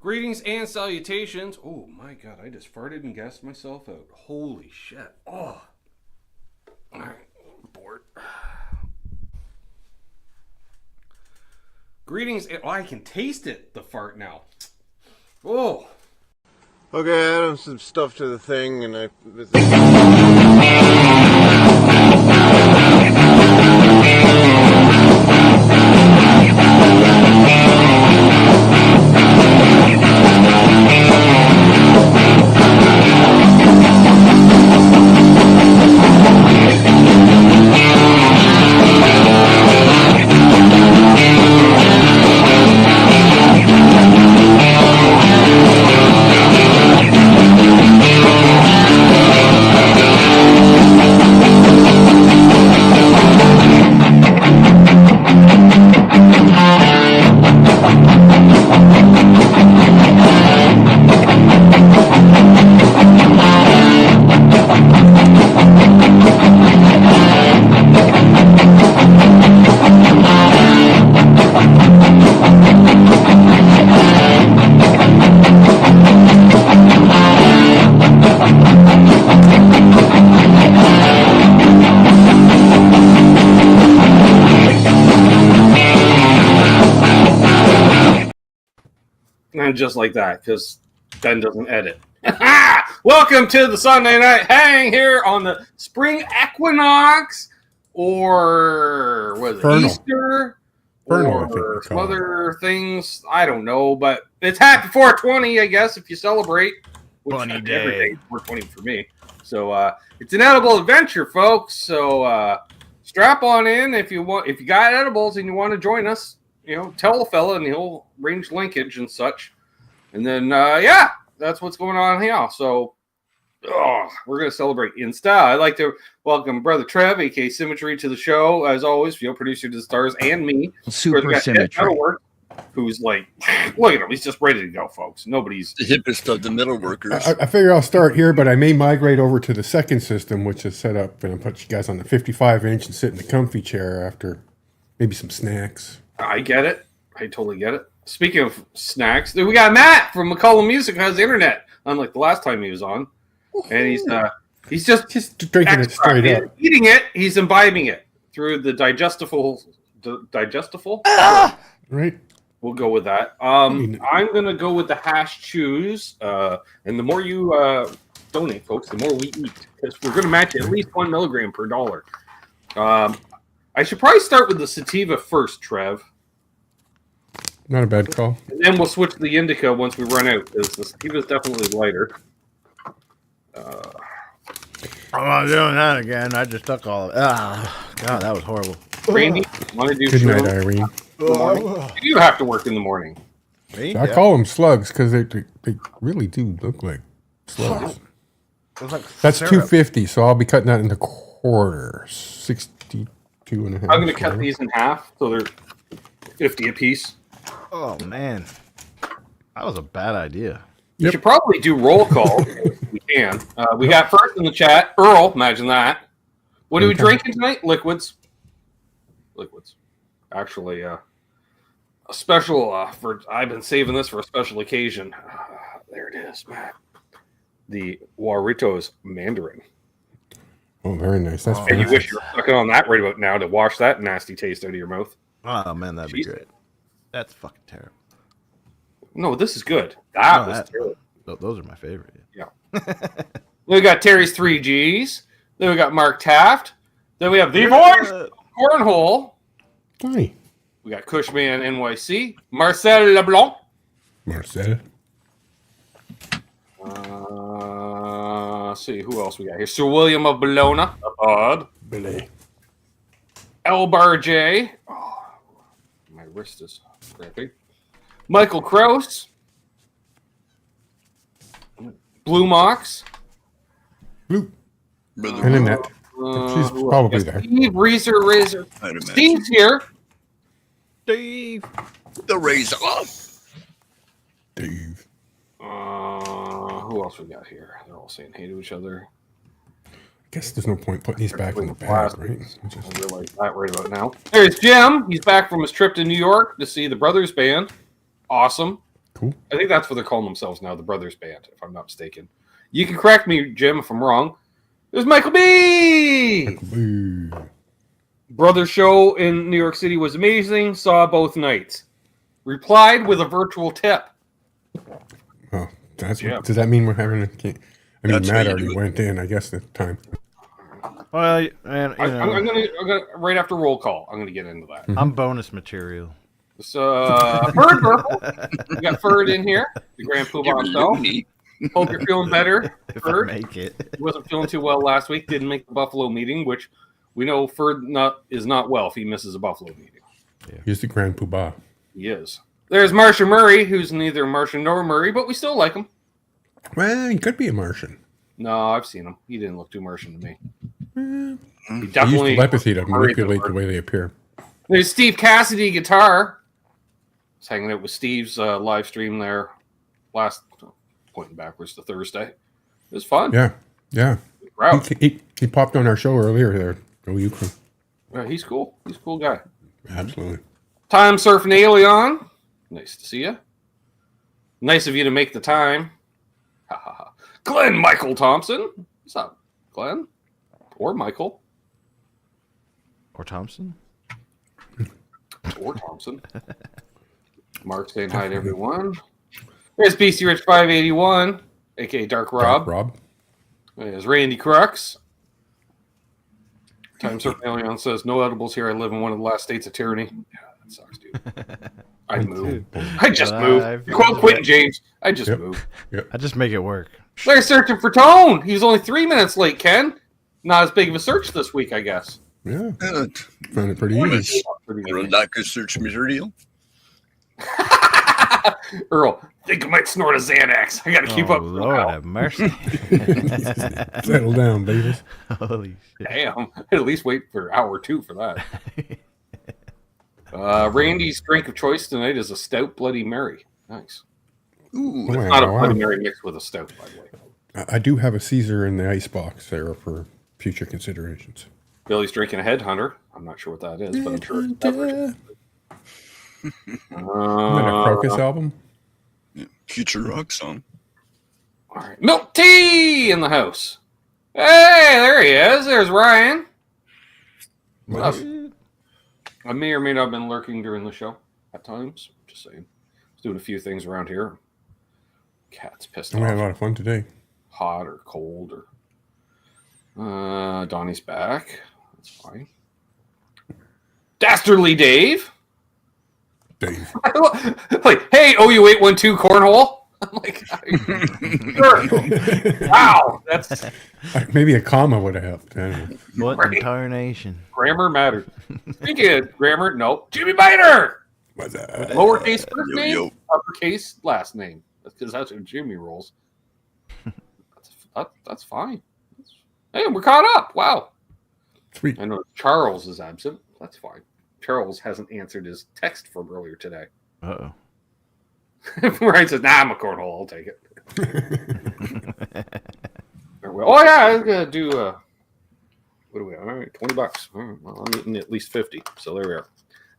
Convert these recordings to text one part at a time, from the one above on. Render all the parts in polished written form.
Greetings and salutations. Oh my god, I just farted and gassed myself out. Holy shit. Oh. Alright, I'm bored. Greetings. Oh, I can taste it, the fart now. Oh. Okay, I added some stuff to the thing and I... And just like that, because Ben doesn't edit. Welcome to the Sunday Night Hang here on the spring equinox, or was it Easter, or some other things. I don't know, but it's happy 420, I guess, if you celebrate. Funny day. Every day is 420 for me. So it's an edible adventure, folks. So strap on in if you want. If you got edibles and you want to join us, you know, tell a fella and he'll arrange linkage and such. And then, yeah, that's what's going on here. So, we're going to celebrate in style. I'd like to welcome Brother Trev, a.k.a. Symmetry, to the show. As always, producer to the stars, and me. Super Symmetry. Who's like, look at him. He's just ready to go, folks. Nobody's... The hippest of the middle workers. I figure I'll start here, but I may migrate over to the second system, which is set up, and I'll put you guys on the 55-inch and sit in the comfy chair after maybe some snacks. I get it. I totally get it. Speaking of snacks, we got Matt from McCollum Music who has internet, unlike the last time he was on. And he's just drinking it straight up. Eating it, he's imbibing it through the digestible. Right. We'll go with that. I'm going to go with the hash chews. And the more you donate, folks, the more we eat. Because we're going to match at least 1 milligram per dollar. I should probably start with the sativa first, Trev. Not a bad call. And then we'll switch to the indica once we run out, because the sativa is definitely lighter. I'm not doing that again. I just took all of it. God, that was horrible. Randy, want to do Good night, Irene. You have to work in the morning. Me? I call them slugs because they really do look like slugs. That's syrup. $2.50, so I'll be cutting that into quarters. 62 and a half. I'm going to cut these in half, so they're 50 a piece. Oh, man. That was a bad idea. You should probably do roll call if we can. We got first in the chat, Earl, imagine that. What are we drinking tonight? Liquids. Actually, a special, I've been saving this for a special occasion. There it is, Matt. The Warritos Mandarin. Oh, very nice. That's And you wish you were sucking on that right about now to wash that nasty taste out of your mouth. Oh, man, that'd be great. That's fucking terrible. No, this is good. That was terrible. Those are my favorite. Yeah. We got Terry's 3 Gs. Then we got Mark Taft. Then we have The Voice, Cornhole. Hi. We got Cushman NYC. Marcel LeBlanc. Marcel. Let's see, who else we got here? Sir William of Bologna. Billy. Elbar J. Oh, my wrist is cramping. Michael Kraus. Blue Mox. Blue. Brother And Annette. She's probably there. Steve Razor. Steve's here. Steve. The razor. Dave. Who else we got here? They're all saying hey to each other. I guess there's no point putting these back in the bag, right? I realize that right about now. There's Jim. He's back from his trip to New York to see the Brothers Band. Awesome. Cool. I think that's what they're calling themselves now, the Brothers Band, if I'm not mistaken. You can correct me, Jim, if I'm wrong. There's Michael B! Boo. Brother show in New York City was amazing. Saw both nights. Replied with a virtual tip. Oh, that's Yeah. does that mean we're having a? I mean, That's Matt how you already do it. went in. I guess the time. Well, and I'm gonna right after roll call. I'm gonna get into that. I'm bonus material. So, Ferd Burple. We got Ferd in here, the Grand Poobah himself. Loony. Hope you're feeling better, If I Ferd. make it. He wasn't feeling too well last week. Didn't make the Buffalo meeting, which we know Ferd is not well if he misses a Buffalo meeting. He's the Grand Poobah. He is. There's Marcia Murray, who's neither Martian nor Murray, but we still like him. Well, he could be a Martian. No, I've seen him. He didn't look too Martian to me. He They use definitely telepathy to Murray manipulate than the way they appear. There's Steve Cassidy guitar. I was hanging out with Steve's live stream there last, pointing backwards to Thursday. It was fun. Yeah. Crowd. He popped on our show earlier there. Oh, you can. Yeah, he's cool. He's a cool guy. Absolutely. Time Surfing Alien. Nice to see you. Nice of you to make the time. Ha ha ha. Glenn Michael Thompson. What's up, Glenn? Or Michael. Or Thompson? Or Thompson. Mark saying hi to everyone. There's BC Rich 581, aka Dark Rob. Rob. There's Randy Crux. Time Surfing Alien says, no edibles here. I live in one of the last states of tyranny. Yeah, that sucks, dude. I moved. I just moved. Quote Quentin James. I just moved. I just make it work. They're searching for Tone. He was only 3 minutes late, Ken. Not as big of a search this week, I guess. Yeah. Uh, Found it pretty easy. Lack of search material. Earl, think I might snort a Xanax. I got to keep Oh, up. for a Lord while. have mercy. Settle down, babies. Holy shit. Damn. At least wait for an hour or two for that. Randy's drink of choice tonight is a stout Bloody Mary. Nice. Ooh, Wow, Not a wow. Bloody Mary mixed with a stout, by the way. I do have a Caesar in the icebox there for future considerations. Billy's drinking a Headhunter. I'm not sure what that is, but I'm sure it's a beverage. Isn't that a Crocus album? future rock song. All right. Milk tea in the house. Hey, there he is. There's Ryan. I may or may not have been lurking during the show at times. Just saying. I was doing a few things around here. Cat's pissed We had a off. lot of fun today. Hot or cold or Donnie's back. That's fine. Dastardly Dave. Dave. Like, hey, OU812 cornhole. I'm like, sure. Wow, that's Maybe a comma would have helped. I don't know. What Right. incarnation? grammar matters. Speaking of grammar, no. Jimmy Biter. What's that? Lowercase first Yo, name, yo. uppercase last name. That's because that's what Jimmy rolls. That's fine. Hey, we're caught up. Wow. Sweet. I know Charles is absent. That's fine. Charles hasn't answered his text from earlier today. Uh-oh. Ryan says, nah, I'm a cornhole. I'll take it. Oh, yeah, I was going to do, what do we have? All right, $20. All right, well, I'm eating at least 50. So there we are.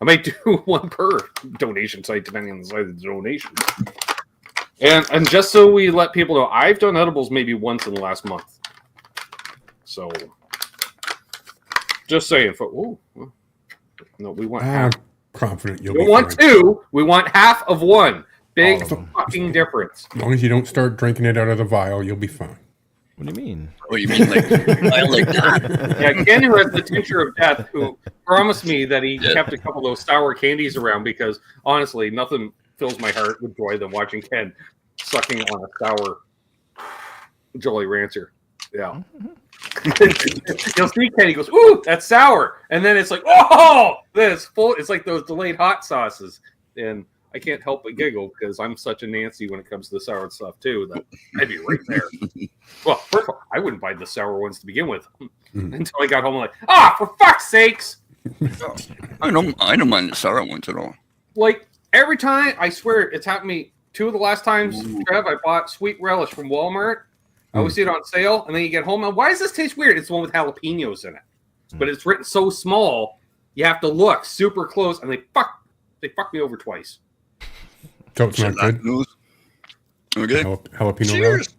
I might do one per donation site, depending on the size of the donation. And just so we let people know, I've done edibles maybe once in the last month. So, just saying. Ooh, no, we want I'm half. confident you'll We be don't want fine. two. We want half of one. Big All of them. fucking difference. As long as you don't start drinking it out of the vial, you'll be fine. What do you mean? Oh, you mean like I like that? Yeah, Ken, who has the tincture of death, who promised me that he kept a couple of those sour candies around because honestly, nothing fills my heart with joy than watching Ken sucking on a sour Jolly Rancher. Yeah. You'll see Ken, he goes, ooh, that's sour. And then it's like, oh, then it's full. It's like those delayed hot sauces. And I can't help but giggle because I'm such a Nancy when it comes to the sour stuff, too, that I'd be right there. Well, first of all, I wouldn't buy the sour ones to begin with until I got home. I'm like, for fuck's sakes. I don't mind the sour ones at all. Like, every time, I swear, it's happened to me. Two of the last times, Trev, I bought Sweet Relish from Walmart. I always see it on sale, and then you get home, and why does this taste weird? It's the one with jalapenos in it. But it's written so small, you have to look super close, and they fuck me over twice. So it's not good. Okay. Jalapeno Cheers.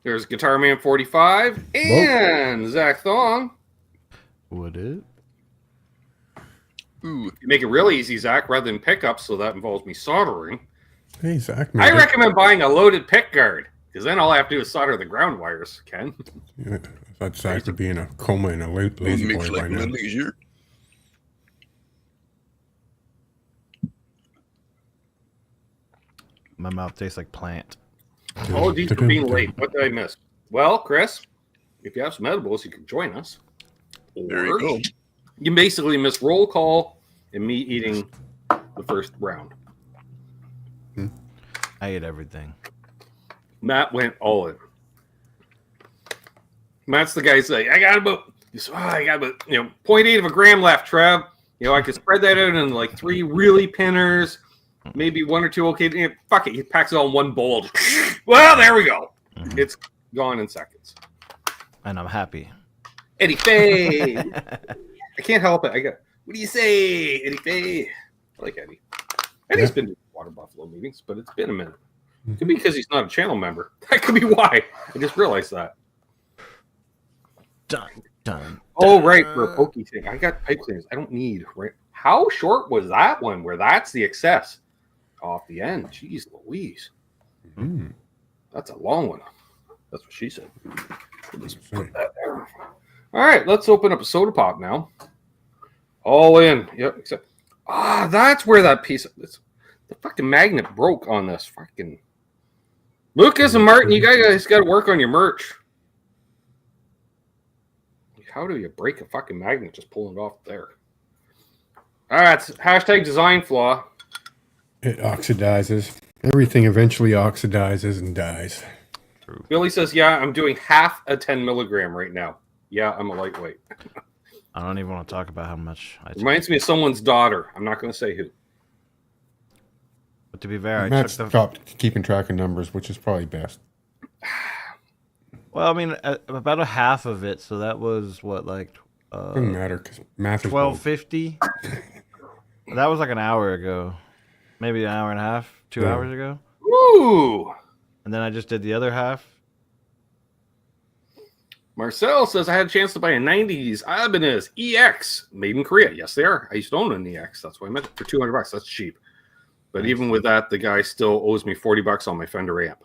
There's Guitar Man 45 and Zach Thong. Would it? Ooh. You make it real easy, Zach, rather than pickups, so that involves me soldering. Hey, Zach. I recommend buying a loaded pick guard, because then all I have to do is solder the ground wires, Ken. Yeah, I thought Zach would be in a coma and a lazy boy Makes by like now. little easier. My mouth tastes like plant. Oh, geez, for being late. What did I miss? Well, Chris, if you have some edibles, you can join us. There you go. You basically miss roll call and me eating the first round. I ate everything. Matt went all in. Matt's the guy who's like, I got about 0.8 of a gram left, Trev. I could spread that out in like 3 really pinners, maybe 1 or 2 okay. Fuck it, he packs it all in one bowl. Well, there we go. Mm-hmm. It's gone in seconds. And I'm happy. Eddie Faye. I can't help it. What do you say, Eddie Faye? I like Eddie. Eddie's been to Water Buffalo meetings, but it's been a minute. Could be because he's not a channel member. That could be why. I just realized that. Done. Oh, right, for a pokey thing. I got pipe cleaners. I don't need, right? How short was that one where that's the excess? Off the end. Jeez Louise. Mm. That's a long one. That's what she said. We'll just put that there. All right, let's open up a soda pop now. All in. Yep, except... that's where that piece of this... The fucking magnet broke on this fucking... Lucas and Martin, you guys got to work on your merch. How do you break a fucking magnet just pulling it off there? All right, hashtag design flaw. It oxidizes. Everything eventually oxidizes and dies. Billy says, yeah, I'm doing half a 10 milligram right now. Yeah, I'm a lightweight. I don't even want to talk about how much I took. Reminds me of someone's daughter. I'm not going to say who. But to be fair, Matt's I took stopped keeping track of numbers, which is probably best. Well, I mean, about a half of it, so that was what, like Doesn't matter because math is 1250. That was like an hour ago, maybe an hour and a half, 2 hours ago. Woo! And then I just did the other half. Marcel says, I had a chance to buy a 90s Ibanez EX made in Korea. Yes, they are. I used to own an EX. That's why I meant it for $200. That's cheap. But even with that, the guy still owes me $40 on my Fender amp.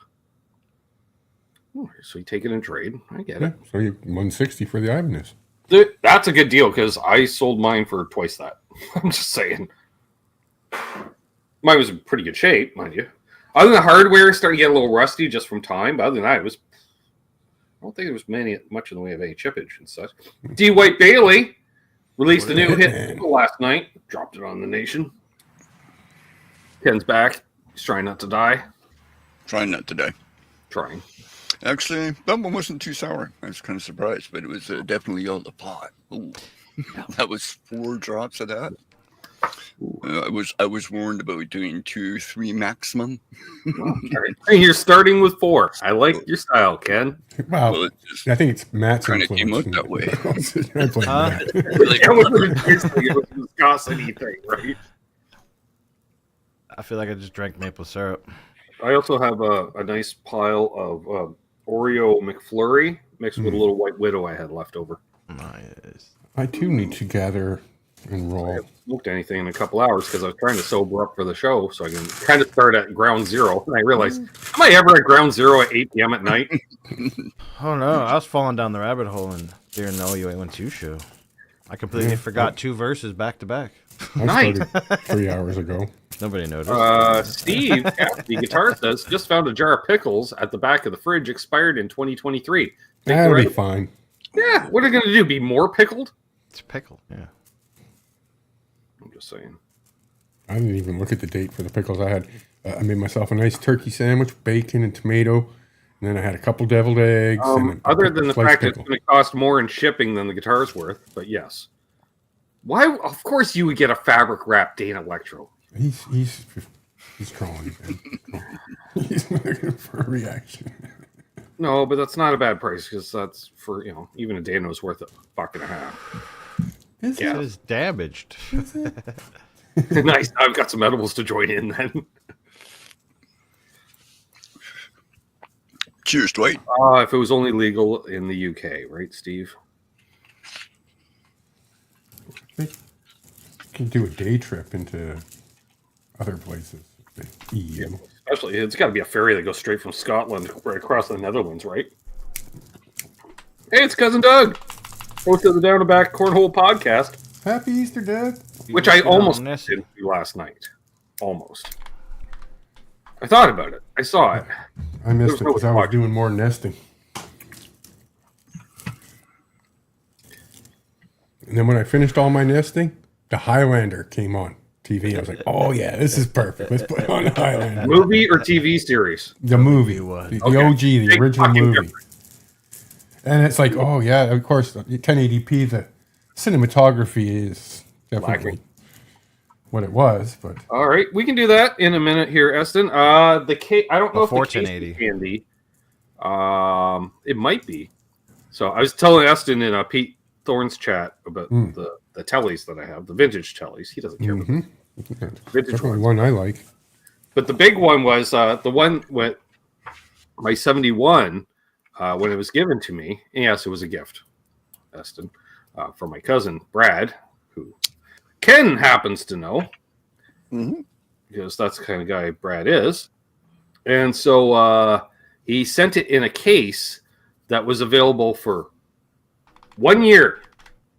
Oh, so you take it in trade. I get it. So you 160 for the Ibanez. That's a good deal because I sold mine for twice that. I'm just saying. Mine was in pretty good shape, mind you. Other than the hardware starting to get a little rusty just from time, but other than that, I don't think there was much in the way of any chippage and such. D. White Bailey released a new hit last night. Dropped it on the nation. Ken's back. He's trying not to die. Trying not to die. Trying. Actually, that one wasn't too sour. I was kind of surprised, but it was definitely on the pot. Ooh. That was 4 drops of that. I was warned about doing 2-3 maximum. You're starting with 4. I like your style, Ken. Well, I think it's Matt's kind of came out influence. that way. I blame Matt. It was a viscosity thing, right? I feel like I just drank maple syrup. I also have a nice pile of Oreo McFlurry mixed with a little White Widow I had left over. Nice. I too need to gather and I roll. haven't smoked anything in a couple hours because I was trying to sober up for the show so I can kind of start at ground zero. And I realized, am I ever at ground zero at 8 p.m. at night? Oh no, I was falling down the rabbit hole and during the OU812 show. I completely forgot 2 verses back to back. I started 3 hours ago. Nobody noticed. Steve, the guitar says, just found a jar of pickles at the back of the fridge, expired in 2023. That'll be fine. Yeah, what are they going to do? Be more pickled? It's pickle, yeah. I'm just saying. I didn't even look at the date for the pickles. I had. I made myself a nice turkey sandwich, bacon and tomato, and then I had a couple deviled eggs. And Other than the fact that it's going to cost more in shipping than the guitar's worth, but yes. Why? Of course, you would get a fabric wrap Dane Electro. He's trolling. He's looking for a reaction. No, but that's not a bad price because that's for even a Dano's worth $1.50. It is damaged. Nice. I've got some edibles to join in then. Cheers, Dwight. If it was only legal in the UK, right, Steve? You can do a day trip into other places. The EU. Yeah, especially, it's got to be a ferry that goes straight from Scotland right across the Netherlands, right? Hey, it's Cousin Doug, host of the Down the Back Cornhole podcast, Happy Easter, Doug. which I almost didn't do last night. Almost. I thought about it. I saw it. I missed it because I was doing more nesting. And then when I finished all my nesting, the Highlander came on TV. I was like, oh, yeah, this is perfect. Let's put on the Highlander. Movie or TV series? The movie. was. The Okay. OG, the Big original fucking movie. difference. And it's like, oh, yeah, of course, 1080p, the cinematography is definitely Lacking. what it was. But All right, we can do that in a minute here, Eston. I don't know Before if the case 1080. is handy. It might be. So I was telling Eston in Pete Thorne's chat about the tellies that I have, the vintage tellies. He doesn't care about the vintage definitely ones. one I like. But the big one was the one with my 71 when it was given to me. And yes, it was a gift, Eston, from my cousin Brad, who Ken happens to know. Because that's the kind of guy Brad is. And so he sent it in a case that was available for 1 year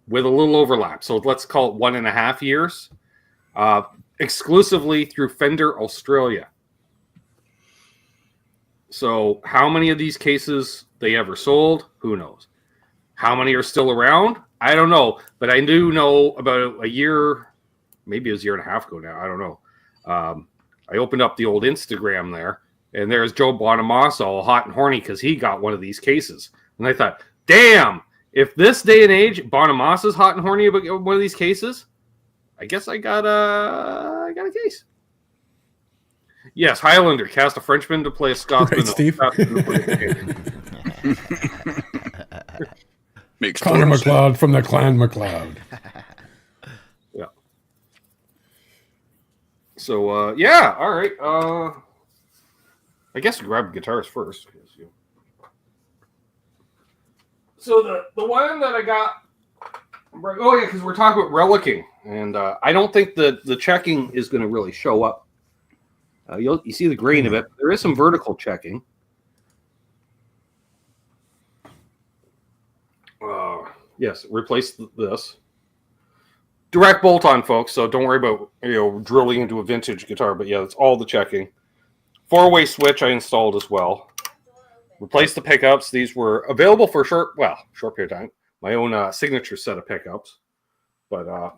with a little overlap. So let's call it 1.5 years, exclusively through Fender Australia. So how many of these cases they ever sold? Who knows? How many are still around? I don't know. But I do know about a year, maybe it was a year and a half ago now. I don't know. I opened up the old Instagram there, and there's Joe Bonamassa all hot and horny because he got one of these cases. And I thought, damn, if this day and age Bonamassa's hot and horny about one of these cases, I guess I got a case. Yes, Highlander cast a Frenchman to play a Scotsman. Right, Steve? Makes Connor total sense. McLeod from the Clan McLeod. Yeah. So, yeah, all right. I guess we grab guitars first. So the one that I got, oh yeah, because we're talking about relicking, and I don't think the checking is going to really show up. You see the grain of it. There is some vertical checking. Yes, replace this. Direct bolt-on, folks, so don't worry about drilling into a vintage guitar, but yeah, that's all the checking. 4-way switch I installed as well. Replace the pickups. These were available for a short period of time. My own signature set of pickups. But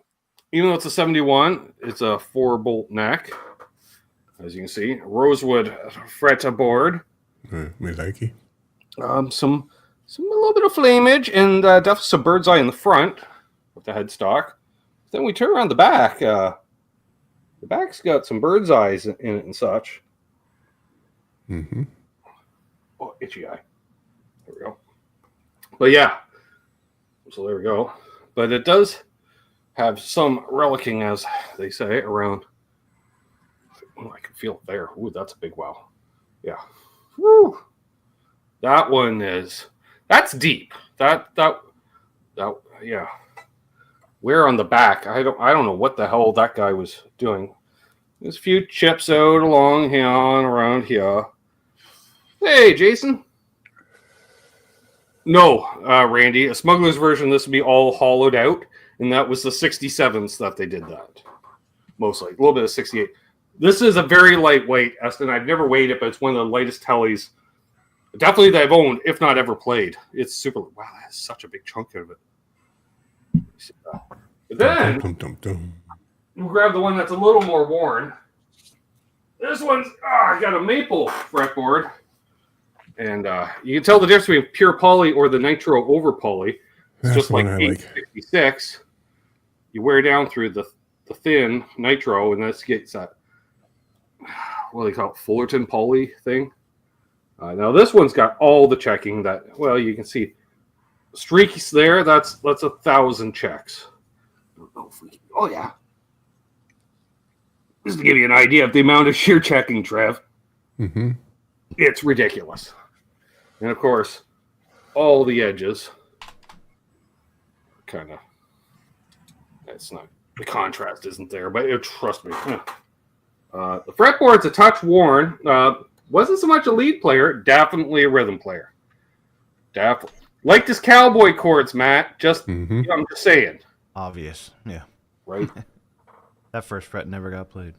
even though it's a 71, it's a 4-bolt neck. As you can see, rosewood fretboard. We like it. Some a little bit of flamage, and definitely some bird's eye in the front with the headstock. Then we turn around the back. The back's got some bird's eyes in it and such. Mm-hmm. Oh, itchy eye. There we go. But yeah, so there we go. But it does have some relicking, as they say, around. Oh, I can feel it there. Ooh, that's a big wow. Yeah. Woo. That one that's deep. That yeah. Wear on the back. I don't know what the hell that guy was doing. There's a few chips out along here and around here. Hey, Jason. No, Randy. A smuggler's version, this would be all hollowed out, and that was the 67s that they did that. Mostly. A little bit of 68. This is a very lightweight Eston. I've never weighed it, but it's one of the lightest tellies. Definitely that I've owned, if not ever played. It's super. Wow, that's such a big chunk of it. But then we'll grab the one that's a little more worn. This one's I got a maple fretboard, and you can tell the difference between pure poly or the nitro over poly. It's That's just the like one I like. 866. You wear down through the thin nitro, and this gets that what do they call it, Fullerton poly thing. Now this one's got all the checking that you can see streaks there. That's 1,000 checks. Oh yeah. just to give you an idea of the amount of shear checking, Trev, Mm-hmm. it's ridiculous. And of course, all the edges kind of, it's not, the contrast isn't there, but trust me. The fretboard's a touch worn. Wasn't so much a lead player, definitely a rhythm player. Definitely. Like this cowboy chords, Matt. Just, Mm-hmm. I'm just saying. Obvious. Yeah. Right? That first fret never got played.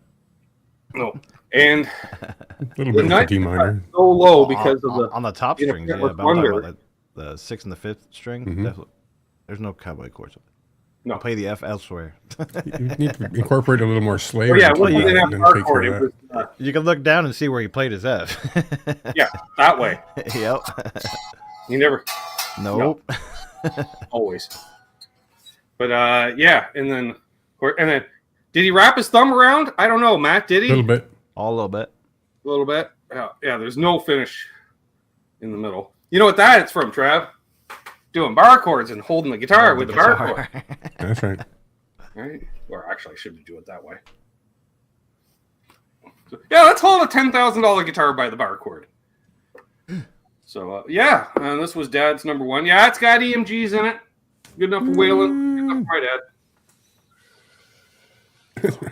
No. And A little the bit of ninth D minor. so low because of the on the top you know, strings, yeah. with But I'm talking Wonder. about the 6th and the 5th string. Mhm. Definitely, there's no cowboy chords. No. I'll play the F elsewhere. You need to incorporate a little more Slayer. Oh, yeah, into well, that, you didn't have and the then take hardcore. care It of was, You can look down and see where he played his F. yeah, that way. Yep. You never, Nope. always. But yeah, and then did he wrap his thumb around? I don't know, Matt. Did a he? little bit. All a little bit. A little bit. Yeah. There's no finish in the middle. You know what that it's from, Trav? Doing bar chords and holding the guitar with the bar chord. That's right. Right? Or actually, I shouldn't do it that way. So, yeah, let's hold a $10,000 guitar by the bar chord. So yeah, and this was Dad's number one. Yeah, it's got EMGs in it. Good enough for Waylon. Good enough for my dad.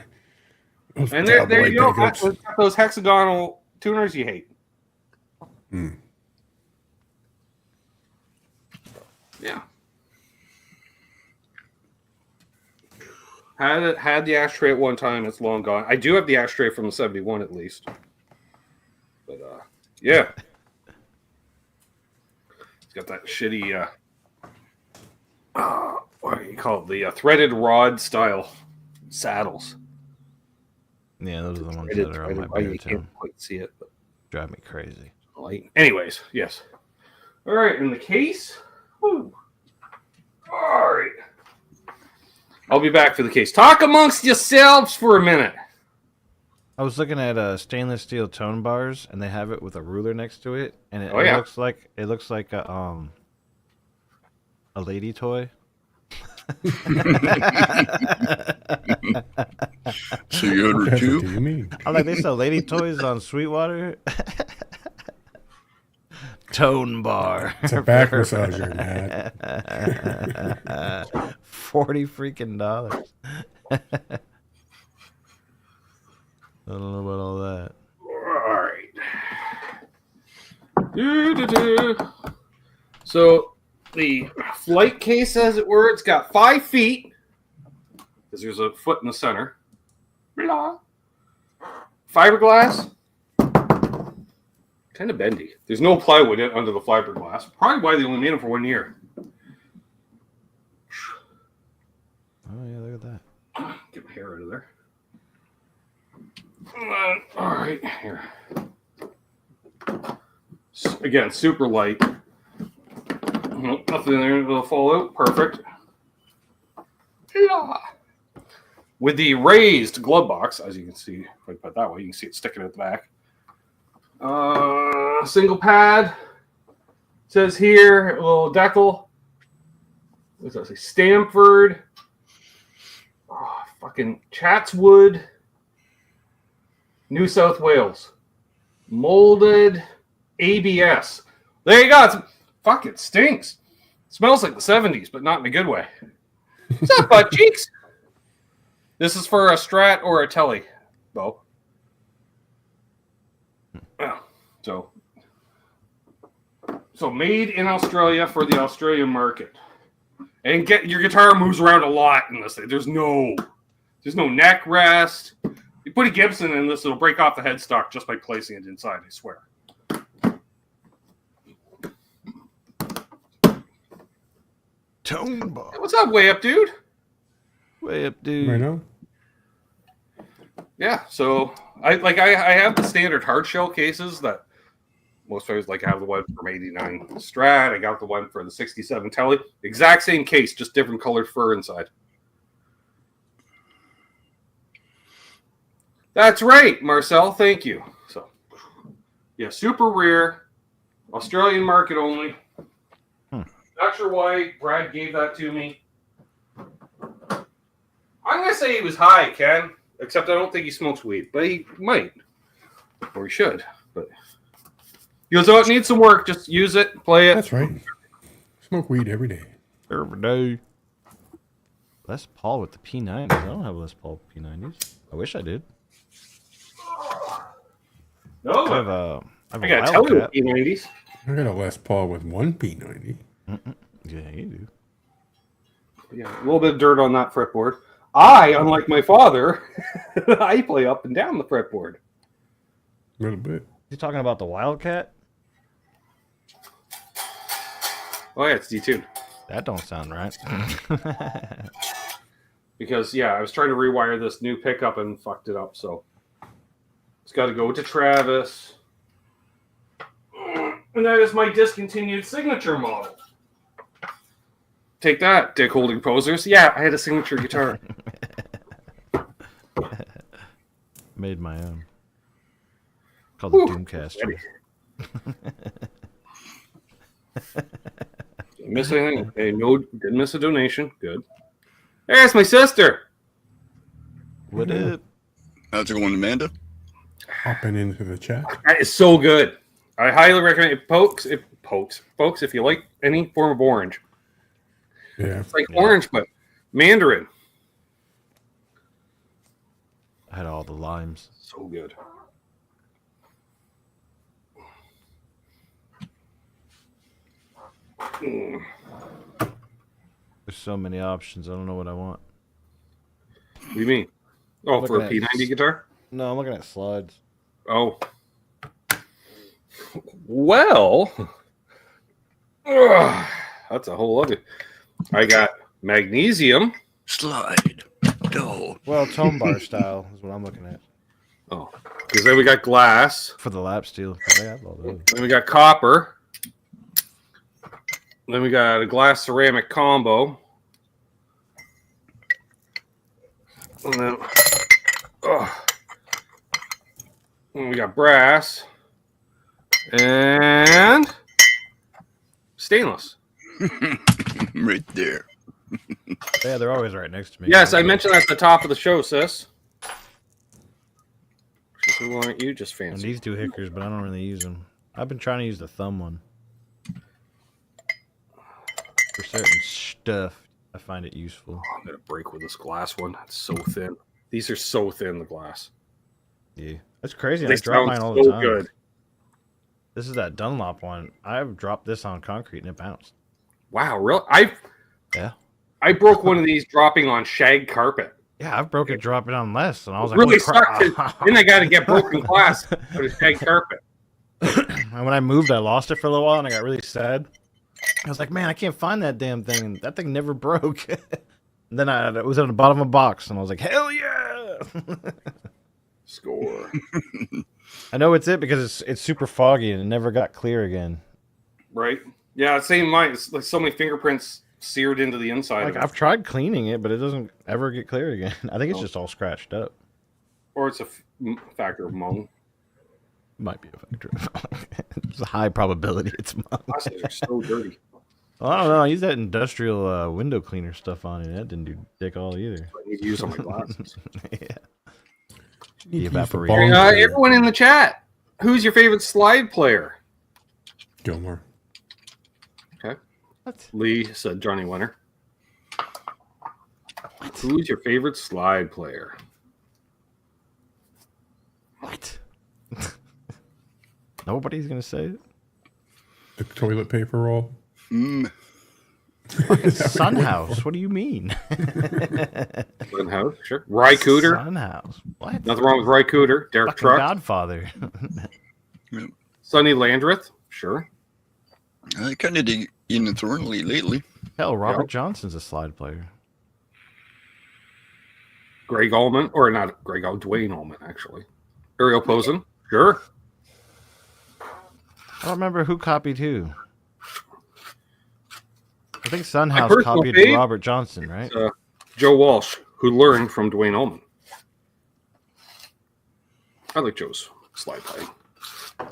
Those And there cowboy you go. pickups. That's those hexagonal tuners you hate. Mm. Yeah. Had the ashtray at one time. It's long gone. I do have the ashtray from the 71 at least. But yeah. It's got that shitty what do you call it? The threaded rod style saddles. Yeah, those are the ones Threaded, that are on my threaded. beer You too. can't quite see it, but Drive me crazy. light. Anyways, yes. All right, in the case. Whew. All right. I'll be back for the case. Talk amongst yourselves for a minute. I was looking at stainless steel tone bars, and they have it with a ruler next to it, and it, Oh, yeah. it looks like a lady toy. So you ordered What two? do you mean? I'm like, they sell lady toys on Sweetwater. Tone bar. It's a back massager, Matt. $40 freaking. I don't know about all that. All right. Doo-doo-doo. So the flight case, as it were, it's got 5 feet because there's a foot in the center. Blah. Fiberglass. Kind of bendy. There's no plywood under the fiberglass. Probably why they only made them for 1 year. Oh yeah, look at that. Get my hair out of there. All right, here. Again, super light. Nothing in there will fall out. Perfect. With the raised glove box, as you can see, if I put it that way, you can see it sticking at the back. Single pad. It says here, a little decal. What does that say? Stamford. Oh, fucking Chatswood. New South Wales. Molded ABS. There you go. It stinks. It smells like the 70s, but not in a good way. What's up, butt cheeks? This is for a Strat or a Telly, Bo. Yeah. So made in Australia for the Australian market. And get your guitar moves around a lot in this thing. There's no neck rest. You put a Gibson in this, it'll break off the headstock just by placing it inside, I swear. Tone bar. Hey, what's up, Way Up, dude? Way up, dude. I know. Yeah, so I have the standard hard shell cases that most players like. I have the one from '89 Strat. I got the one for the '67 Telly. Exact same case, just different colored fur inside. That's right, Marcel. Thank you. So, yeah, super rare, Australian market only. Not sure why Brad gave that to me. I'm gonna say he was high, Ken. Except I don't think he smokes weed, but he might, or he should. But he goes, "Oh, it needs some work. Just use it, play it." That's right. Smoke weed every day. Every day. Les Paul with the P90s. I don't have Les Paul P90s. I wish I did. No, I have a I gotta tell you, P90s. I got a Les Paul with one P90. Yeah, you do. Yeah, a little bit of dirt on that fretboard. I, unlike my father, I play up and down the fretboard. A little bit. You talking about the Wildcat? Oh yeah, it's detuned. That don't sound right. Because yeah, I was trying to rewire this new pickup and fucked it up. So it's got to go to Travis, and that is my discontinued signature model. Take that, dick holding posers. Yeah, I had a signature guitar. Made my own. Called the Doomcaster. Didn't miss anything. Hey, no, didn't miss a donation. Good. There's my sister. What up? How's it going, Amanda? Hopping into the chat. That is so good. I highly recommend it. Folks, if you like any form of orange. Yeah. It's like orange, but Mandarin. I had all the limes. So good. Mm. There's so many options. I don't know what I want. What do you mean? Oh, for a Looking at- P90 guitar? No, I'm looking at slides. Oh. Well. That's a whole other. I got magnesium. Slide. No. Well, tone bar style is what I'm looking at. Oh. Because then we got glass. For the lap steel. I have all those. Then we got copper. Then we got a glass ceramic combo. And then, and we got brass. And stainless. Right there. Yeah, they're always right next to me. Yes, I mentioned at the top of the show, sis. Who aren't you just And fancy? these do hickers, but I don't really use them. I've been trying to use the thumb one. For certain stuff, I find it useful. I'm gonna break with this glass one. It's so thin. These are so thin, the glass. Yeah. That's crazy. They I drop sound mine all the so time. good. This is that Dunlop one. I've dropped this on concrete and it bounced. Wow, real? Yeah. I broke one of these dropping on shag carpet. Yeah, I've broken it dropping on less, and I was like, Really "Holy crap." sucked. 'Cause then I got to get broken glass for the shag carpet. And when I moved, I lost it for a little while, and I got really sad. I was like, man, I can't find that damn thing. And that thing never broke. And then it was at the bottom of a box, and I was like, hell yeah! Score. I know it's it because it's super foggy, and it never got clear again. Right? Yeah, same mine. It's like so many fingerprints seared into the inside Like of it. I've tried cleaning it, but it doesn't ever get clear again. I think it's just all scratched up. Or it's a factor of Hmong. Might be a factor. It's a high probability it's mine. Glasses are so dirty. Well, I don't know. I used that industrial window cleaner stuff on it. That didn't do dick all either. I need to use on my glasses. Yeah. You need to use the evaporator. bong Hey, cleaner. everyone in the chat, who's your favorite slide player? Gilmore. Okay. What? Lee said Johnny Winter. Who's your favorite slide player? What? Nobody's gonna say it. The toilet paper roll. Mm. Sunhouse. What do you mean? House, sure. Rycooter. Sunhouse. What? Nothing wrong with Rycooter. Derek Fucking Truck. Godfather. Sonny Landreth. Sure. I kind of dig Ian Thornley lately. Hell, Robert Johnson's a slide player. Greg Allman. Or not Greg Allman. Dwayne Allman, actually. Ariel Posen. Sure. I don't remember who copied who. I think My Sunhouse personal copied fave Robert Johnson, right? Joe Walsh, who learned from Dwayne Allman. I like Joe's slide playing.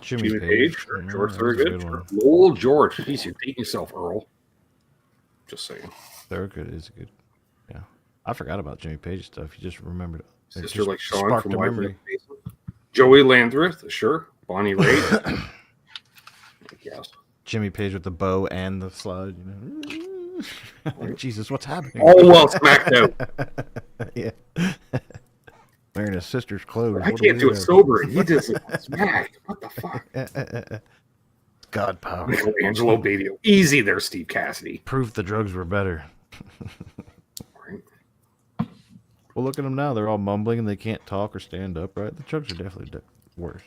Jimmy Page. Sure. Mm, George that's a Thorogood. good one. Sure. Old George. Jeez, you're dating yourself, Earl. Just saying. Thorogood is good. Yeah. I forgot about Jimmy Page stuff. You just remembered Sister like Sean sparked from a Live in memory. the Basement. Joey Landreth, sure. Bonnie Raitt. Yes. Jimmy Page with the bow and the slide. You know? Like, Jesus, what's happening? All well smacked out. Yeah. Wearing his sister's clothes. I What can't do it weirdo. sober. He does it smacked. What the fuck? God power. Michelangelo Badio. Easy there, Steve Cassidy. Proof the drugs were better. Right. Well, look at them now. They're all mumbling and they can't talk or stand up, right? The drugs are definitely worse.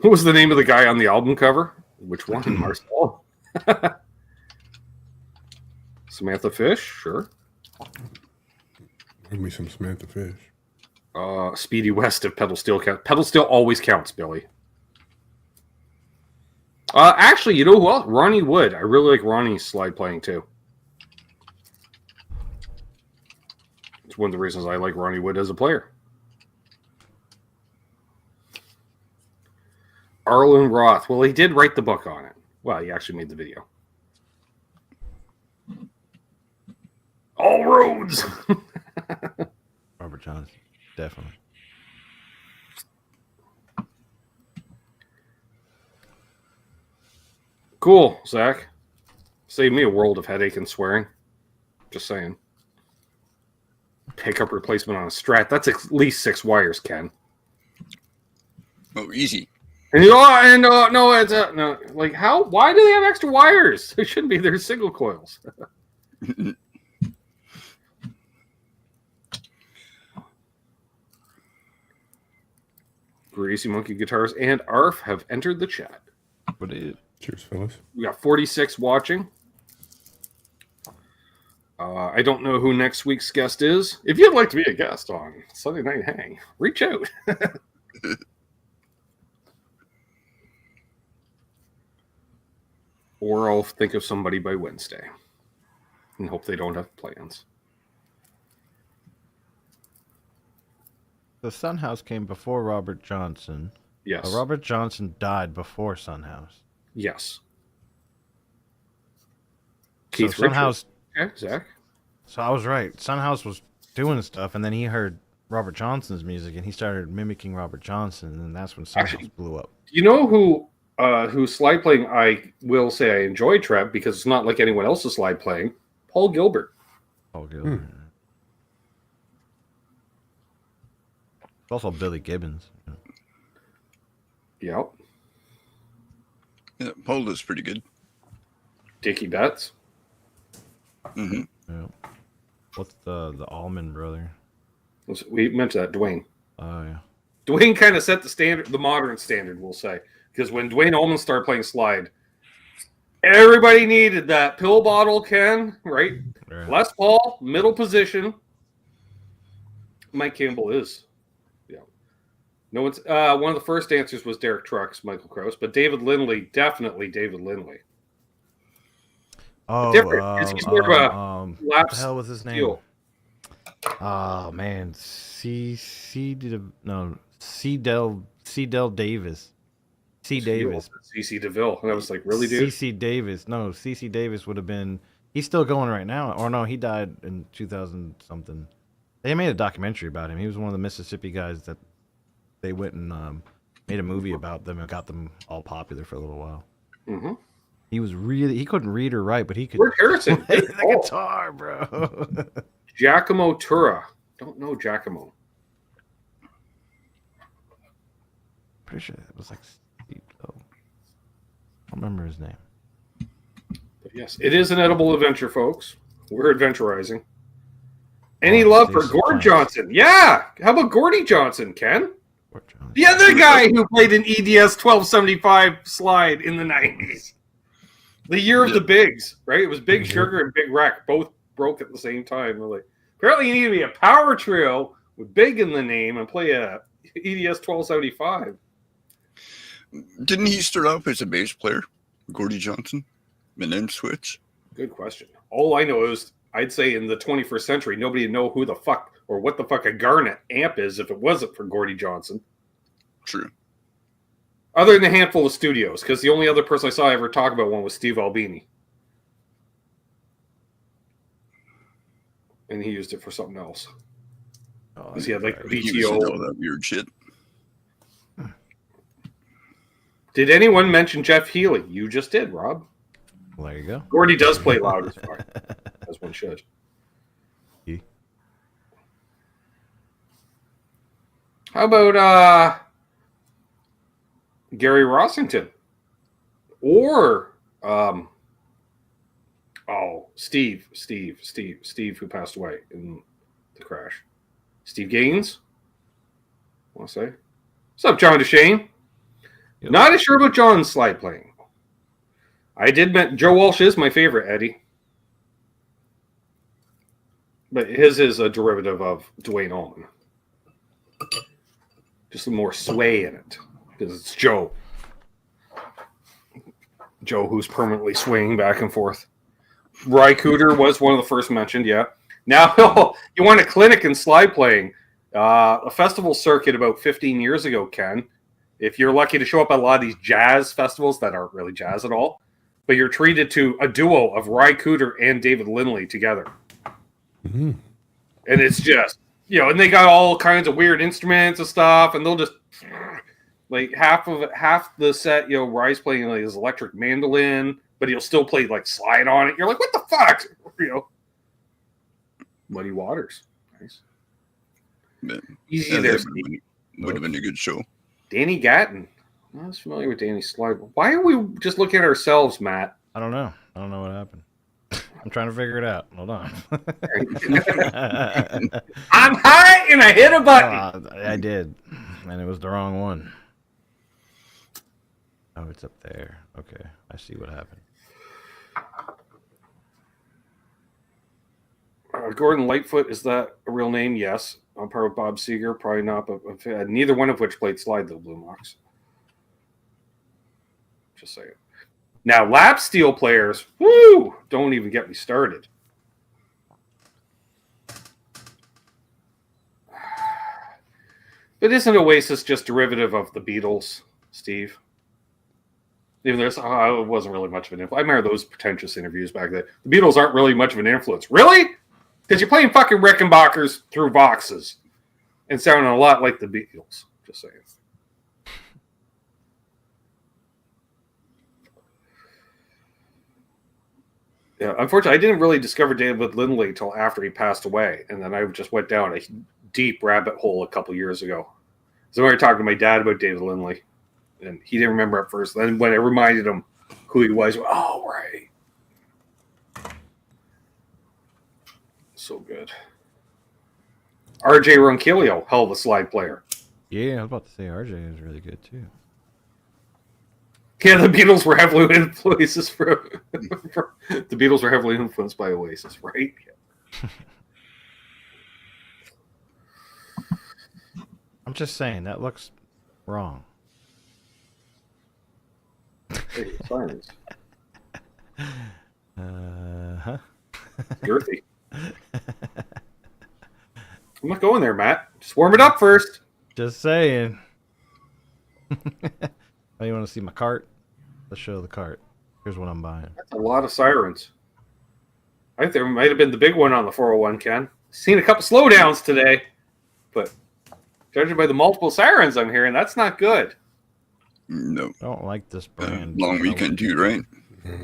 What was the name of the guy on the album cover? Which one? Marcel? Samantha Fish? Sure. Give me some Samantha Fish. Speedy West of Pedal Steel counts. Pedal Steel always counts, Billy. Actually, you know who else? Ronnie Wood. I really like Ronnie's slide playing too. It's one of the reasons I like Ronnie Wood as a player. Arlen Roth. Well, he did write the book on it. Well, he actually made the video. All roads. Robert Johnson. Definitely. Cool, Zach. Save me a world of headache and swearing. Just saying. Pickup replacement on a Strat. That's at least 6 wires, Ken. Oh, easy. And no, it's no. Like how? Why do they have extra wires? They shouldn't be. They're single coils. Greasy Monkey Guitars and ARF have entered the chat. What is it? Cheers, fellas. We got 46 watching. I don't know who next week's guest is. If you'd like to be a guest on Sunday Night Hang, reach out. Or I'll think of somebody by Wednesday and hope they don't have plans. The Sunhouse came before Robert Johnson. Yes. Robert Johnson died before Sunhouse. Yes. So Keith Richards. Sunhouse. Okay, Zach. So I was right. Sunhouse was doing stuff, and then he heard Robert Johnson's music, and he started mimicking Robert Johnson, and that's when Sunhouse Actually, blew up. You know who slide playing I will say I enjoy, Trev, because it's not like anyone else's slide playing. Paul Gilbert. Paul Gilbert. It's also Billy Gibbons. Yep. Yeah, Paul is pretty good. Dickie Betts. Mm-hmm. Yeah. What's the Allman brother? We mentioned that, Dwayne. Oh, yeah. Dwayne kind of set the standard, the modern standard, we'll say. Because when Dwayne Allman started playing slide, everybody needed that pill bottle, Ken, right? Right. Les Paul, middle position. Mike Campbell is. Yeah. No one's one of the first answers was Derek Trucks, Michael Krause, but David Lindley, definitely David Lindley. Oh, Different. He's more of a what lapse the hell was his name? steel. Oh man, C Del Davis. C Davis. CC DeVille. And I was like, really, dude? CC Davis. No, CC Davis would have been. He's still going right now. Or no, he died in 2000 something. They made a documentary about him. He was one of the Mississippi guys that they went and made a movie about them and got them all popular for a little while. Mm-hmm. He couldn't read or write, but he could George Harrison. play the guitar, bro. Giacomo Tura. Don't know Giacomo. Pretty sure it was like Steve. Oh, I don't remember his name. But yes, it is an edible adventure, folks. We're adventurizing. Any love for Gord Johnson? Yeah. How about Gordy Johnson, Ken? The other guy who played an EDS 1275 slide in the 90s. The year of the bigs, right? It was Big Sugar and Big Wreck. Both broke at the same time. We're like, apparently you need to be a power trio with Big in the name and play a EDS 1275. Didn't he start off as a bass player, Gordy Johnson, and then switch? Good question. All I know is, I'd say in the 21st century, nobody would know who the fuck or what the fuck a Garnet amp is if it wasn't for Gordy Johnson. True. Other than a handful of studios, because the only other person I saw ever talk about one was Steve Albini. And he used it for something else. Oh, Because he had like right. He was into all VTO. that weird shit. Did anyone mention Jeff Healy? You just did, Rob. Well, there you go. Gordy does play loud as fuck, as one should. Yeah. How about Gary Rossington? Or Steve, who passed away in the crash. Steve Gaines. I want to say. What's up, John DeShane? Yep. Not as sure about John's slide playing. I did mention Joe Walsh is my favorite, Eddie. But his is a derivative of Dwayne Allman. Just a more sway in it. Because it's Joe. Joe who's permanently swinging back and forth. Ry Cooter was one of the first mentioned, yeah. Now, you want a clinic in slide playing. A festival circuit about 15 years ago, Ken. If you're lucky to show up at a lot of these jazz festivals that aren't really jazz at all, but you're treated to a duo of Ry Cooter and David Lindley together. Mm-hmm. And it's just, and they got all kinds of weird instruments and stuff, and they'll just, like, half the set, Ry's playing like his electric mandolin, but he'll still play like slide on it. You're like, what the fuck? Muddy Waters. Nice. But, Easy yeah, there, that Steve. would have been a good show. Danny Gatton. I'm not familiar with Danny Slide. Why are we just looking at ourselves, Matt? I don't know. I don't know what happened. I'm trying to figure it out. Hold on. I'm high and I hit a button. I did, and it was the wrong one. Oh, it's up there. Okay, I see what happened. Gordon Lightfoot, is that a real name? Yes. I'm part of Bob Seger, probably not, but neither one of which played slide, though, Blue Mox. Just saying. Now, lap steel players, woo! Don't even get me started. But isn't Oasis just derivative of the Beatles, Steve? Even though it wasn't really much of an influence. I remember those pretentious interviews back then. The Beatles aren't really much of an influence. Really? Because you're playing fucking Rickenbackers through boxes and sounding a lot like the Beatles. Just saying. Yeah, unfortunately, I didn't really discover David Lindley until after he passed away. And then I just went down a deep rabbit hole a couple years ago. So I was talking to my dad about David Lindley. And he didn't remember at first. Then when I reminded him who he was, oh, right. So good. RJ Ronquillo, hell of a slide player. Yeah, I was about to say RJ is really good too. Yeah, the Beatles were heavily influenced the Beatles were heavily influenced by Oasis, right? Yeah. I'm just saying that looks wrong. Hey, science. Huh? Girthy. I'm not going there, Matt. Just warm it up first. Just saying. Oh, you want to see my cart? Let's show the cart. Here's what I'm buying. That's a lot of sirens. I think there might have been the big one on the 401, Ken. Seen a couple slowdowns today, but judging by the multiple sirens I'm hearing, that's not good. No. I don't like this brand. Long weekend too, right? Mm-hmm.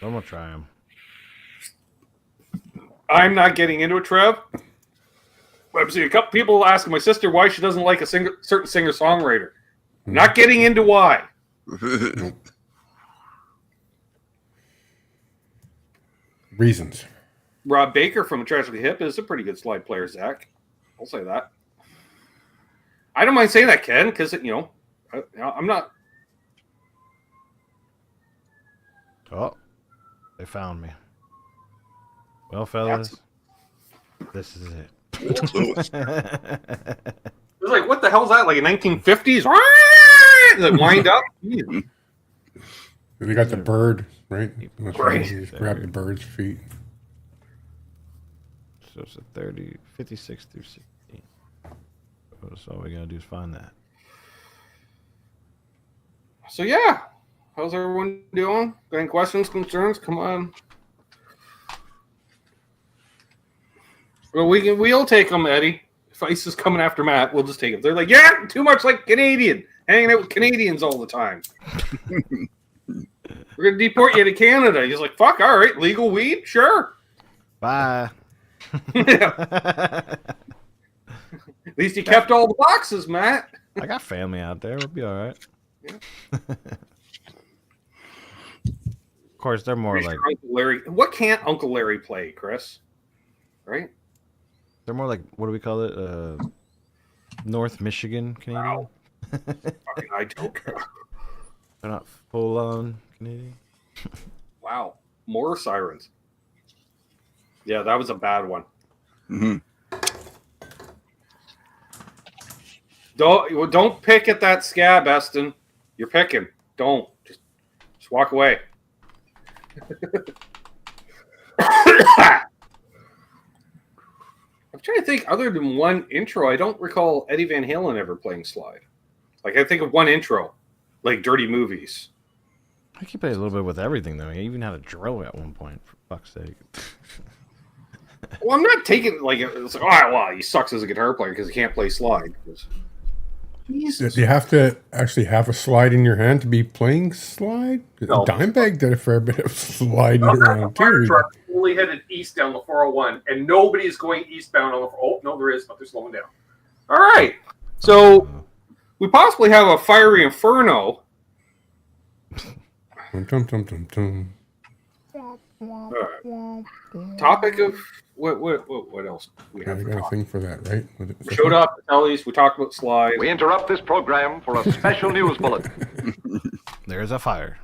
I'm gonna try them. I'm not getting into it, Trev. I've seen a couple people asking my sister why she doesn't like a certain singer-songwriter. I'm not getting into why. Reasons. Rob Baker from Tragically Hip is a pretty good slide player, Zach. I'll say that. I don't mind saying that, Ken, because, I'm not... Oh, they found me. Well, fellas, this is it. It was like, what the hell is that? Like a 1950s? Like wind up? They got the bird, right? That's Right. You just grab the bird's feet. So it's a 56 through 16. So all we gotta do is find that. So, yeah. How's everyone doing? Got any questions, concerns? Come on. Well, we'll take them, Eddie. If ICE is coming after Matt, we'll just take him. They're like, yeah, too much like Canadian, hanging out with Canadians all the time. We're gonna deport you to Canada. He's like, fuck, all right, legal weed, sure. Bye. At least you kept all the boxes, Matt. I got family out there. We'll be all right. Yeah. Of course, they're more like Uncle Larry. What can't Uncle Larry play, Chris? Right? they're more like, what do we call it? North Michigan Canadian. Wow. Fucking I don't care. They're not full on Canadian. Wow. More sirens. Yeah, that was a bad one. Mm-hmm. Don't pick at that scab, Eston. You're picking. Don't. Just walk away. I'm trying to think, other than one intro, I don't recall Eddie Van Halen ever playing slide. Like, I think of one intro, like Dirty Movies. I think he played a little bit with everything, though. He even had a drill at one point, for fuck's sake. Well, I'm not taking, like, it's like, oh, well, he sucks as a guitar player because he can't play slide. Jesus. Do you have to actually have a slide in your hand to be playing slide? No. Dimebag did a fair bit of sliding around Fire too. truck fully headed east down the 401, and nobody is going eastbound on the. Oh no, there is, but they're slowing down. All right, so we possibly have a fiery inferno. Tum, tum, tum, tum, tum. All right. Topic of what else we I have? got a thing for that, right? We showed up at Ellie's. We talked about slide. We interrupt this program for a special news bulletin. There's a fire.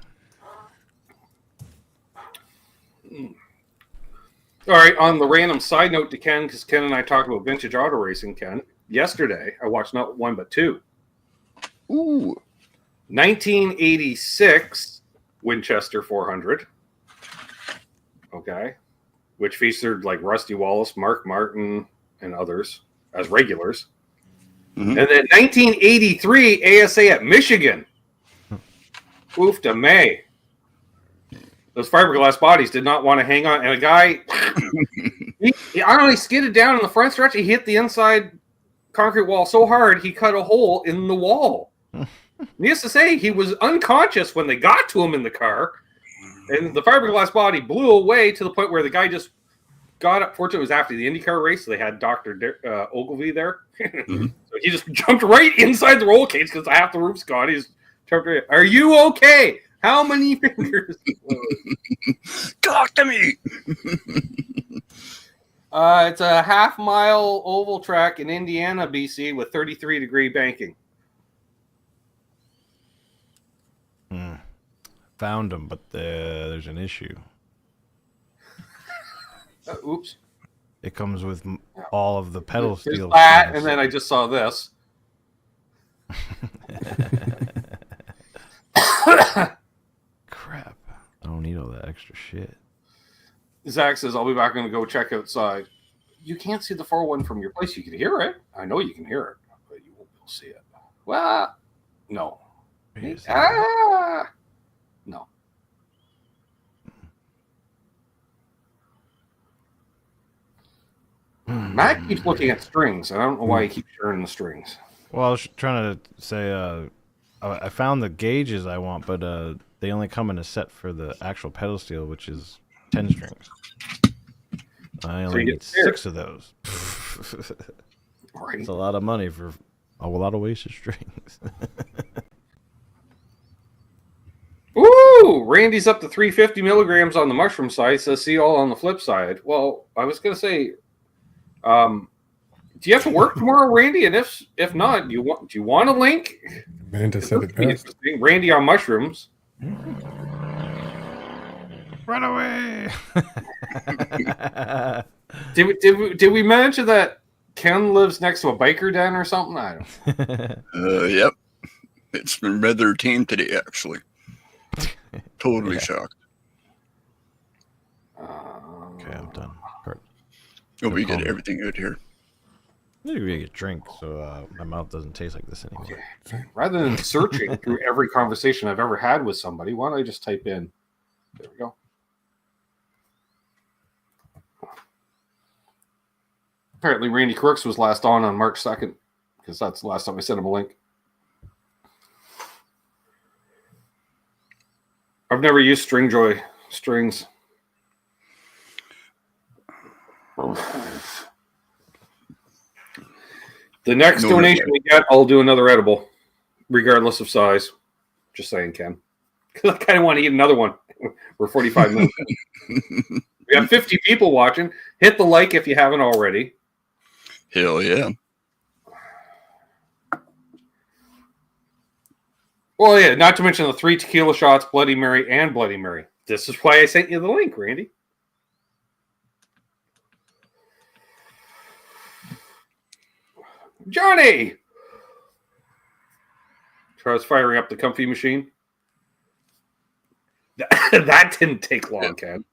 All right. On the random side note to Ken, because Ken and I talked about vintage auto racing. Ken, yesterday I watched not one but two. Ooh. 1986 Winchester 400. Okay. Which featured like Rusty Wallace, Mark Martin, and others as regulars. Mm-hmm. And then 1983 ASA at Michigan. Oof to May. Those fiberglass bodies did not want to hang on. And a guy, he I don't know, he skidded down in the front stretch. He hit the inside concrete wall so hard, he cut a hole in the wall. Needless to say, he was unconscious when they got to him in the car. And the fiberglass body blew away to the point where the guy just got up. Fortunately, it was after the IndyCar race, so they had Dr. Ogilvy there. So he just jumped right inside the roll cage because half the roof's gone. He's jumped right. Are you okay? How many fingers? Talk to me. It's a half-mile oval track in Indiana, BC, with 33-degree banking. Found them, but there's an issue. Oops. It comes with all of the pedal There's steel. that, strings. and then I just saw this. Crap. I don't need all that extra shit. Zach says, I'll be back and go check outside. You can't see the 401 from your place. You can hear it. I know you can hear it, but you won't be able to see it. Well, no. No. Matt keeps looking at strings. I don't know why he keeps sharing the strings. Well, I was trying to say, I found the gauges I want, but they only come in a set for the actual pedal steel, which is 10 strings. I only need 6 of those. Right. It's a lot of money for a lot of wasted strings. Ooh, Randy's up to 350 milligrams on the mushroom side. Says, see all on the flip side. Well, I was going to say, do you have to work tomorrow, Randy? And if not, do you want a link? Amanda said it best. Randy on mushrooms. Run away! Did we mention that Ken lives next to a biker den or something? I don't. Yep. It's been rather tame today, actually. Totally shocked. Okay, I'm done. Oh, we get everything out here. Maybe we get a drink so my mouth doesn't taste like this anymore. Okay. Rather than searching through every conversation I've ever had with somebody, why don't I just type in? There we go. Apparently, Randy Crooks was last on March 2nd, because that's the last time I sent him a link. I've never used Stringjoy strings. The next donation we get, I'll do another edible, regardless of size. Just saying, Ken. Because I kind of want to eat another one. We're 45 minutes. We have 50 people watching. Hit the like if you haven't already. Hell yeah. Well, yeah, not to mention the 3 tequila shots, Bloody Mary, and Bloody Mary. This is why I sent you the link, Randy. Johnny! Tries firing up the comfy machine. That didn't take long, Ken.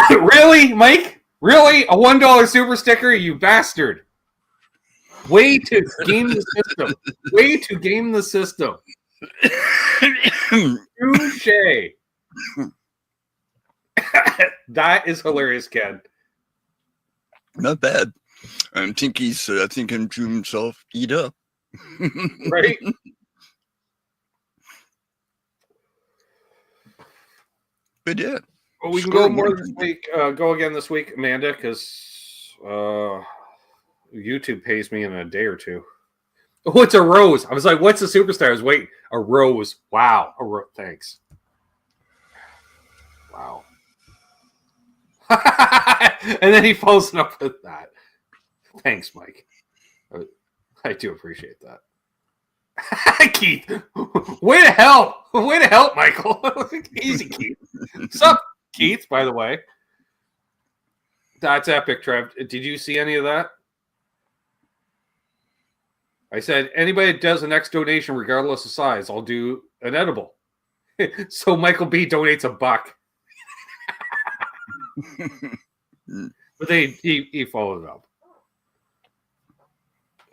Really, Mike? Really? A $1 super sticker, you bastard. Way to game the system. Way to game the system. Touche. That is hilarious, Ken. Not bad. I think he's thinking to himself, eat up. Right? But yeah. Well, we can go more this week. Go again this week, Amanda, because YouTube pays me in a day or two. Oh, it's a rose. I was like, what's the superstars? Wait, a rose. Wow. Thanks. Wow. And then he follows it up with that. Thanks, Mike. I do appreciate that. Keith, way to help. Way to help, Michael. Easy, Keith. Sup, Keith, by the way. That's epic, Trev. Did you see any of that? I said, anybody that does the next donation, regardless of size, I'll do an edible. So Michael B donates $1. But he followed it up.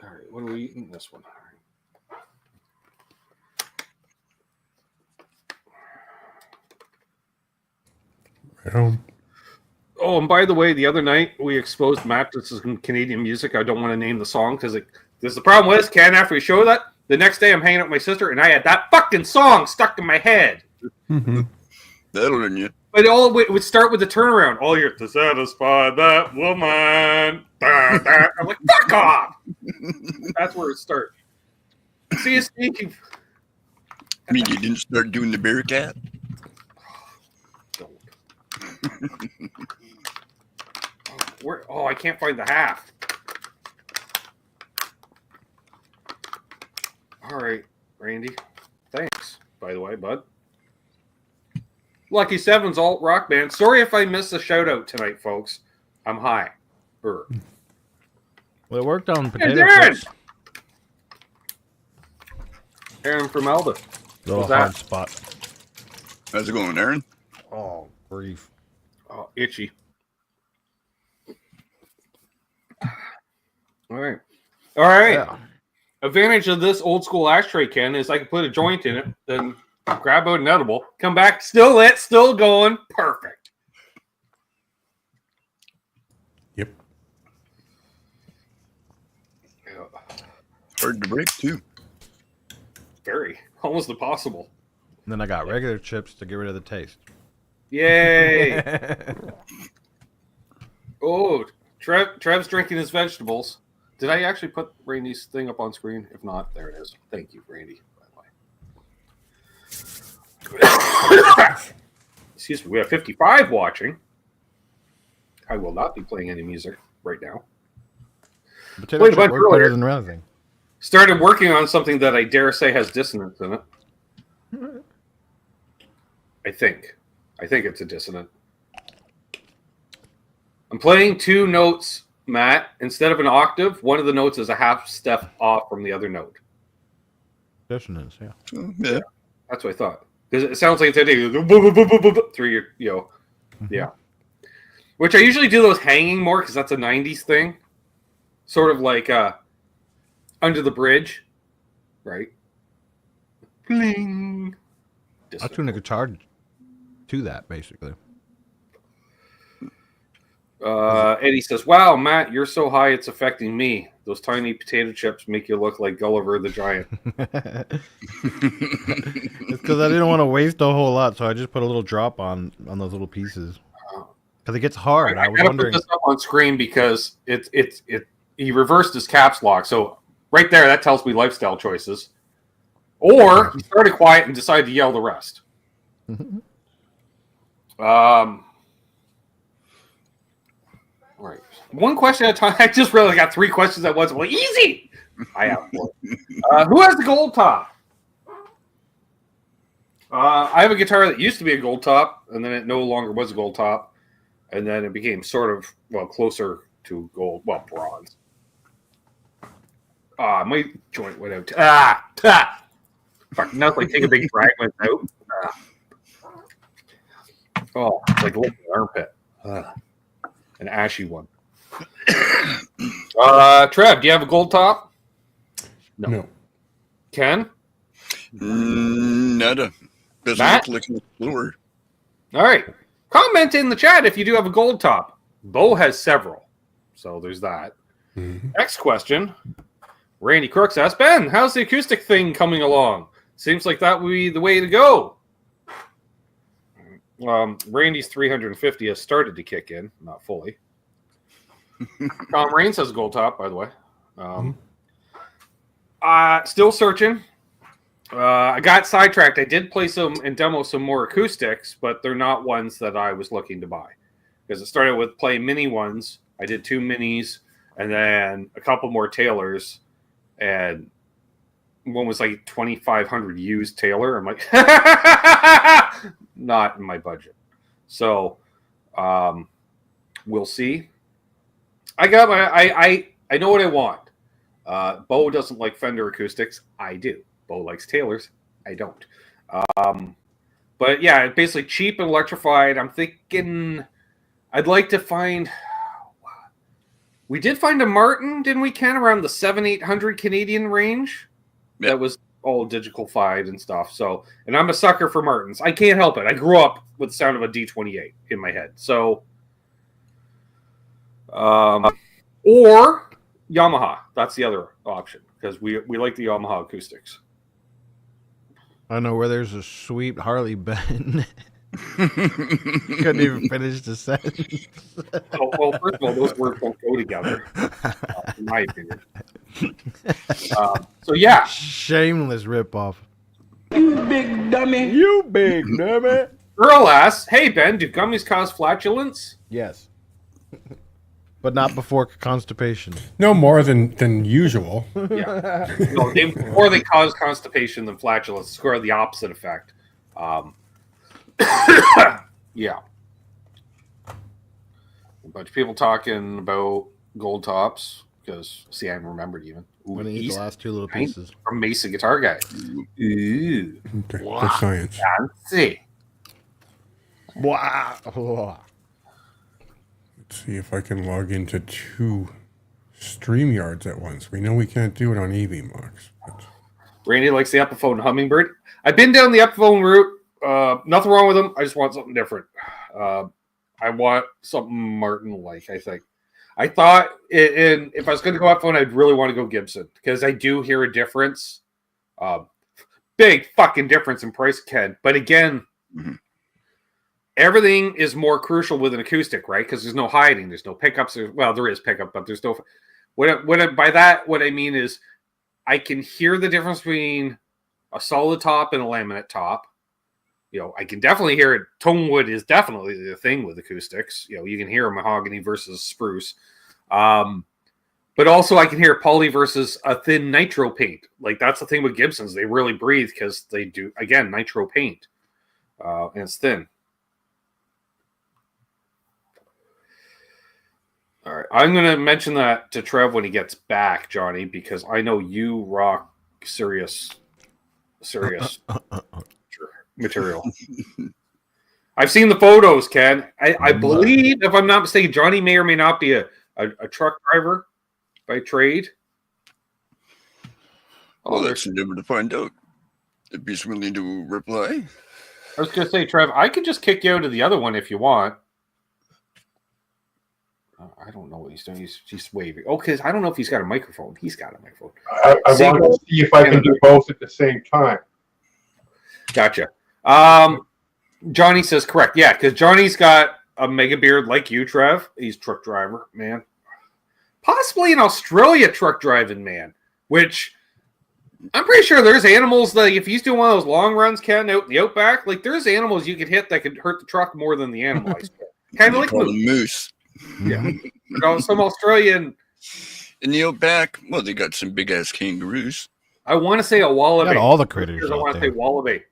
All right, what are we eating this one? Right on. Oh, and by the way, the other night we exposed mattresses in Canadian music. I don't want to name the song because there's the problem with Ken. After we show that, the next day I'm hanging out with my sister and I had that fucking song stuck in my head. Mm-hmm. That'll learn you. But it would start with the turnaround. All you're to satisfy that woman. Da, da. I'm like, fuck off. That's where it starts. See you speaking. I mean, you didn't start doing the bear cat? I can't find the half. All right, Randy. Thanks, by the way, bud. Lucky Seven's alt rock band. Sorry if I missed a shout out tonight, folks. I'm high. Well, it worked on potato Darren! chips. Aaron from Elba. Little What's hard that? spot. How's it going, Aaron? Oh, grief. Oh, itchy. All right. Yeah. Advantage of this old school ashtray, Ken, is I can put a joint in it, then grab out an edible, come back, still lit, still going, perfect. Yep. Hard to break, too. Very. Almost impossible. And then I got regular chips to get rid of the taste. Yay. Oh, Trev's drinking his vegetables. Did I actually put Randy's thing up on screen? If not, there it is. Thank you, Randy, by the way. Excuse me, we have 55 watching. I will not be playing any music right now. Potato Wait, chip but worked better than the other thing. Started working on something that I dare say has dissonance in it. I think it's a dissonant. I'm playing 2 notes, Matt. Instead of an octave, one of the notes is a half step off from the other note. Dissonance, yeah. Yeah. That's what I thought. Because it sounds like it's through your, yeah. Which I usually do those hanging more because that's a 90s thing. Sort of like Under the Bridge, right? Bling. I tune a guitar to that, basically. Eddie says, "Wow, Matt, you're so high, it's affecting me. Those tiny potato chips make you look like Gulliver the Giant." It's because I didn't want to waste a whole lot, so I just put a little drop on those little pieces. Because it gets hard. I I was gotta wondering. put this up on screen because he reversed his caps lock. So right there, that tells me lifestyle choices. Or he started quiet and decided to yell the rest. Right. One question at a time. I just really got 3 questions at once. Well, easy. I have 4. Who has the gold top? I have a guitar that used to be a gold top, and then it no longer was a gold top, and then it became sort of closer to gold, bronze. My joint went out. Fuck! Now it's like take a big drag went out. Oh, it's like licking an armpit. An ashy one. Trev, do you have a gold top? No. Ken? Nada. Doesn't Matt? look like a lure. All right. Comment in the chat if you do have a gold top. Bo has several. So there's that. Mm-hmm. Next question. Randy Crooks asks, Ben, how's the acoustic thing coming along? Seems like that would be the way to go. Randy's 350 has started to kick in. Not fully. Tom Raines has a gold top, by the way. Still searching. I got sidetracked. I did play some and demo some more acoustics, but they're not ones that I was looking to buy. Because it started with playing mini ones. I did 2 minis and then a couple more Taylors. And one was like 2,500 used Taylor. I'm like, not in my budget. So we'll see. I got I know what I want. Bo doesn't like Fender acoustics. I do. Bo likes Taylors. I don't. But yeah, basically cheap and electrified. I'm thinking I'd like to find. We did find a Martin, didn't we, Ken, around the 700-800 Canadian range? Yep. That was all digital-fied and stuff. So, and I'm a sucker for Martins. I can't help it. I grew up with the sound of a D28 in my head. So, or Yamaha. That's the other option because we like the Yamaha acoustics. I know where there's a sweet Harley Ben. Couldn't even finish the sentence. Well, first of all, those words don't go together, in my opinion. So yeah, shameless ripoff. You big dummy. You big dummy. Girl asks, "Hey Ben, do gummies cause flatulence?" Yes, but not before constipation. No more than usual. Yeah, no, more they cause constipation than flatulence. Score the opposite effect. Yeah. A bunch of people talking about gold tops because I remembered even. I'm gonna eat the last 2 little pieces from Mesa Guitar Guy. Ooh, okay, wow. Science. Fancy. Wow. Let's see if I can log into 2 StreamYards at once. We know we can't do it on EVMox. But... Randy likes the Epiphone Hummingbird. I've been down the Epiphone route. Nothing wrong with them. I just want something different. I want something Martin-like, I think. I thought, if I was going to go Epiphone, I'd really want to go Gibson because I do hear a difference. Big fucking difference in price, Ken. But again, everything is more crucial with an acoustic, right? Because there's no hiding. There's no pickups. There is pickup, but there's no... By that, what I mean is I can hear the difference between a solid top and a laminate top. I can definitely hear it. Tone wood is definitely the thing with acoustics. You can hear a mahogany versus spruce. But also I can hear poly versus a thin nitro paint. Like that's the thing with Gibsons. They really breathe because they do, again, nitro paint. And it's thin. All right. I'm going to mention that to Trev when he gets back, Johnny, because I know you rock serious material. I've seen the photos, Ken. I believe, if I'm not mistaken, Johnny may or may not be a truck driver by trade. Well, that's never to find out. If he's willing to reply. I was going to say, Trev, I could just kick you out of the other one if you want. I don't know what he's doing. He's waving. Oh, because I don't know if he's got a microphone. He's got a microphone. I want to see if I can do both at the same time. Gotcha. Johnny says correct. Yeah, because Johnny's got a mega beard like you, Trev. He's truck driver, man. Possibly an Australia truck driving man, which I'm pretty sure there's animals that if he's doing one of those long runs, Ken, out in the outback, like there's animals you could hit that could hurt the truck more than the animal. Kind of like moose. Yeah. Some Australian. In the outback, well, they got some big ass kangaroos. I want to say a wallaby. Got all the critters. I want to say wallaby.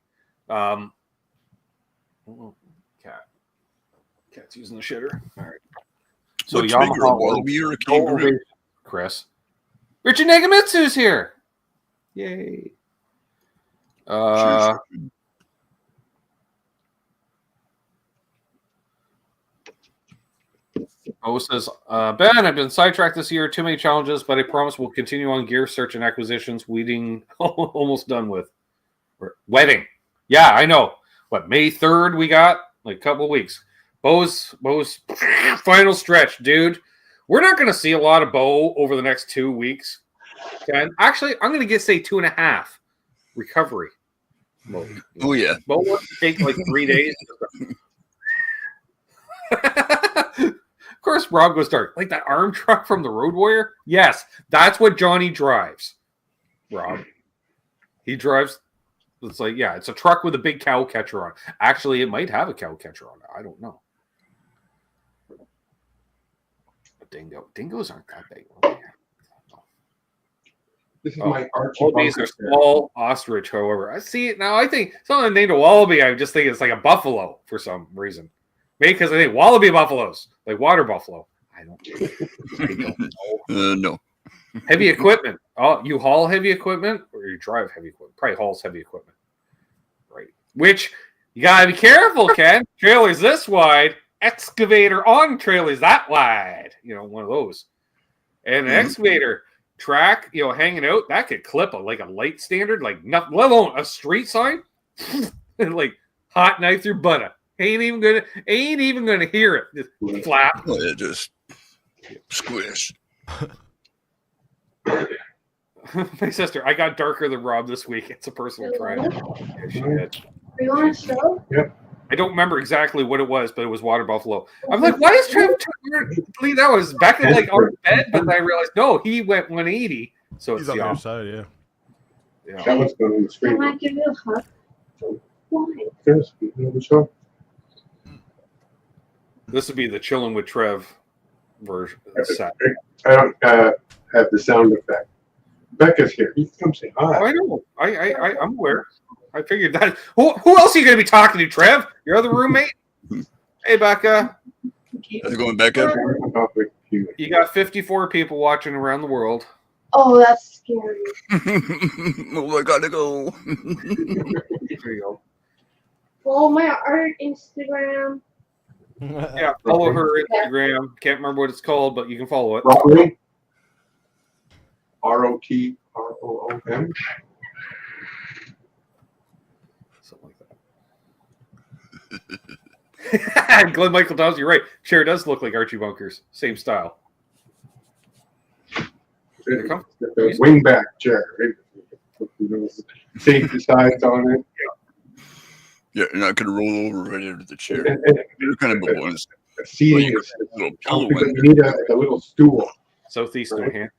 Cat's using the shitter. All right. So What's bigger, a wallaby or a kangaroo? Chris. Richard Nagamitsu's here. Yay. Says, Ben, I've been sidetracked this year. Too many challenges, but I promise we'll continue on gear search and acquisitions. Weeding almost done with. Wedding. Yeah, I know. What, May 3rd we got? Like a couple of weeks. Bo's final stretch, dude. We're not going to see a lot of Bo over the next 2 weeks. And actually, I'm going to say 2.5 recovery mode. Oh, yeah. Bo will take like 3 days. Of course, Rob goes dark. Like that arm truck from the Road Warrior? Yes, that's what Johnny drives. Rob. He drives. It's like, yeah, it's a truck with a big cow catcher on it. Actually, it might have a cow catcher on it. I don't know. Dingoes aren't that big. This is my Archie. Wallabies are small ostrich, however. I see it now. I think someone named a wallaby. I just think it's like a buffalo for some reason. Maybe because I think wallaby buffaloes, like water buffalo. I don't know. No. Heavy equipment. Oh, you haul heavy equipment or you drive heavy equipment? Probably hauls heavy equipment. Right. Which you got to be careful, Ken. Trailers this wide, excavator on trailers that wide. You know, one of those. And an excavator track, you know, hanging out, that could clip like a light standard, like nothing, let alone a street sign. And like hot knife through butter. Ain't even gonna hear it. Just flap. Oh, yeah, just squish. My sister, I got darker than Rob this week. It's a personal trend. Yeah, she did. Are you on a show? Yep. I don't remember exactly what it was, but it was water buffalo. I'm like, why is Trev believe that was back in like our bed? But then I realized no, he went 180. So He's it's on the the other opposite. side, Yeah. That one's going on the screen. Can I give you a hug? Why? Yes, you know the show. This would be the chilling with Trev version. Set. I don't have the sound effect. Becca's here. He come say Oh, hi. I know. I'm aware. I figured that. Who else are you going to be talking to, Trev? Your other roommate? Hey, Becca. How's it going, Becca? You got 54 people watching around the world. Oh, that's scary. Oh, I gotta go. There you go. Follow my art Instagram. Yeah, follow her Instagram. Can't remember what it's called, but you can follow it. Rotom. ROTROOM. Something like that. Glenn Michael Dawes, you're right. Chair does look like Archie Bunker's. Same style. The wingback chair. Right? Safety sides on it. Yeah, you're not gonna roll over right into the chair. And You're kind of a ones. the seating is Little pillow but in you need a little stool. Southeast Right. New Hampshire.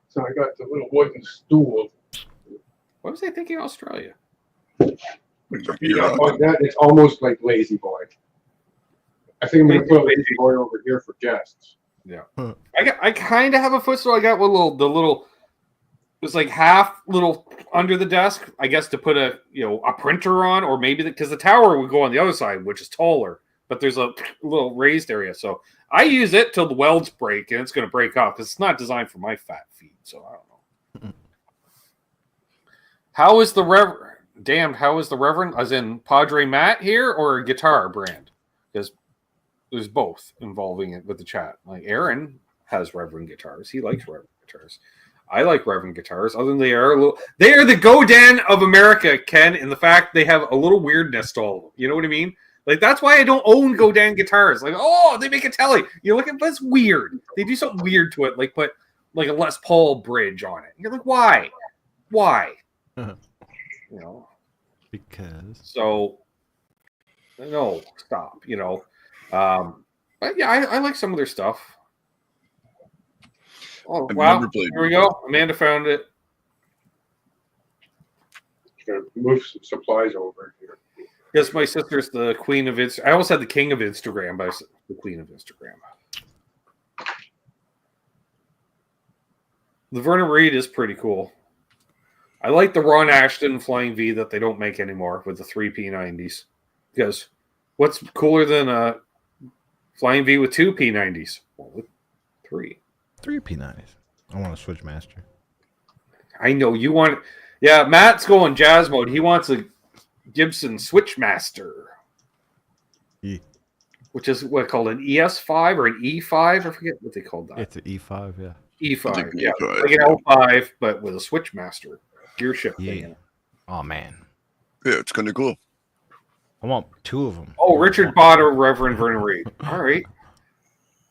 So I got the little wooden stool. What was I thinking? Australia. there. You got like that. It's almost like Lazy Boy. I think I'm gonna put a Lazy Boy over here for guests. Yeah. I kind of have a footstool. I got the little. It was like half little under the desk, I guess, to put a printer on, or maybe because the tower would go on the other side, which is taller, but there's a little raised area. So I use it till the welds break, and it's going to break off because it's not designed for my fat feet. So I don't know. How is the Reverend, as in Padre Matt here, or a guitar brand? Because there's both involving it with the chat. Like Aaron has Reverend guitars. He likes Reverend guitars. I like Reverend guitars. Other than they are the Godin of America, Ken, in the fact they have a little weirdness to all of them. You know what I mean? Like that's why I don't own Godin guitars. Like, oh, they make a telly. You look at that's weird. They do something weird to it, like put like a Les Paul bridge on it. You're like, why? Why? You know. Because. So no, stop. You know. But yeah, I like some of their stuff. Oh I've wow! never played Here we go. Amanda found it. Gonna move some supplies over here. Yes, my sister's the queen of Instagram. I almost had the king of Instagram, but I said the queen of Instagram. The Vernon Reid is pretty cool. I like the Ron Ashton Flying V that they don't make anymore with the 3 P90s. Because what's cooler than a Flying V with 2 P90s? Well, with 3. 3 P90s. I want a Switch Master. I know you want. Yeah, Matt's going jazz mode. He wants a Gibson Switchmaster, which is what called an ES5 or an E5. I forget what they called that. It's an E5, yeah. E5, It's yeah, E5. like an L5, but with a Switchmaster gear shift thing. Yeah. Oh man, Yeah, it's kind of cool. I want 2 of them. Oh, Richard Potter, Reverend Vernon Reid. All right.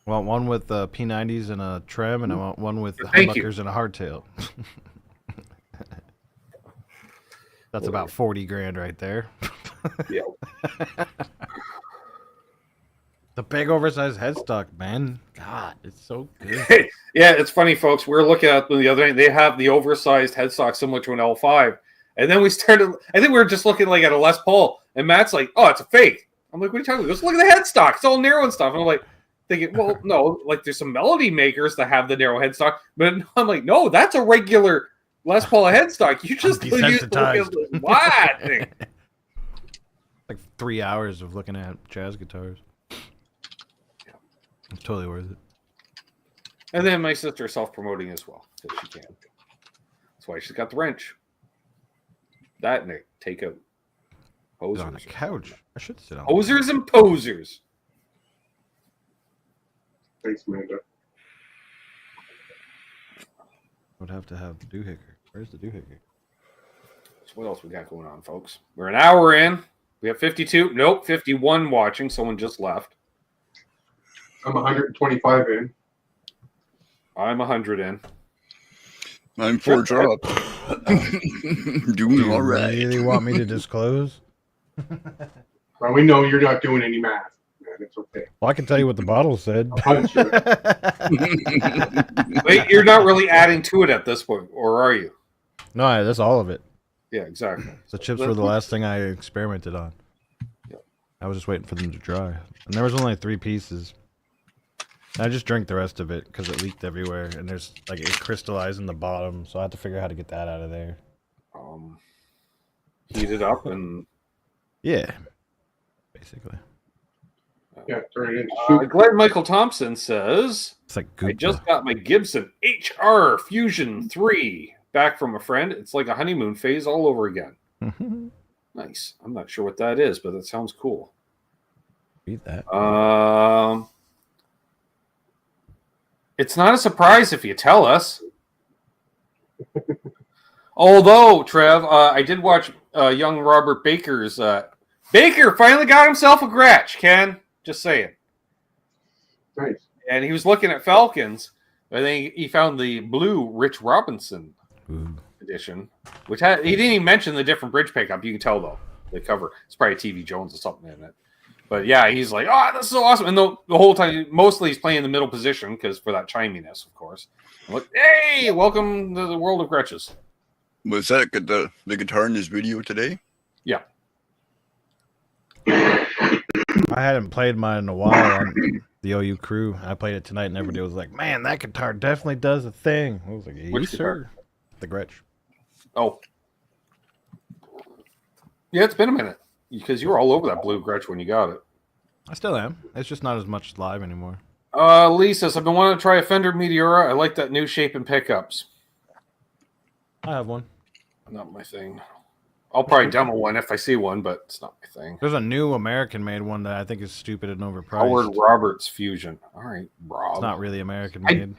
I want one with P90s and a trim, and I want one with Thank you. humbuckers and a hardtail. That's about 40 grand right there. Yeah. The big oversized headstock, man. God, it's so good. Yeah, it's funny, folks. We were looking at them the other night. They have the oversized headstock similar to an L5. And then we started, I think we were just looking like at a Les Paul. And Matt's like, oh, it's a fake. I'm like, what are you talking about? He goes, look at the headstock. It's all narrow and stuff. And I'm like, thinking, well, no, like there's some melody makers that have the narrow headstock. But I'm like, no, that's a regular Les Paul headstock. You just use desensitized. what? Like 3 hours of looking at jazz guitars. It's totally worth it. And then my sister self-promoting as well, if she can. That's why she's got the wrench. That and take out Sit posers. on a couch. I should sit on. Posers and posers. Thanks, Amanda. Would have to have the doohickey. Where's the doohickey? So what else we got going on, folks? We're an hour in. We have 52. Nope, 51 watching. Someone just left. I'm 125 in. I'm 100 in. I'm 4 drops. Doing all right. You really want me to disclose? Well, we know you're not doing any math, man. It's okay. Well, I can tell you what the bottle said. I'll punch you. Wait, you're not really adding to it at this point, or are you? No, that's all of it. Yeah, exactly. The chips were the last thing I experimented on. Yep. I was just waiting for them to dry. And there was only 3 pieces. And I just drank the rest of it because it leaked everywhere. And there's like it crystallized in the bottom. So I had to figure out how to get that out of there. Heat it up and Yeah. Basically. Yeah, turn it into soup. Glenn Michael Thompson says, It's like I goop. just got my Gibson HR Fusion 3 back from a friend. It's like a honeymoon phase all over again. Nice. I'm not sure what that is, but it sounds cool. Read that. It's not a surprise if you tell us. Although, Trev, I did watch young Robert Baker's. Baker finally got himself a Gretsch, Ken. Just saying. Nice. And he was looking at Falcons. I think he found the blue Rich Robinson Ooh. edition, which he didn't even mention the different bridge pickup. You can tell, though, the cover. It's probably TV Jones or something in it. But yeah, he's like, oh, this is so awesome. And the whole time, mostly he's playing the middle position because for that chiminess, of course. I'm like, hey, welcome to the world of Gretches. Was that the guitar in this video today? Yeah. I hadn't played mine in a while on the OU crew. I played it tonight and everybody was like, man, that guitar definitely does a thing. I was like, yes, Which sir. The Gretsch. Oh. Yeah, it's been a minute because you were all over that blue Gretsch when you got it. I still am. It's just not as much live anymore. Lee says, I've been wanting to try a Fender Meteora. I like that new shape and pickups. I have one. Not my thing. I'll probably demo one if I see one, but it's not my thing. There's a new American-made one that I think is stupid and overpriced. Howard Roberts Fusion. All right, Rob. It's not really American-made.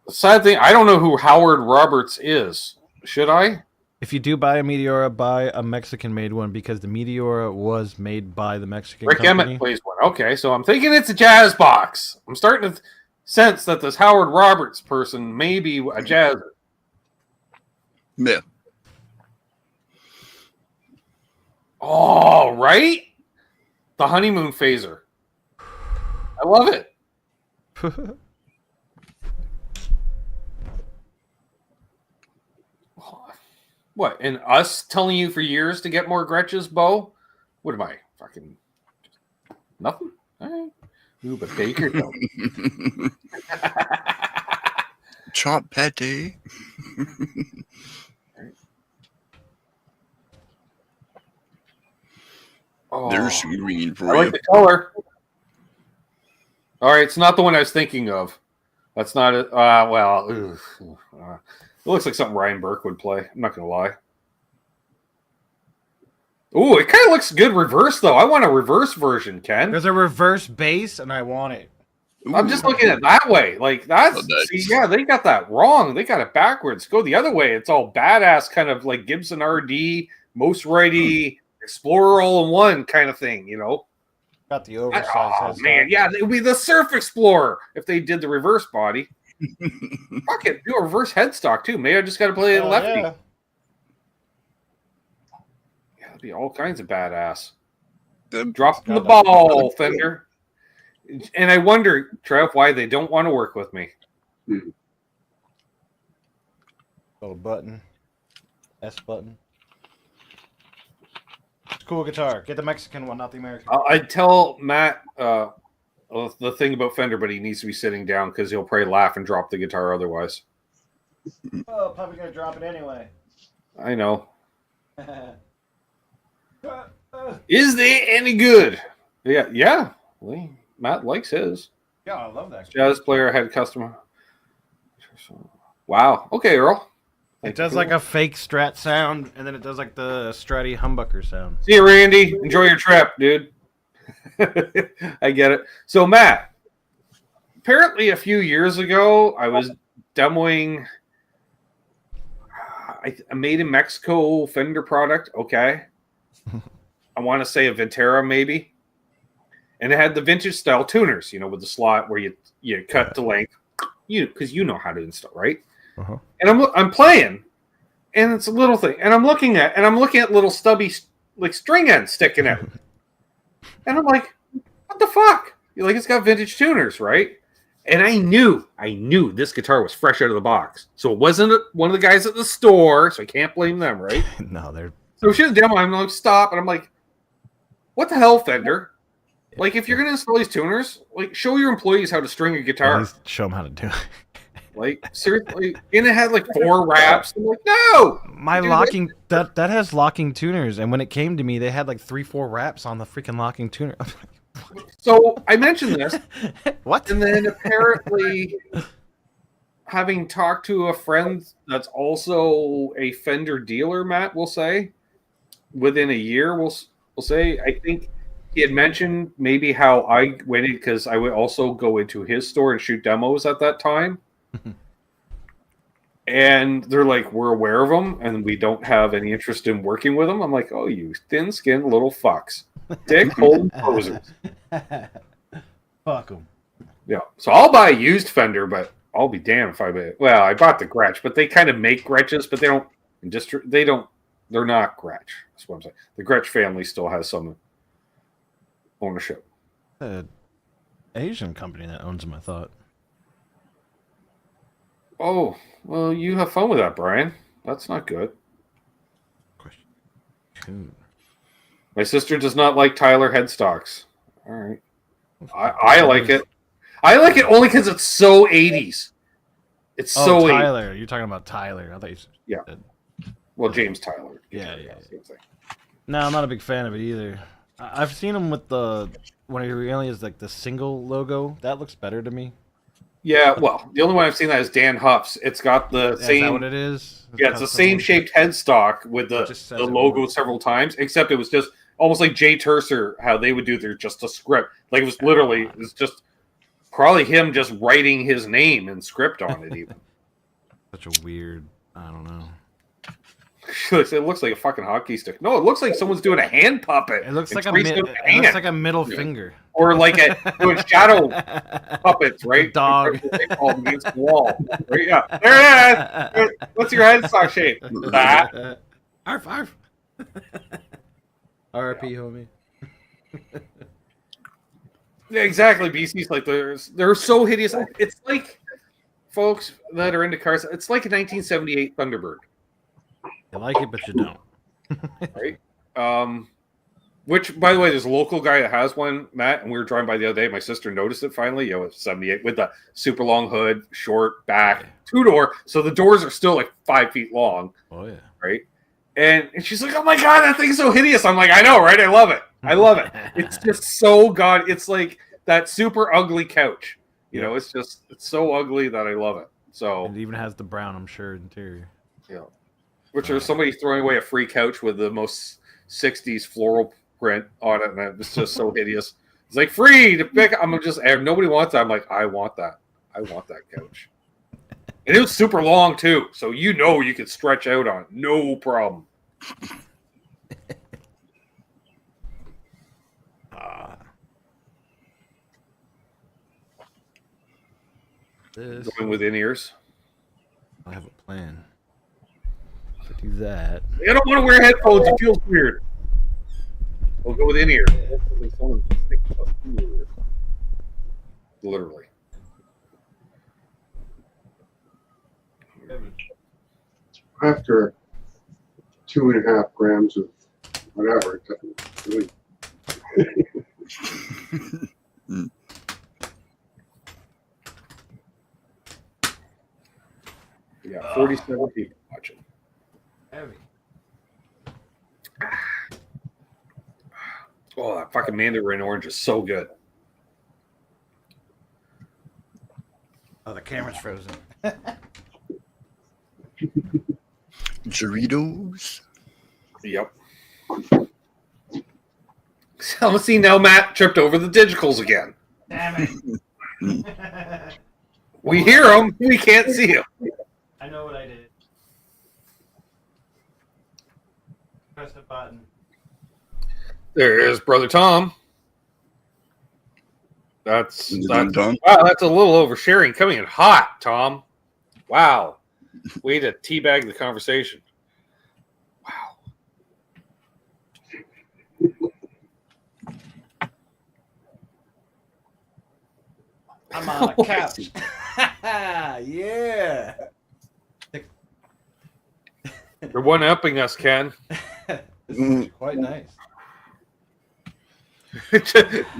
The sad thing, I don't know who Howard Roberts is. Should I? If you do buy a Meteora, buy a Mexican-made one because the Meteora was made by the Mexican Rick company. Emmett plays one. Okay, so I'm thinking it's a jazz box. I'm starting to sense that this Howard Roberts person may be a jazzer. Yeah. Oh, right? The honeymoon phaser. I love it. What? And us telling you for years to get more Gretches, Bo? What am I? Fucking nothing? All right. Ooh, but Baker don't. Chop pate. Oh, There's some green for I you. like the color. All right, it's not the one I was thinking of. That's not it. It looks like something Ryan Burke would play. I'm not gonna lie. Ooh, it kind of looks good reverse though. I want a reverse version, Ken. There's a reverse bass, and I want it. I'm just looking at it that way. Like that's that's- see, yeah, they got that wrong. They got it backwards. Go the other way. It's all badass, kind of like Gibson RD, most righty, Explorer all in one kind of thing. You know. Got the oversized. Oh headstock. man, yeah, it would be the Surf Explorer if they did the reverse body. Fuck it, do a reverse headstock too. Maybe I just got to play it lefty. Yeah. Yeah, it'd be all kinds of badass. Them- Dropping the Got that. ball, Fender. And I wonder, Trev, why they don't want to work with me. Little button. S button. It's a cool guitar. Get the Mexican one, not the American. I'd tell Matt the thing about Fender, but he needs to be sitting down because he'll probably laugh and drop the guitar otherwise. Oh, probably gonna drop it anyway. I know. Is they any good? Yeah. Well, Matt likes his. Yeah, I love that. Jazz player had customer. Wow. Okay, Earl. It does like a fake Strat sound, and then it does like the Stratty humbucker sound. See you, Randy. Enjoy your trip, dude. I get it. So, Matt, apparently a few years ago, I was demoing a made in Mexico Fender product. Okay. I want to say a Ventera, maybe. And it had the vintage style tuners, with the slot where you cut to length, because you know how to install, right? Uh-huh. And I'm playing, and it's a little thing, and I'm looking at little stubby like string ends sticking out, and I'm like, what the fuck? It's got vintage tuners, right? And I knew this guitar was fresh out of the box, so it wasn't one of the guys at the store, so I can't blame them, right? No, they're. So she was demo. I'm like, stop, and I'm like, what the hell, Fender? Like, if you're gonna install these tuners, show your employees how to string a guitar. At least show them how to do it. Seriously, and it had 4 wraps. I'm like, no. My Dude, locking that has locking tuners, and when it came to me, they had 3-4 wraps on the freaking locking tuner. So I mentioned this, What? and then apparently, having talked to a friend that's also a Fender dealer, Matt will say, within a year, we'll say, I think he had mentioned maybe how I went in because I would also go into his store and shoot demos at that time. And they're like, we're aware of them, and we don't have any interest in working with them. I'm like, oh, you thin-skinned little fucks. Dick hole posers. Fuck them. Yeah. So I'll buy a used Fender, but I'll be damned if I buy it. Well, I bought the Gretsch, but they kind of make Gretches, but they're not Gretsch. That's what I'm saying. The Gretsch family still has some ownership. Asian company that owns them, I thought. Oh, well, you have fun with that, Brian. That's not good. Question. My sister does not like Tyler headstocks. All right. I like it. I like it only because it's so 80s. It's so 80s. Tyler. You're talking about Tyler. I thought you said. Yeah. Well, James Tyler. Yeah. Same thing. No, I'm not a big fan of it either. I've seen him with when he really is the single logo. That looks better to me. Yeah, well, the only one I've seen that is Dan Huff's. It's got the Is same. that what it is? Yeah, it's the same shaped headstock with the logo several times, except it was just almost like Jay Tercer, how they would do their just a script. Like it's just probably him just writing his name and script on it even. Such a weird, I don't know. It looks like a fucking hockey stick. No, it looks like someone's doing a hand puppet. It looks and like a tracing out the it looks hand. like a middle finger. Or like doing shadow puppets, right? Dog. They call them against the wall. Right? Yeah. There it is. What's your headstock shape? That. Arf, arf. R.I.P. homie. Yeah, exactly. BC's like they're so hideous. It's like folks that are into cars. It's like a 1978 Thunderbird, You like it, but you don't. right? Which, by the way, there's a local guy that has one, Matt, and we were driving by the other day. My sister noticed it finally. It's 78 with the super long hood, short back, 2-door. So the doors are still like 5 feet long. Oh yeah. Right? And she's like, "Oh my god, that thing's so hideous." I'm like, "I know, right? I love it. I love it. It's just so god. It's like that super ugly couch. You know, it's so ugly that I love it. So it even has the brown, I'm sure, interior. Yeah. Which there's somebody throwing away a free couch with the most 60s floral print on it, and it was just so hideous. It's like free to pick. I'm just nobody wants that. I'm like, I want that. I want that couch. And it was super long too, so you could stretch out on it, no problem. Going with in-ears. I have a plan. To do that. I don't want to wear headphones. It feels weird. We'll go with in-ear. Literally. After 2.5 grams of whatever, it doesn't really. Yeah, 47 people watching. Heavy. Oh, that fucking mandarin orange is so good. Oh, the camera's frozen. Doritos. Yep. So let's see now. Matt tripped over the digicals again. Damn it. We hear them. We can't see them. I know what I did. Press the button. There is Brother Tom. That's Tom? wow. That's a little oversharing. Coming in hot, Tom. Wow. Way to teabag the conversation. Wow. I'm on a couch. Yeah. You're one-upping us, Ken. This is quite nice.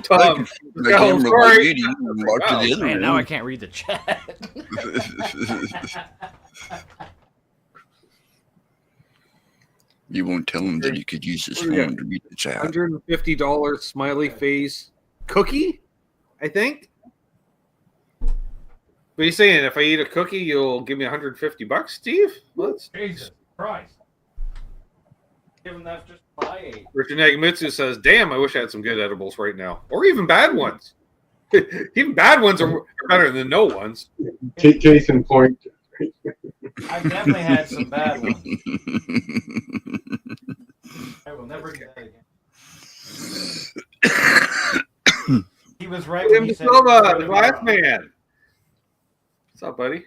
Tom, Like oh, him, sorry. lady, you can walk to the other Man, now room. I can't read the chat. You won't tell him that he could use his What do we got? phone to read the chat. $150 smiley face cookie, I think. What are you saying? If I eat a cookie, you'll give me $150, Steve? Let's. Jesus Christ. Give him that just my age. Richard Nagamitsu says, "Damn, I wish I had some good edibles right now, or even bad ones. Even bad ones are better than no ones." Case in point. I've definitely had some bad ones. I will never do that again. He was right when Tim he said Silva, the glass man. What's up, buddy?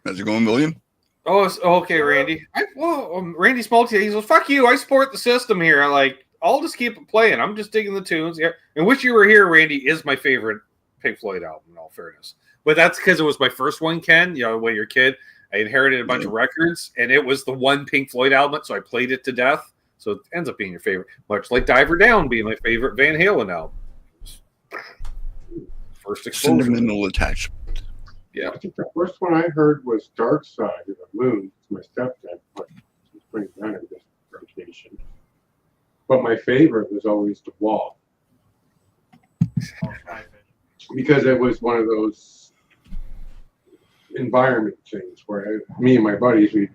How's it going, William? Oh, okay, Randy. Randy Smolty, he goes, "Fuck you, I support the system here. I'll just keep it playing. I'm just digging the tunes." Yeah. And Wish You Were Here, Randy, is my favorite Pink Floyd album, in all fairness. But that's because it was my first one, Ken. When you're a kid, I inherited a bunch of records, and it was the one Pink Floyd album, so I played it to death. So it ends up being your favorite. Much like Diver Down being my favorite Van Halen album. First exposure. Sentimental attachment. Yeah. I think the first one I heard was Dark Side of the Moon. My stepdad was putting that in this rotation. But my favorite was always The Wall. Because it was one of those environment things where me and my buddies, we'd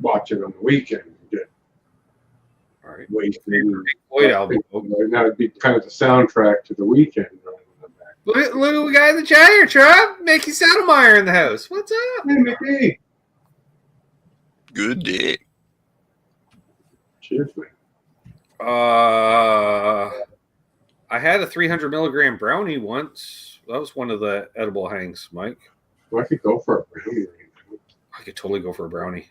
watch it on the weekend and get All right. wasted. Pink Floyd album. And that would be kind of the soundtrack to the weekend. Look at the guy in the chat here, Trev. Mickey Saddlemeyer in the house. What's up? Hey, Mickey. Good day. Cheers, man. I had a 300 milligram brownie once. That was one of the edible hangs, Mike. Well, I could go for a brownie right now. I could totally go for a brownie.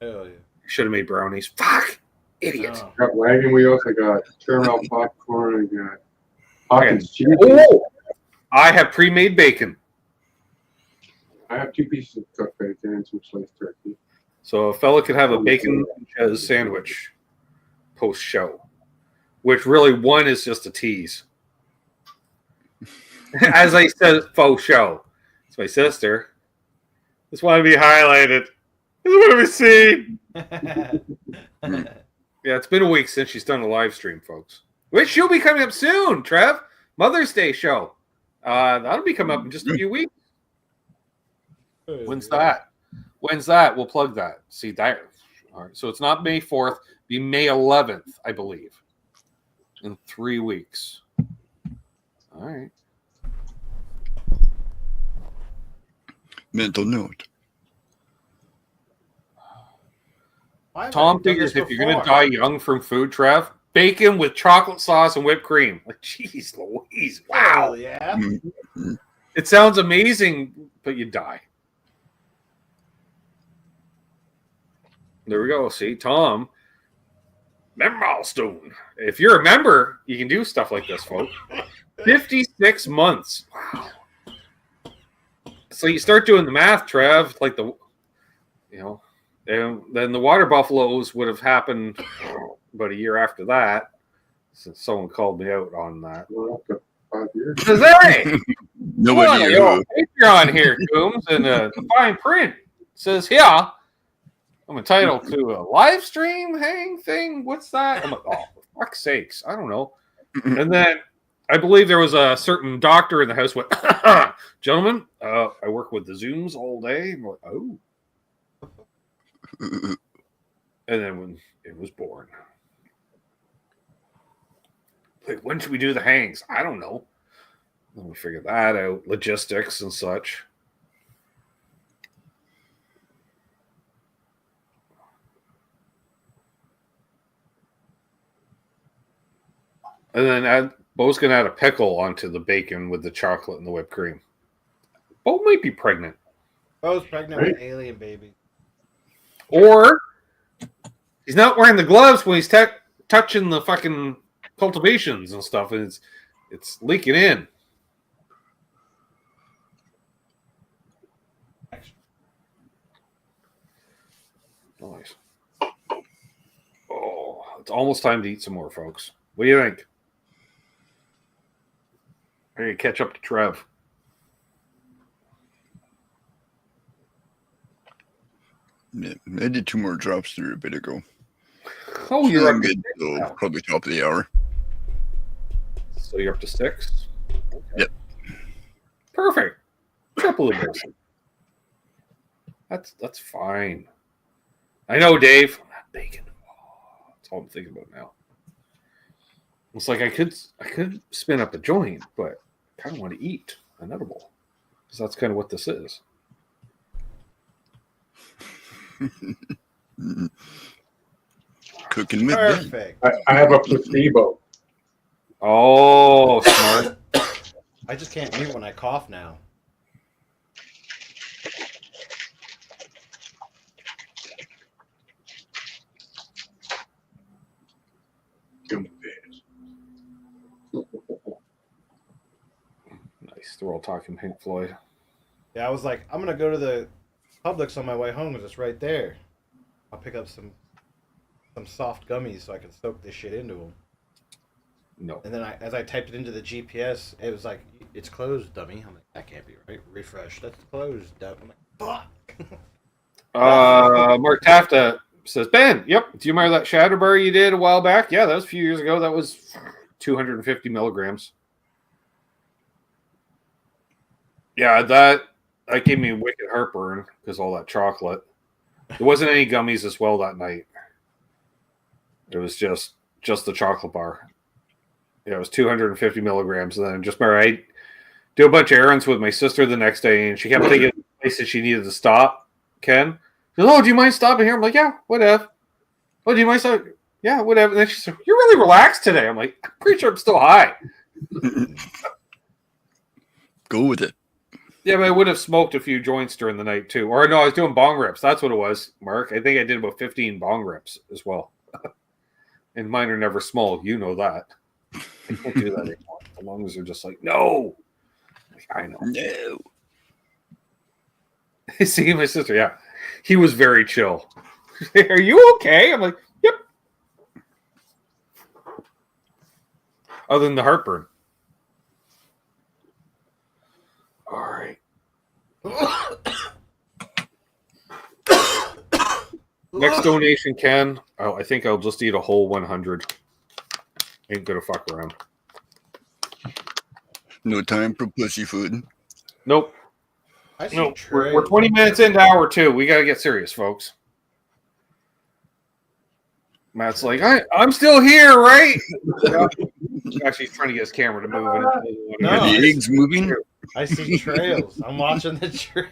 Hell yeah. Should have made brownies. Fuck! Idiot. No. I got wagon wheels. I got caramel popcorn. I got Hawkins cheese. Oh! I have pre-made bacon. I have 2 pieces of cooked bacon and some sliced turkey. So a fella could have a bacon and cheese sandwich post-show, which really one is just a tease. As I said, faux show. It's my sister. Just want to be highlighted. Just want to be seen. Yeah, it's been a week since she's done a live stream, folks. Which she'll be coming up soon, Trev. Mother's Day show. That'll be coming up in just a few weeks. When's that? When's that? We'll plug that. See that. All right. So it's not May 4th. Be May 11th, I believe. In 3 weeks. All right. Mental note. Tom figures if you're going to die young from food, Trev, bacon with chocolate sauce and whipped cream. Like, jeez Louise. Wow. Yeah. Mm-hmm. It sounds amazing, but you die. There we go. See, Tom. Member milestone. If you're a member, you can do stuff like this, folks. 56 months. Wow. So you start doing the math, Trev, like and then the water buffaloes would have happened about a year after that. Since someone called me out on that. Well, up to 5 years. Says, hey, Nobody. Patreon here, Coombs, and the fine print says, yeah, I'm entitled to a live stream hang thing. What's that? I'm like, oh, for fuck's sakes, I don't know. And then I believe there was a certain doctor in the house went, gentlemen, I work with the Zooms all day. I'm like, oh. And then when it was born, like, when should we do the hangs? I don't know. Then we figure that out, logistics and such. And then Bo's gonna add a pickle onto the bacon with the chocolate and the whipped cream. Bo might be pregnant. Bo's pregnant with an alien baby. Or he's not wearing the gloves when he's touching the fucking cultivations and stuff, and it's leaking in. Nice. Oh, it's almost time to eat some more, folks. What do you think? I need to catch up to Trev. Yeah, I did 2 more drops through a bit ago. Oh, you're I'm up to good. 6 So now. probably top of the hour. So you're up to 6? Okay. Yep. Perfect. Triple the dosing. That's fine. I know, Dave. Bacon. Oh, that's all I'm thinking about now. It's like I could spin up a joint, but I kind of want to eat an edible. Because that's kind of what this is. Cooking with Ben. Perfect. I have a placebo. Oh, smart. I just can't mute when I cough now. Nice. They're all talking Pink Floyd. Yeah, I was like, I'm gonna go to the Publix on my way home because it's right there. I'll pick up some soft gummies so I can soak this shit into them. No. And then as I typed it into the GPS, it was like, it's closed, dummy. I'm like, that can't be right. Refresh. That's closed, dummy. I'm like, fuck. Mark Tafta says, Ben, yep. Do you remember that shatter bar you did a while back? Yeah, that was a few years ago. That was 250 milligrams. Yeah, that gave me a wicked heartburn because all that chocolate. There wasn't any gummies as well that night. It was just the chocolate bar. Yeah, it was 250 milligrams. And then just remember, I do a bunch of errands with my sister the next day, and she kept thinking places she needed to stop, Ken. She goes, oh, do you mind stopping here? I'm like, yeah, whatever. Oh, do you mind stopping? Yeah, whatever. And then she said, you're really relaxed today. I'm like, I'm pretty sure I'm still high. Go with it. Yeah, but I would have smoked a few joints during the night too. Or no, I was doing bong rips. That's what it was, Mark. I think I did about 15 bong rips as well. And mine are never small. You know that. I can't do that anymore. The lungs are just like, no. Like, I know. No. See, my sister, yeah. He was very chill. Are you okay? I'm like, yep. Other than the heartburn. All right. Next donation, Ken. Oh, I think I'll just eat a whole 100. Ain't gonna fuck around. No time for pussy food. Nope. I see Nope. Trey. We're 20 minutes into hour 2. We gotta get serious, folks. Matt's like, I'm still here, right? Actually, he's trying to get his camera to move. No, Are the eggs moving? I see trails. I'm watching the trail.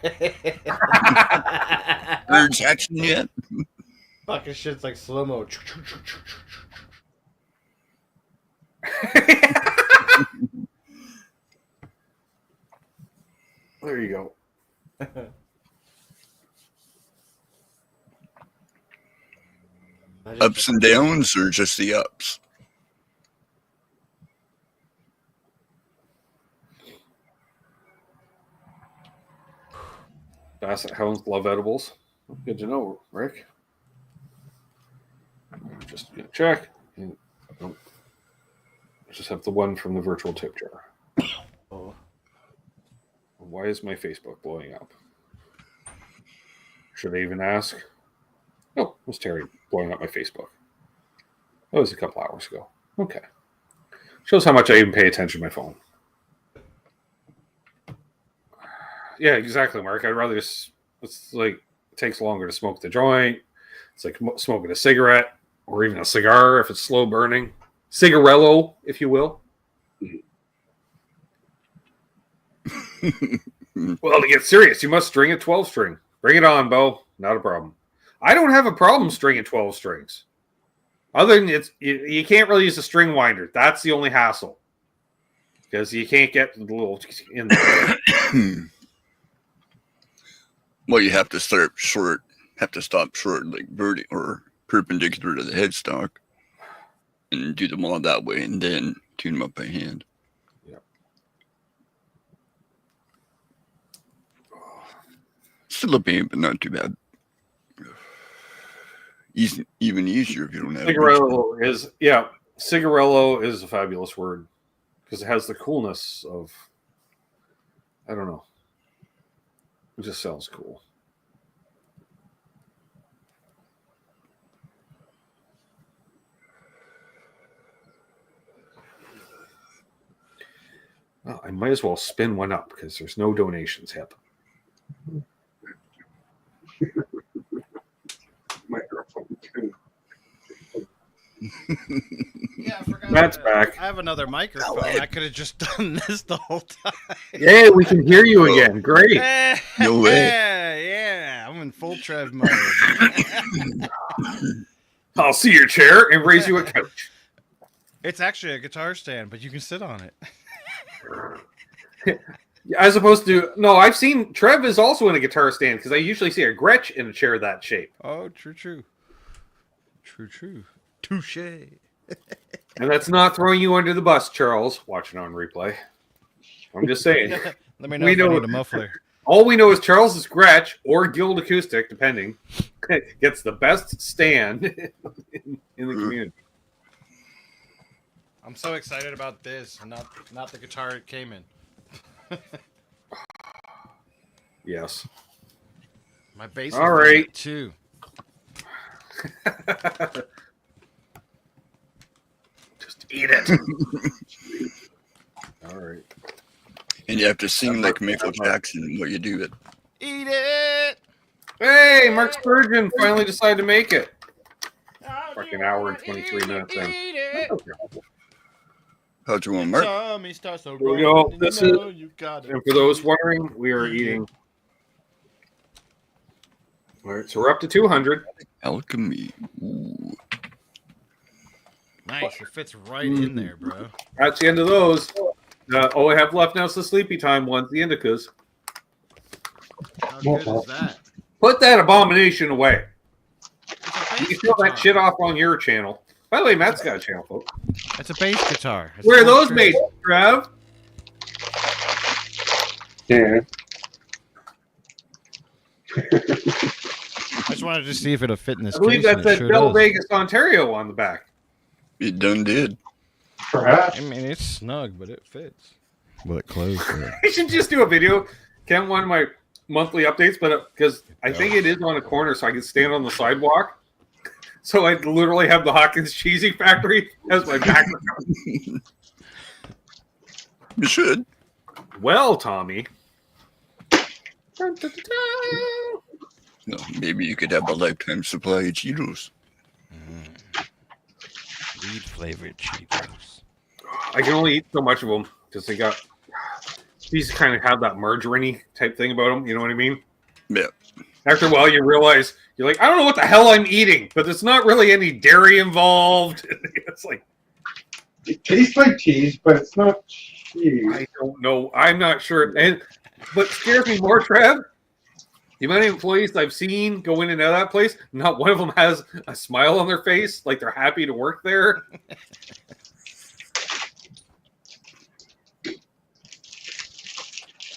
Birds hatching yet? Fucking shit's like slow mo. There you go. Ups and downs, or just the ups? Basset hounds love edibles. Good to know, Rick. Just gonna check. Nope. I just have the one from the virtual tip jar. Oh. Why is my Facebook blowing up? Should I even ask? Oh, it was Terry blowing up my Facebook. That was a couple hours ago. Okay. Shows how much I even pay attention to my phone. Yeah, exactly, Mark. I'd rather just, it's like, it takes longer to smoke the joint. It's like smoking a cigarette or even a cigar if it's slow burning. Cigarello, if you will. Well, to get serious, you must string a 12 string. Bring it on, Bo. Not a problem. I don't have a problem stringing 12 strings. Other than you can't really use a string winder. That's the only hassle. Because you can't get the little in there. Well, you have to start short, have to stop short, like vertical or perpendicular to the headstock, and do them all that way, and then tune them up by hand. Yeah. Still a pain, but not too bad. Even easier if you don't have Cigarello is, yeah, cigarello is a fabulous word because it has the coolness of, I don't know. It just sounds cool. Well, I might as well spin one up because there's no donations hip. Microphone too. Yeah, I forgot. Matt's back. I have another microphone. I could have just done this the whole time. Yeah, we can hear you again. Great. No way. Yeah, I'm in full Trev mode. I'll see your chair and raise you a couch. It's actually a guitar stand, but you can sit on it. As opposed to, no, I've seen Trev is also in a guitar stand because I usually see a Gretsch in a chair that shape. Oh, true. Touche. And that's not throwing you under the bus, Charles, watching on replay. I'm just saying. Let me know We if know- I need a muffler. All we know is Charles's Gretsch or Guild Acoustic, depending, gets the best stand in the community. I'm so excited about this and not the guitar it came in. Yes. My bass All right. too. Just eat it. All right. And you have to sing like Michael Jackson while you do it. Eat it. Hey, Mark Spurgeon finally decided to make it. Fucking hour and 23 minutes in. Eat it. How'd you want, Mark? Tummy starts to Here we roll, go. and This you got it. And for those wondering, we are eating All right, so we're up to 200. Alchemy. Ooh. Nice. It fits right in there, bro. That's the end of those. All I have left now is the sleepy time ones, the indicas. How good is that? Put that abomination away. It's a You bass can show that guitar. shit off on your channel. By the way, Matt's got a channel, folks. It's a bass guitar. It's Where are those full made, Trev? Yeah. I just wanted to see if it'll fit in this I believe case. that and it said sure Bell does. Vegas, Ontario on the back. It done did. Perhaps. I mean, it's snug, but it fits. Well, it closed. I should just do a video. Count one of my monthly updates, but because I think it is on a corner, so I can stand on the sidewalk. So I literally have the Hawkins Cheesy Factory as my background. You should. Well, Tommy. No, maybe you could have a lifetime supply of Cheetos. Weed flavored Cheetos. I can only eat so much of them because these kind of have that margarine type thing about them. You know what I mean? Yeah. After a while, you realize you're like, I don't know what the hell I'm eating, but there's not really any dairy involved. It's like, It tastes like cheese, but it's not cheese. I don't know. I'm not sure. And what scares me more, Trev, the amount of employees I've seen go in and out of that place, not one of them has a smile on their face, like they're happy to work there.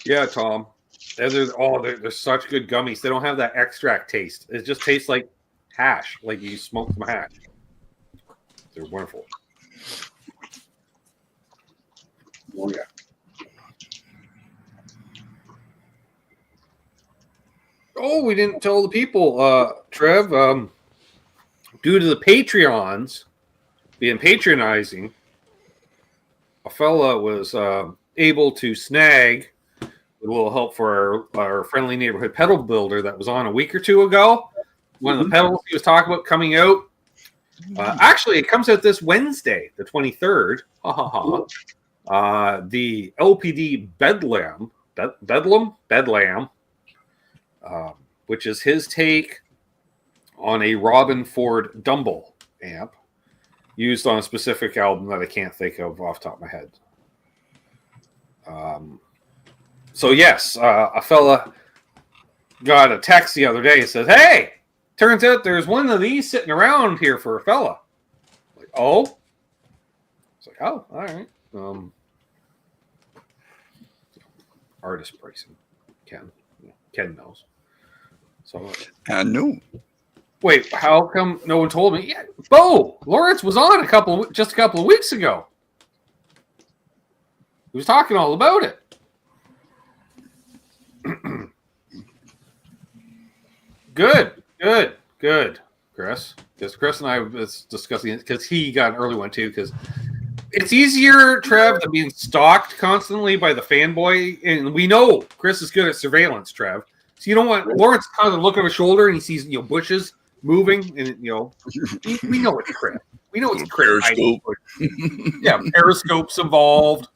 Yeah, Tom. And they're such good gummies. They don't have that extract taste. It just tastes like hash, like you smoke some hash. They're wonderful. Oh, yeah. Oh, we didn't tell the people, Trev. Due to the Patreons being patronizing, a fella was able to snag a little help for our friendly neighborhood pedal builder that was on a week or two ago. One of the pedals he was talking about coming out. Actually, it comes out this Wednesday, the 23rd. Ha ha ha. The LPD Bedlam, which is his take on a Robin Ford Dumble amp used on a specific album that I can't think of off the top of my head. So yes, a fella got a text the other day and says, hey, turns out there's one of these sitting around here for a fella. Like, oh? It's like, oh, all right. Artist pricing. Ken knows. So I know. wait, how come no one told me? Yeah, Bo Lawrence was on just a couple of weeks ago. He was talking all about it. Good, Chris. Because Chris and I was discussing it because he got an early one too. Because it's easier, Trev, than being stalked constantly by the fanboy. And we know Chris is good at surveillance, Trev. So you don't want Lawrence kind of look over his shoulder and he sees bushes moving, and we know it's Chris. We know it's Chris. Periscope. Yeah, periscopes involved.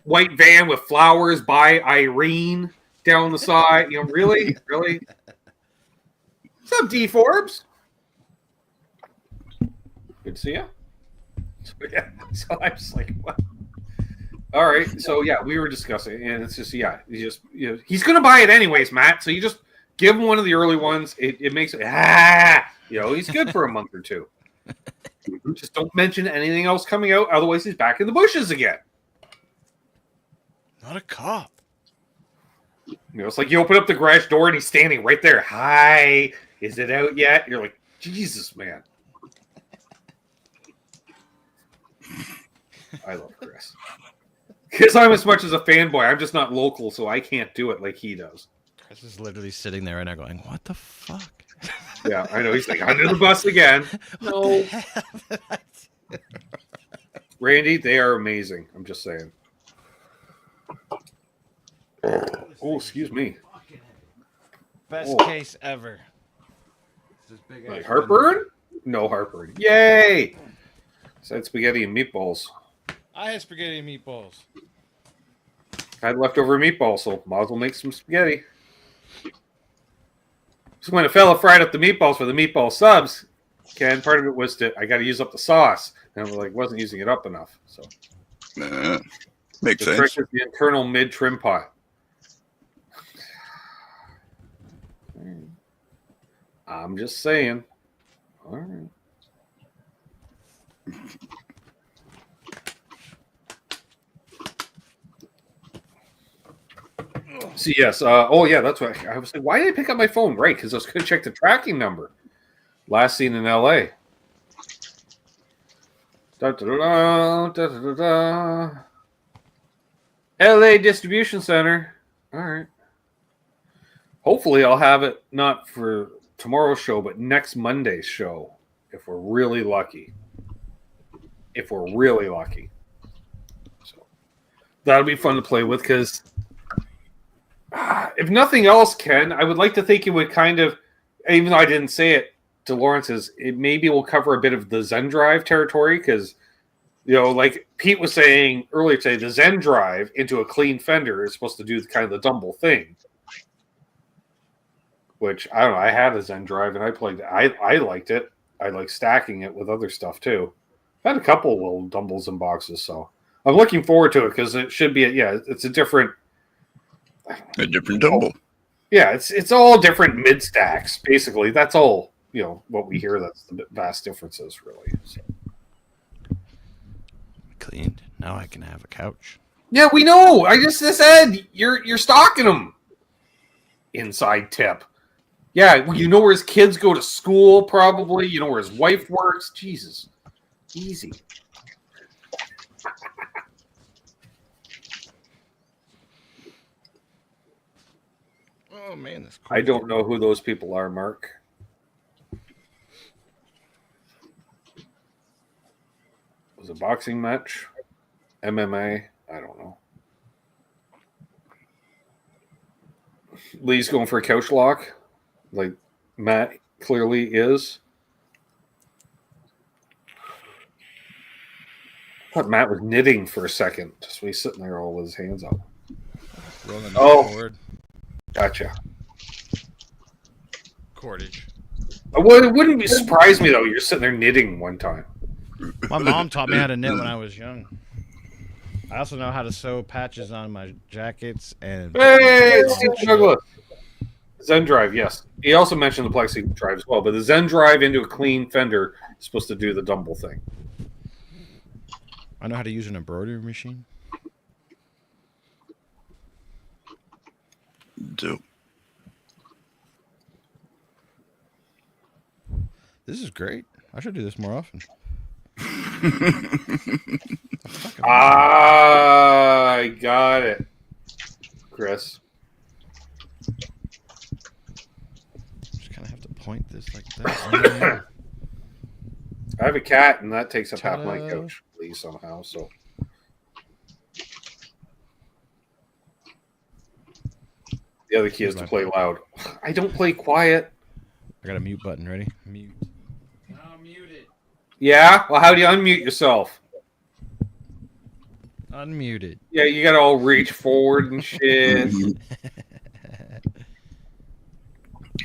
White van with flowers by Irene down the side. Really? What's up, D Forbes? Good to see you. So I'm just like, what? All right. So yeah, we were discussing, and it's just he's gonna buy it anyways, Matt. So you just give him one of the early ones. It makes it he's good for a month or two. Just don't mention anything else coming out, otherwise he's back in the bushes again. Not a cop. It's like you open up the garage door and he's standing right there. Hi, is it out yet? You're like, Jesus, man. I love Chris. Because I'm as much as a fanboy. I'm just not local, so I can't do it like he does. Chris is literally sitting there right now going, what the fuck? Yeah, I know. He's like, under the bus again. No. Randy, they are amazing. I'm just saying. Oh, excuse me. Best case ever. Like heartburn? No heartburn. Yay! Said spaghetti and meatballs. I had spaghetti and meatballs. I had leftover meatballs, so might as well make some spaghetti. So when a fella fried up the meatballs for the meatball subs, Ken, part of it was I got to use up the sauce, and I wasn't using it up enough. So Makes the trick sense. is the internal mid trim pot. I'm just saying. All right. So yes, that's why I was like, why did I pick up my phone? Right, because I was going to check the tracking number. Last seen in L.A. Da, da, da, da, da, da, da. L.A. Distribution Center. All right. Hopefully, I'll have it not for tomorrow's show, but next Monday's show, if we're really lucky. So that'll be fun to play with because. If nothing else, Ken, I would like to think it would kind of, even though I didn't say it to Lawrence's, it maybe will cover a bit of the Zen Drive territory because, like Pete was saying earlier today, the Zen Drive into a clean fender is supposed to do kind of the Dumble thing. Which, I don't know, I had a Zen Drive and I played it. I liked it. I like stacking it with other stuff too. I've had a couple little Dumbles and boxes, so I'm looking forward to it because it should be, it's a different Dumble. Yeah, it's all different mid stacks, basically. That's all, what we hear. That's the vast differences, really. So. Cleaned. Now I can have a couch. Yeah, we know. I just said you're stalking him. Inside tip. Yeah, well, you know where his kids go to school, probably. You know where his wife works. Jesus. Easy. Oh man, that's cool. I don't know who those people are, Mark. Was it a boxing match? MMA? I don't know. Lee's going for a couch lock, like Matt clearly is. I thought Matt was knitting for a second, just he's sitting there all with his hands up. Forward. Gotcha. Cordage. Well, it wouldn't surprise me though. You're sitting there knitting one time. My mom taught me how to knit when I was young. I also know how to sew patches on my jackets and. Hey, it's Steve Douglas. Zen Drive, yes. He also mentioned the Plexi Drive as well, but the Zen Drive into a clean fender is supposed to do the Dumble thing. I know how to use an embroidery machine. Dope. This is great. I should do this more often. I got it, Chris. Just kind of have to point this like that. I have a cat, and that takes up half Ta-da. my couch, please, somehow. So, the other key is to play loud. I don't play quiet. I got a mute button ready. Mute. Now mute it. Yeah? Well, how do you unmute yourself? Unmuted. Yeah, you gotta all reach forward and shit.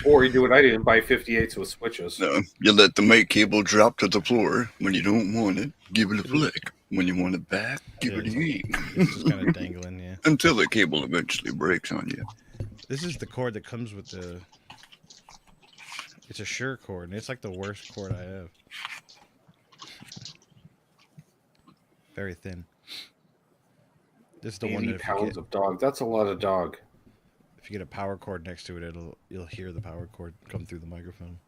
Or you do what I did and buy 58s with switches. No, you let the mic cable drop to the floor. When you don't want it, give it a flick. When you want it back, give it a yank. It's just kind of dangling, yeah. Until the cable eventually breaks on you. This is the cord that comes with the... It's a Shure cord, and it's like the worst cord I have. Very thin. This is the one 80 that pounds of dog. That's a lot of dog. if you get a power cord next to it, you'll hear the power cord come through the microphone.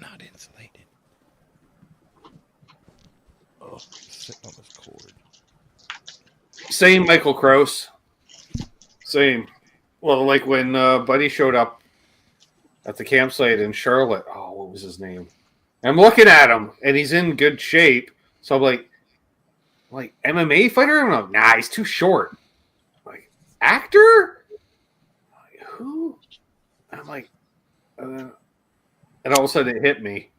Not insulated. Oh, sitting on this cord. Same Michael Krause. Same. Well, like when Buddy showed up at the campsite in Charlotte. Oh, what was his name? I'm looking at him, and he's in good shape. So I'm like MMA fighter? I'm like, nah, he's too short. Like, actor? Like, who? I'm like, and all of a sudden it hit me.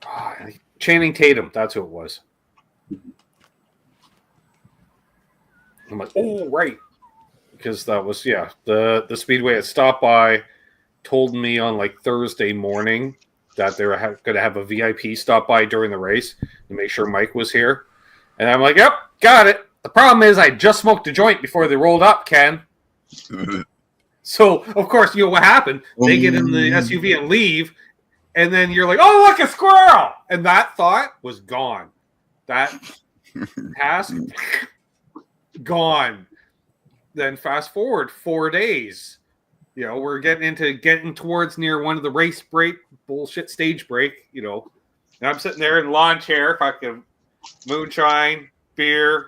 Oh, Channing Tatum, that's who it was. I'm like, oh, right. because that was the speedway had stopped by, told me on like Thursday morning that they were going to have a VIP stop by during the race to make sure Mike was here, and I'm like, yep, got it. The problem is I just smoked a joint before they rolled up, Ken. So of course, you know what happened? They get in the SUV and leave, and then you're like, oh, look, a squirrel, and that thought was gone. That task gone. Then fast forward 4 days. You know, we're getting towards near one of the race break bullshit stage break, you know. And I'm sitting there in the lawn chair, fucking moonshine, beer,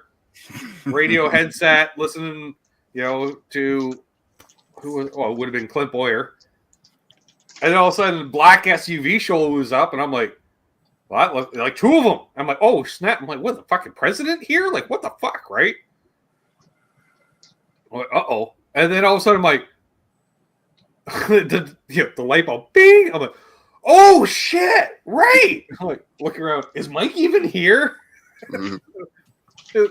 radio headset, listening, you know, to it would have been Clint Boyer. And then all of a sudden the black SUV shows up and I'm like, what? Like two of them. I'm like, oh snap. I'm like, what, the fucking president here? Like, what the fuck, right? I'm like, uh-oh. And then all of a sudden I'm like, the light bulb, bing! I'm like, oh shit, right! I'm like, looking around, is Mike even here?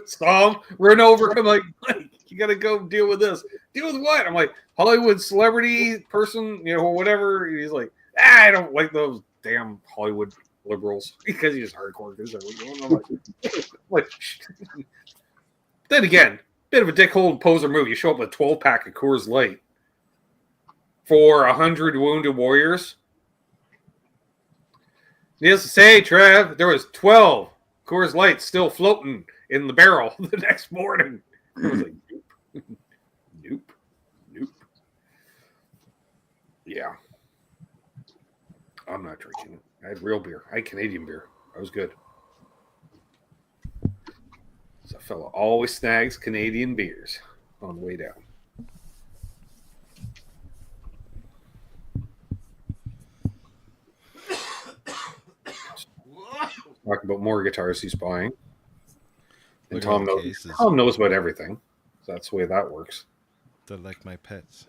Saw him, run over. I'm like, Mike, you gotta go deal with this. Deal with what? I'm like, Hollywood celebrity person, you know, or whatever. He's like, I don't like those damn Hollywood liberals because he's hardcore. I'm like, then again, bit of a dickhole poser move. You show up with a 12-pack of Coors Light for 100 wounded warriors. Needless to say, Trev, there was 12 Coors Lights still floating in the barrel the next morning. I was like, nope. Yeah. I'm not drinking it. I had real beer. I had Canadian beer. I was good. So a fella always snags Canadian beers on the way down. Talk about more guitars he's buying. And Tom knows about everything. So that's the way that works. They're like my pets.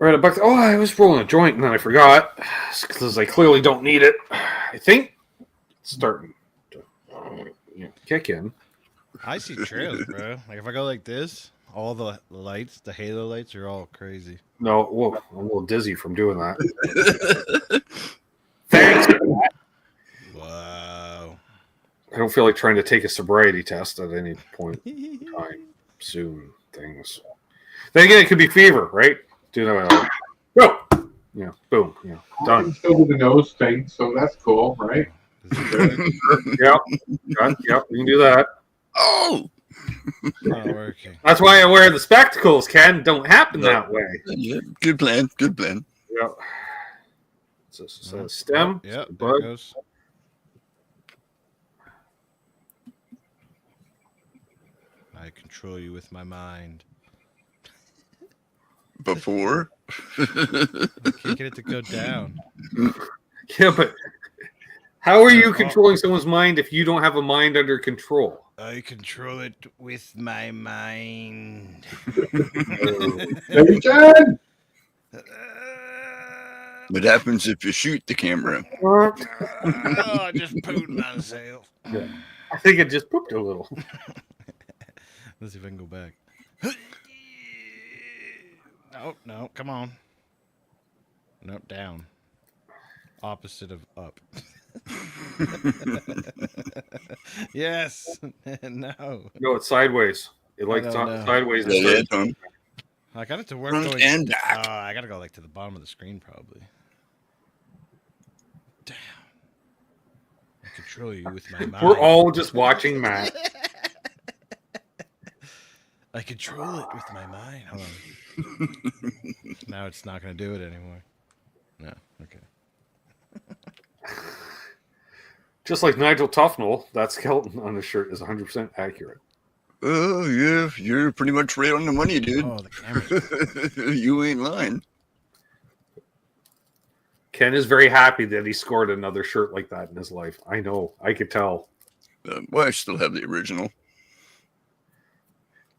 Right, I was rolling a joint and then I forgot because I clearly don't need it. I think it's starting to kick in. I see trails, bro. Like if I go like this, all the lights, the halo lights, are all crazy. No, whoa, I'm a little dizzy from doing that. Thanks. Wow. I don't feel like trying to take a sobriety test at any point in time soon. Things. Then again, it could be fever, right? Do that. Go. Yeah. Boom. Yeah. Done. Still do the nose thing, so that's cool, right? Yep. Yep. You can do that. Oh, Not working. That's why I wear the spectacles, Ken. Don't happen that way. yeah, good plan. Yep. So the stem. Yep. The There bud. it goes. I control you with my mind. Before, I can't get it to go down. Yeah, but how are you controlling someone's mind if you don't have a mind under control? I control it with my mind. Hey, Jen! what happens if you shoot the camera? Oh, I just pooed myself. I think it just pooped a little. Let's see if I can go back. No, come on. Nope, down. Opposite of up. Yes. No. No, it's sideways. It likes don't know. sideways. Yeah, Tom. I got it to work Front going and back. I gotta go like to the bottom of the screen probably. Damn. I control you with my mind. We're all just watching Matt. I control it with my mind. Hold on. Now it's not gonna do it anymore. No. Okay. Just like Nigel Tufnell, that skeleton on his shirt is 100% accurate. Oh yeah, you're pretty much right on the money, dude. Oh, the camera. You ain't lying. Ken is very happy that he scored another shirt like that in his life. I know. I could tell. Well, I still have the original.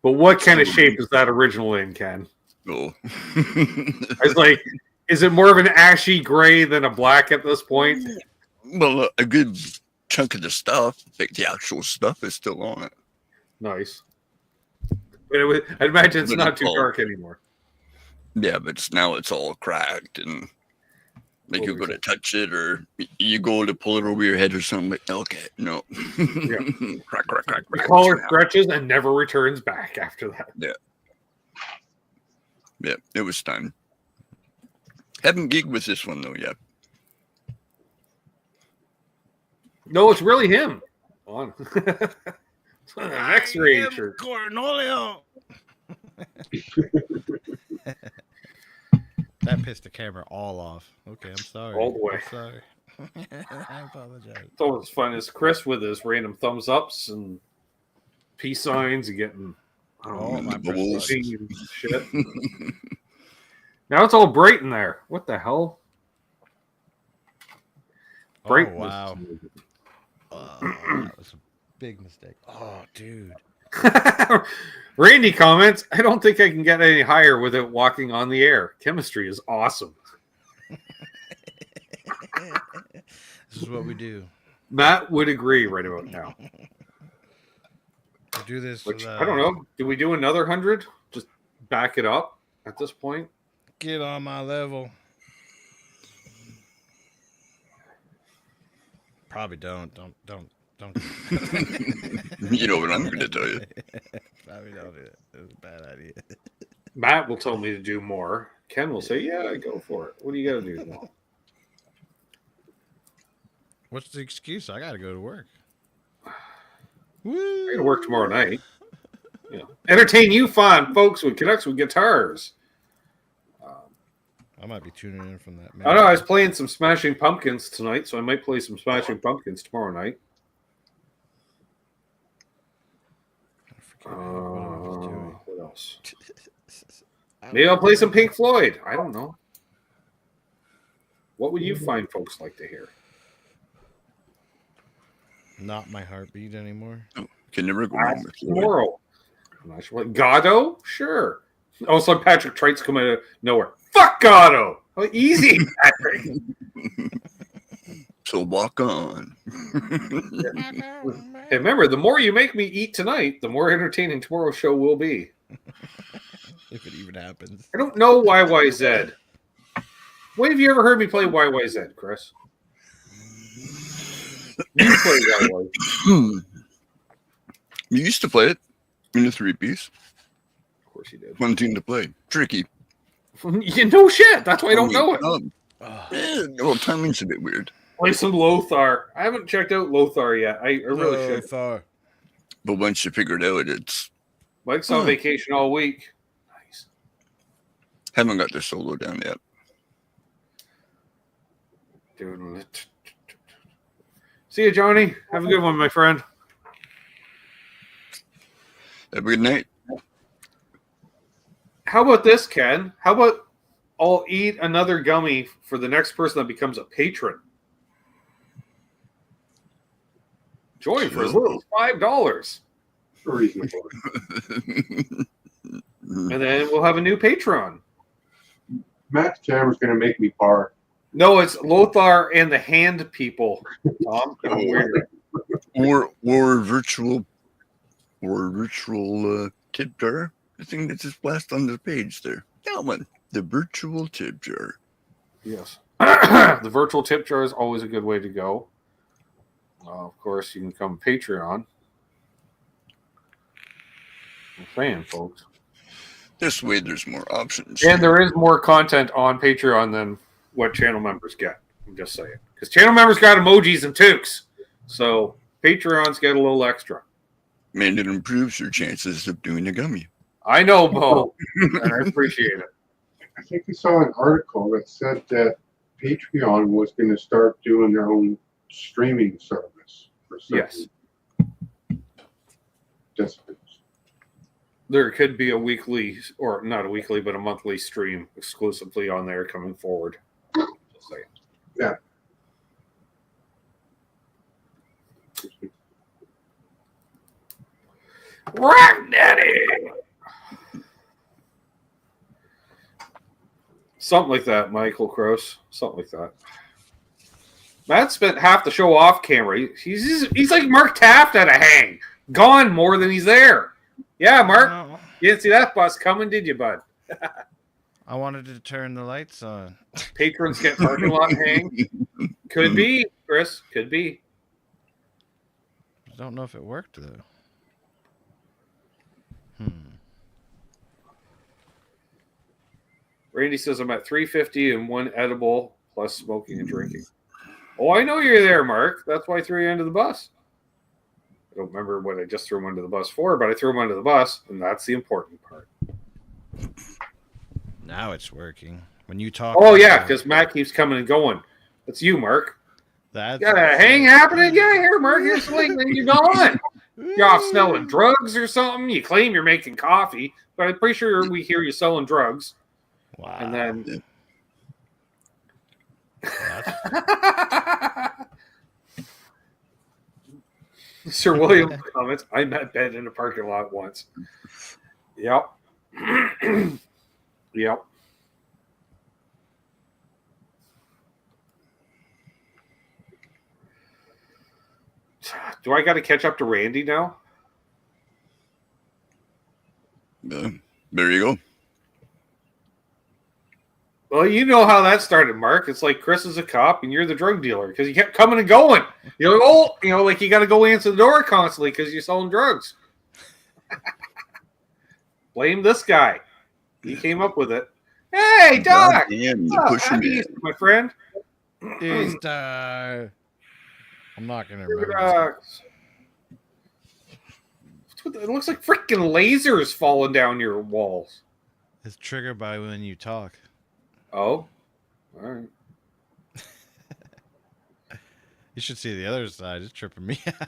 But what kind of shape is that original in, Ken? Oh. It's like, is it more of an ashy gray than a black at this point? Well, a good chunk of the stuff, like the actual stuff, is still on it. Nice. But I'd imagine it's But not it's too all- dark anymore. Yeah, but now it's all cracked and like you go to touch it or you go to pull it over your head or something. Like, okay, no. Crack. The collar stretches and never returns back after that. Yeah, it was time. Haven't gigged with this one though yet. Oh, No, it's really him. On. It's an X-ray shirt. Cornolio. That pissed the camera all off. Okay, I'm sorry. All the way. I'm sorry. I apologize. It's always fun is Chris with his random thumbs ups and peace signs and getting Oh, my bubbles. and shit. Now it's all bright in there. What the hell? Oh, Brightness. wow. That was a big mistake. Oh, dude. Randy comments, I don't think I can get any higher without walking on the air. Chemistry is awesome. This is what we do. Matt would agree right about now. We do this. Which, with, I don't know. Do we do another 100? Just back it up at this point? Get on my level. Probably don't. Don't. You know what I'm going to tell you. Probably don't do it. It's a bad idea. Matt will tell me to do more. Ken will say, yeah, go for it. What do you got to do now? What's the excuse? I got to go to work. I got to work tomorrow night. You know, entertain you fine folks with Canucks with guitars. I might be tuning in from that. I know I was playing some Smashing Pumpkins tonight, so I might play some Smashing Pumpkins tomorrow night. I forget what I was doing. What else? Maybe I'll play some Pink Floyd. I don't know. What would you find folks like to hear? Not my heartbeat anymore. Can never go wrong with Floyd. Tomorrow. I'm not sure what. Goddo? Sure. All of a sudden, Patrick Tright's come out of nowhere. Fuck Goddo! Oh, easy, Patrick. So walk on. Hey, remember, the more you make me eat tonight, the more entertaining tomorrow's show will be. If it even happens. I don't know YYZ. When have you ever heard me play YYZ, Chris? You play YYZ. You used to play it in a 3-piece. Of course you did. Fun tune to play. Tricky. You know shit. That's why I don't know it. Well, timing's a bit weird. Play some Lothar. I haven't checked out Lothar yet. I really should. Far. But once you figure it out, it's Mike's on vacation all week. Nice. haven't got the solo down yet. Doing it. See you, Johnny. Have a good one, my friend. Have a good night. How about this, Ken? How about I'll eat another gummy for the next person that becomes a patron? Join for as little as $5. Reasonable. And then we'll have a new patron. Matt's camera's going to make me bark. No, it's Lothar and the hand people, Tom. or virtual tip jar. The thing that just blast on the page there. That one. The virtual tip jar. Yes. The virtual tip jar is always a good way to go. Of course, you can become Patreon. I'm saying, folks. This way there's more options. And there is more content on Patreon than what channel members get. I'm just saying. Because channel members got emojis and toques. So Patreons get a little extra. And it improves your chances of doing a gummy. I know, Bo. And I appreciate it. I think we saw an article that said that Patreon was going to start doing their own streaming service for Yes. participants. There could be a weekly, or not a weekly, but a monthly stream exclusively on there coming forward. Just saying. Yeah. Rock Daddy! Something like that, Michael Cross. Something like that. Matt spent half the show off camera. He's like Mark Taft at a hang. Gone more than he's there. Yeah, Mark. No. You didn't see that bus coming, did you, bud? I wanted to turn the lights on. Patrons get parking lot hang. Could be, Chris. Could be. I don't know if it worked though. Randy says I'm at 350 and one edible plus smoking and drinking. Oh, I know you're there, Mark. That's why I threw you under the bus. I don't remember what I just threw him under the bus for, but I threw him under the bus, and that's the important part. Now it's working. When you talk. Oh, yeah, because Matt keeps coming and going. That's you, Mark. That's Got a hang happening? Yeah, here, Mark. You're sleeping. You're gone. You're off selling drugs or something. You claim you're making coffee, but I'm pretty sure we hear you selling drugs. Wow. And then... Sir William comments, I met Ben in a parking lot once. Yep. Yep. Do I got to catch up to Randy now? There you go. Well, you know how that started, Mark. It's like Chris is a cop and you're the drug dealer because you kept coming and going. You're like, oh, like you got to go answer the door constantly because you're selling drugs. Blame this guy. He came up with it. Hey, Doc! Damn, Oh, pushing happy me. Easter, my friend. Easter. I'm not gonna remember. It looks like freaking lasers falling down your walls. It's triggered by when you talk. Oh, all right. You should see the other side. It's tripping me out.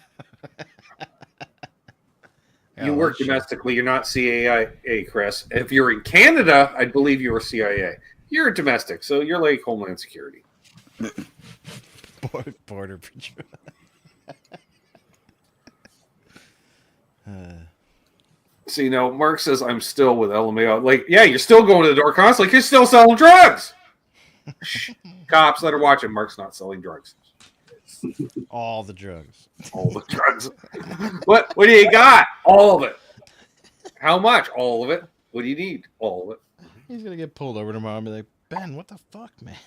You work domestically. You're not CIA, Chris. If you're in Canada, I'd believe you were CIA. You're domestic, so you're like Homeland Security. Border patrol. So, Mark says, I'm still with LMAO. Like, yeah, you're still going to the door constantly. You're still selling drugs. Cops that are watching, Mark's not selling drugs. All the drugs. All the drugs. What do you got? All of it. How much? All of it. What do you need? All of it. He's going to get pulled over tomorrow and be like, Ben, what the fuck, man?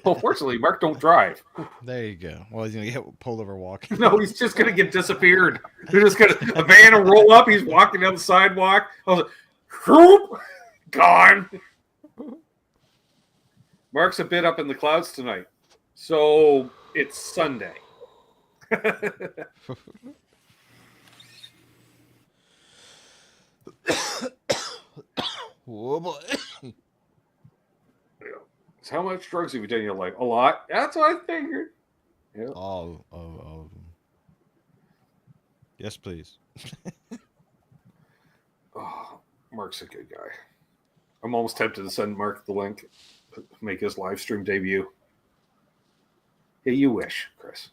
Well, fortunately, Mark don't drive. There you go. Well, he's going to get pulled over walking. No, he's just going to get disappeared. They're just going to, a van will roll up. He's walking down the sidewalk. I was like, whoop, gone. Mark's a bit up in the clouds tonight. So it's Sunday. Oh, boy. So how much drugs have you done in your life? A lot. That's what I figured. Yeah. All of them. Yes, please. Oh, Mark's a good guy. I'm almost tempted to send Mark the link, make his live stream debut. Yeah, you wish, Chris.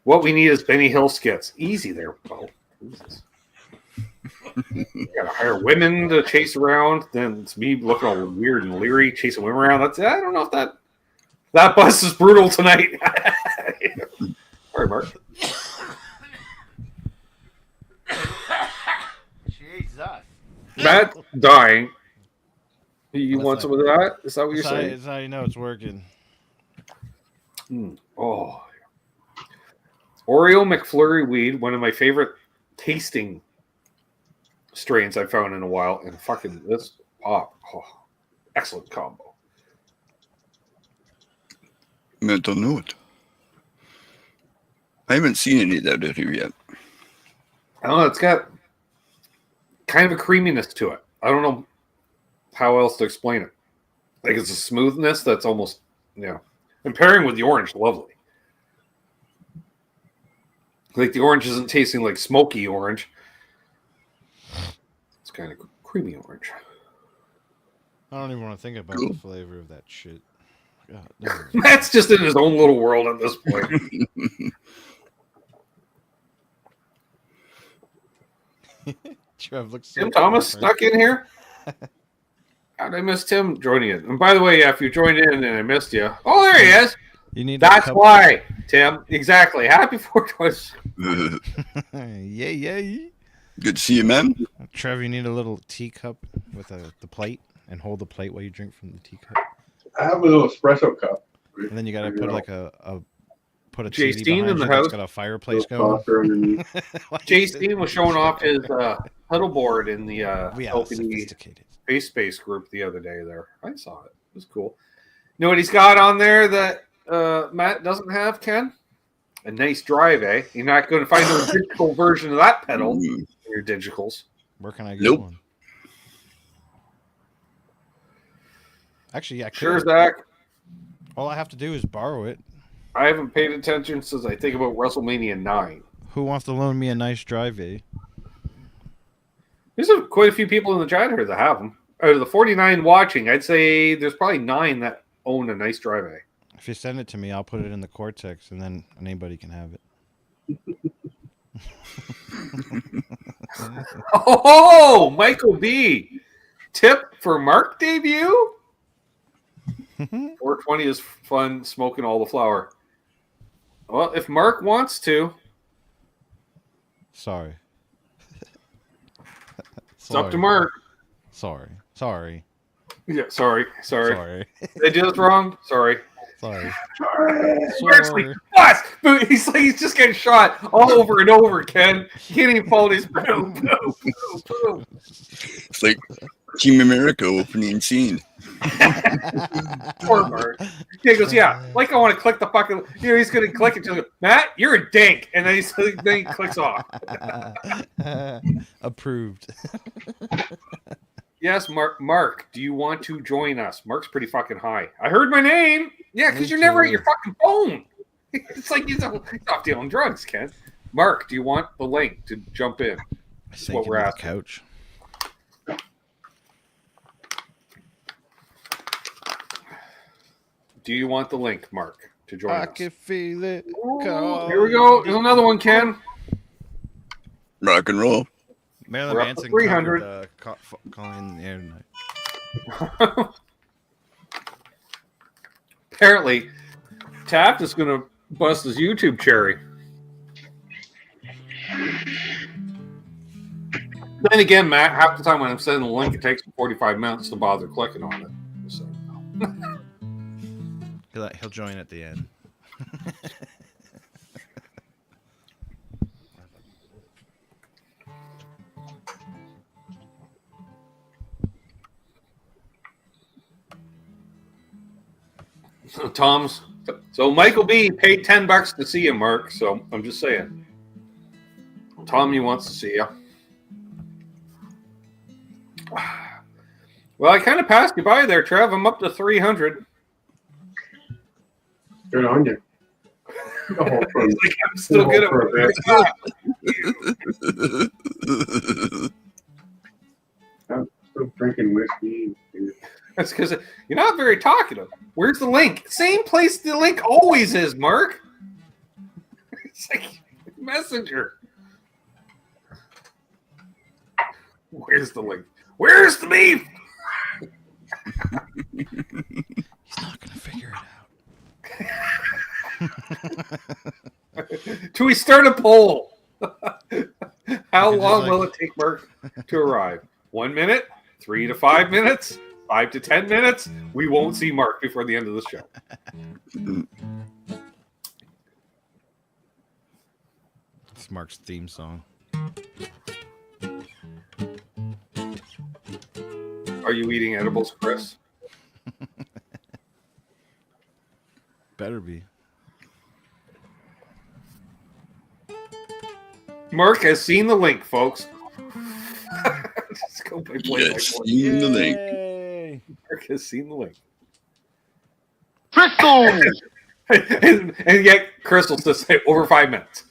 What we need is Benny Hill skits. Easy there, Bo. Jesus. You gotta hire women to chase around. Then it's me looking all weird and leery, chasing women around. I don't know if that bus is brutal tonight. Sorry, Mark. Jesus. Matt's dying. You want That's some of that? Is that what you're saying? That's how you know it's working. Oh. Oreo McFlurry weed, one of my favorite tasting strains I've found in a while, and fucking this pop. Oh, excellent combo. I don't know it. I haven't seen any of that out here yet. I don't know, it's got kind of a creaminess to it. I don't know how else to explain it. Like it's a smoothness that's almost, and pairing with the orange, lovely. Like the orange isn't tasting like smoky orange. It's kind of creamy orange. I don't even want to think about the flavor of that shit. God, Matt's just in his own little world at this point. Tim Thomas snuck in here? How did I miss Tim joining in? And by the way, if you joined in and I missed you, oh, there he is. You need That's why, Tim. Exactly. Happy 420. Yeah. Good to see you, man. Trev, you need a little teacup with the plate, and hold the plate while you drink from the teacup. I have a little espresso cup. And then you gotta put like put a Jay TV Steen in behind the you that's house. got a fireplace Little going. saucer underneath. Jay Steen was showing off his pedal board in the We are LPD sophisticated. Space group the other day there. I saw it. It was cool. You know what he's got on there that Matt doesn't have, Ken? A nice drive, eh? You're not going to find a digital version of that pedal in your digitals. Where can I get Nope. one? Actually, I could. Sure, Zach. All I have to do is borrow it. I haven't paid attention since I think about WrestleMania 9. Who wants to loan me a nice drive, eh? There's quite a few people in the chat here that have them. Out of the 49 watching, I'd say there's probably 9 that own a nice drive, eh? If you send it to me, I'll put it in the Cortex, and then anybody can have it. Oh, Michael B. Tip for Mark debut? 420 is fun smoking all the flour. Well, if Mark wants to, Sorry. it's up to Mark. Sorry. Yeah, sorry. Sorry. Did I do this wrong? Sorry. Sorry. Mark's like, what? But he's like, he's just getting shot all over and over, Ken. He can't even follow his boom, boom, boom, boom. It's like Team America opening scene. Poor Mark. He goes, yeah, like I want to click the fucking, he's going to click it. Just go, Matt, you're a dink. And then he clicks off. Approved. Yes, Mark, do you want to join us? Mark's pretty fucking high. I heard my name. Yeah, because Me you're never too. at your fucking phone. It's like he's off dealing drugs, Ken. Mark, do you want the link to jump in? That's what we're asking. Couch. Do you want the link, Mark, to join I us? can feel it. Ooh, here we go. There's another one, Ken. Rock and roll. Marilyn We're up to Manson 300. covered, calling in the air tonight. Apparently, Taft is going to bust his YouTube cherry. Then again, Matt, half the time when I'm sending the link, it takes 45 minutes to bother clicking on it. So, He'll join at the end. So Michael B paid $10 to see him, Mark. So I'm just saying. Tommy wants to see you. Well, I kind of passed you by there, Trev. I'm up to 300. Good on you. The whole pro- He's like, I'm still good at for a bit. I'm still drinking whiskey. That's because you're not very talkative. Where's the link? Same place the link always is, Mark. It's like Messenger. Where's the link? Where's the beef? He's not gonna figure it out. Do we start a poll? How long will it take Mark to arrive? 1 minute? 3 to 5 minutes? 5 to 10 minutes? We won't see Mark before the end of the show. It's Mark's theme song. Are you eating edibles, Chris? Better be. Mark has seen the link, folks. Just go by point by Yes, point. in the link. Yay! Mark has seen the link. Crystal! and yet, Crystal says say over 5 minutes.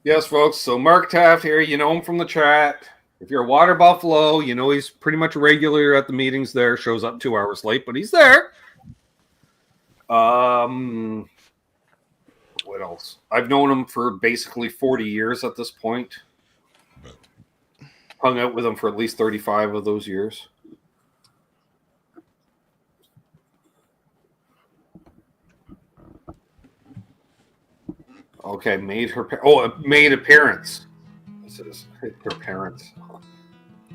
Yes, folks. So Mark Taft here, you know him from the chat. If you're a Water Buffalo, you know he's pretty much a regular at the meetings there. Shows up 2 hours late, but he's there. What else? I've known him for basically 40 years at this point. Hung out with him for at least 35 of those years. Okay, made appearance. This is her parents.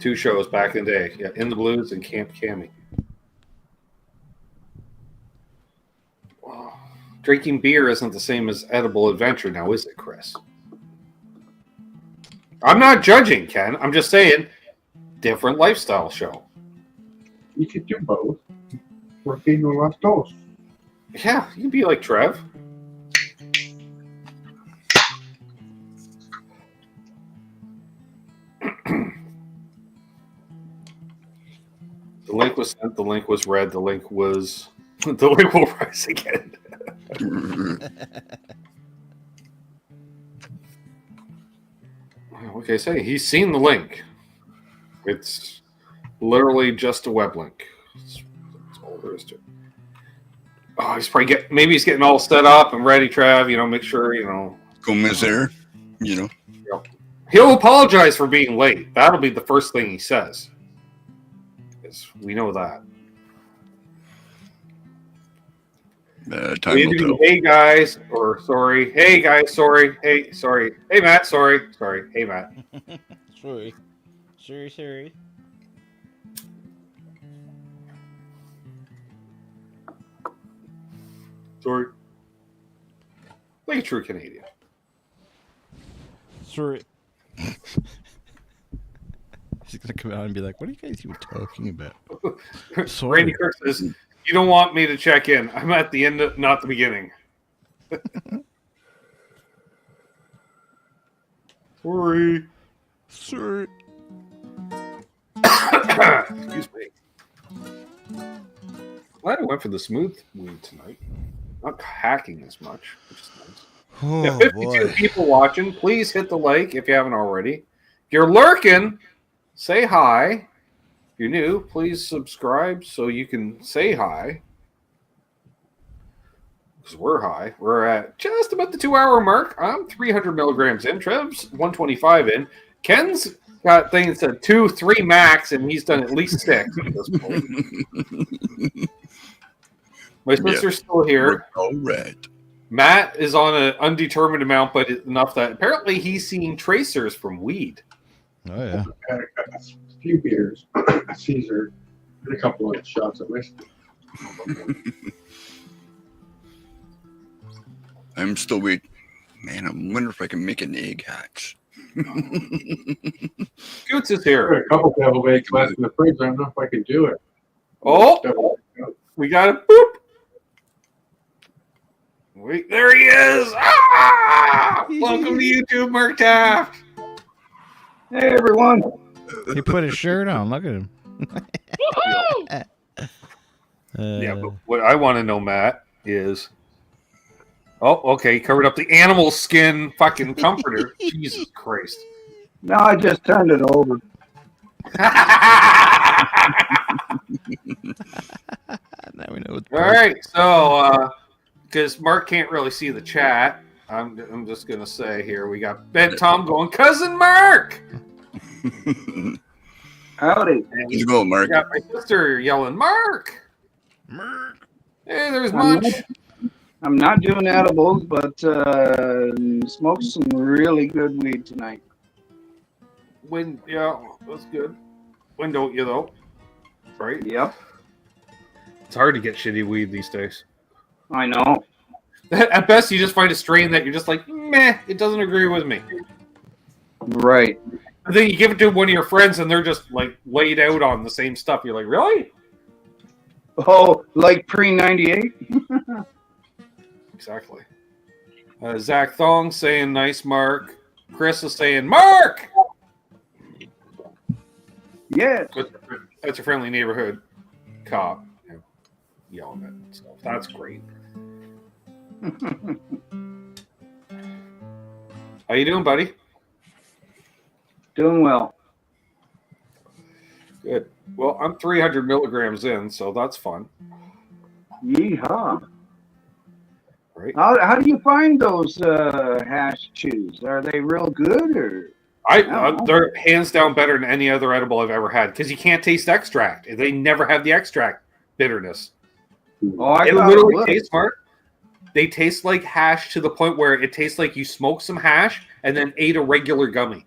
2 shows back in the day. Yeah, In the Blues and Camp Cammy. Wow. Drinking beer isn't the same as edible adventure now, is it, Chris? I'm not judging, Ken. I'm just saying, different lifestyle show. You could do both. Working on las dos. Yeah, you'd be like Trev. The link was sent. The link was read. The link was. The link will rise again. What can I say? He's seen the link. It's literally just a web link. That's all there is to it. Oh, he's probably maybe he's getting all set up and ready, Trav. Make sure, Gomez there, He'll apologize for being late. That'll be the first thing he says. Because we know that. Time will tell. Hey guys, or sorry. Hey guys, sorry. Hey, sorry. Hey Matt, sorry. Sorry. Hey Matt. Sorry. Sorry. Sorry. Like a true Canadian. Sorry. He's gonna come out and be like, "What are you guys even talking about?" Sorry. Randy Kirk says, "You don't want me to check in. I'm at the end, not the beginning." Sorry. Excuse me. Glad I went for the smooth weed tonight. Not hacking as much, which is nice. Oh, Yeah, 52 people watching. Please hit the like if you haven't already. If you're lurking, say hi. If you're new, please subscribe so you can say hi. Because we're high. We're at just about the 2-hour mark. I'm 300 milligrams in. Trev's 125 in. Ken's got things at 2, 3 max, and he's done at least 6 at this point. My sister's still here. All right. Matt is on an undetermined amount, but enough that apparently he's seeing tracers from weed. Oh yeah. I had a few beers, a Caesar, and a couple of shots of whiskey. I'm still waiting. Man, I wonder if I can make an egg hatch. Scoots is I've here. got a couple devil eggs left in the fridge. I don't know if I can do it. Oh, we got it. Boop. Wait, there he is. Ah! Welcome to YouTube, Mark Taft. Hey, everyone. He put his shirt on. Look at him. Yeah, but what I want to know, Matt, is... Oh, okay, he covered up the animal skin fucking comforter. Jesus Christ. No, I just turned it over. Now we know. All right, so because Mark can't really see the chat, I'm just gonna say here we got Ben Tom going, cousin Mark. Howdy. And Let's go, Mark. we got my sister yelling, Mark. Hey, there's Munch. I'm not doing edibles, but smoked some really good weed tonight. Yeah, that's good. When don't you though? Right? Yep, It's hard to get shitty weed these days. I know. At best, you just find a strain that you're just like, meh, it doesn't agree with me. Right. And then you give it to one of your friends, and they're just like laid out on the same stuff. You're like, really? Oh, like pre-98? Exactly. Zach Thong saying nice, Mark. Chris is saying, Mark! Yes. That's a friendly neighborhood cop yelling at stuff. That's great. How you doing, buddy? Doing well. Good. Well, I'm 300 milligrams in, so that's fun. Yeehaw. Right? How do you find those hash chews? Are they real good or? They're hands down better than any other edible I've ever had because you can't taste extract. They never have the extract bitterness. Oh, I It thought literally would. tastes smart. they taste like hash to the point where it tastes like you smoked some hash and then ate a regular gummy.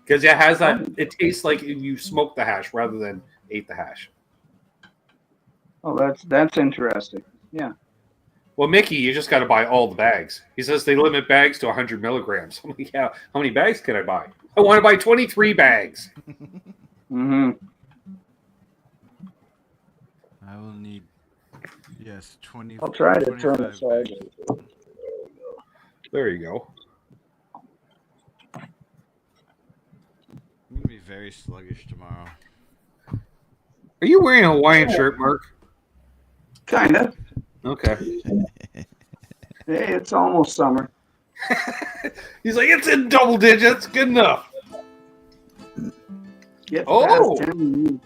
Because it has that, it tastes like you smoked the hash rather than ate the hash. Oh, that's interesting. Yeah. Well, Mickey, you just got to buy all the bags. He says they limit bags to 100 milligrams. I'm like, yeah, how many bags can I buy? I want to buy 23 bags. Mm-hmm. I will need, 20. I'll try to turn 25 it so I bags. can. There you go. I'm going to be very sluggish tomorrow. Are you wearing a Hawaiian shirt, Mark? Kinda. Okay. Hey, it's almost summer. He's like, it's in double digits. Good enough. Get Oh! past 10.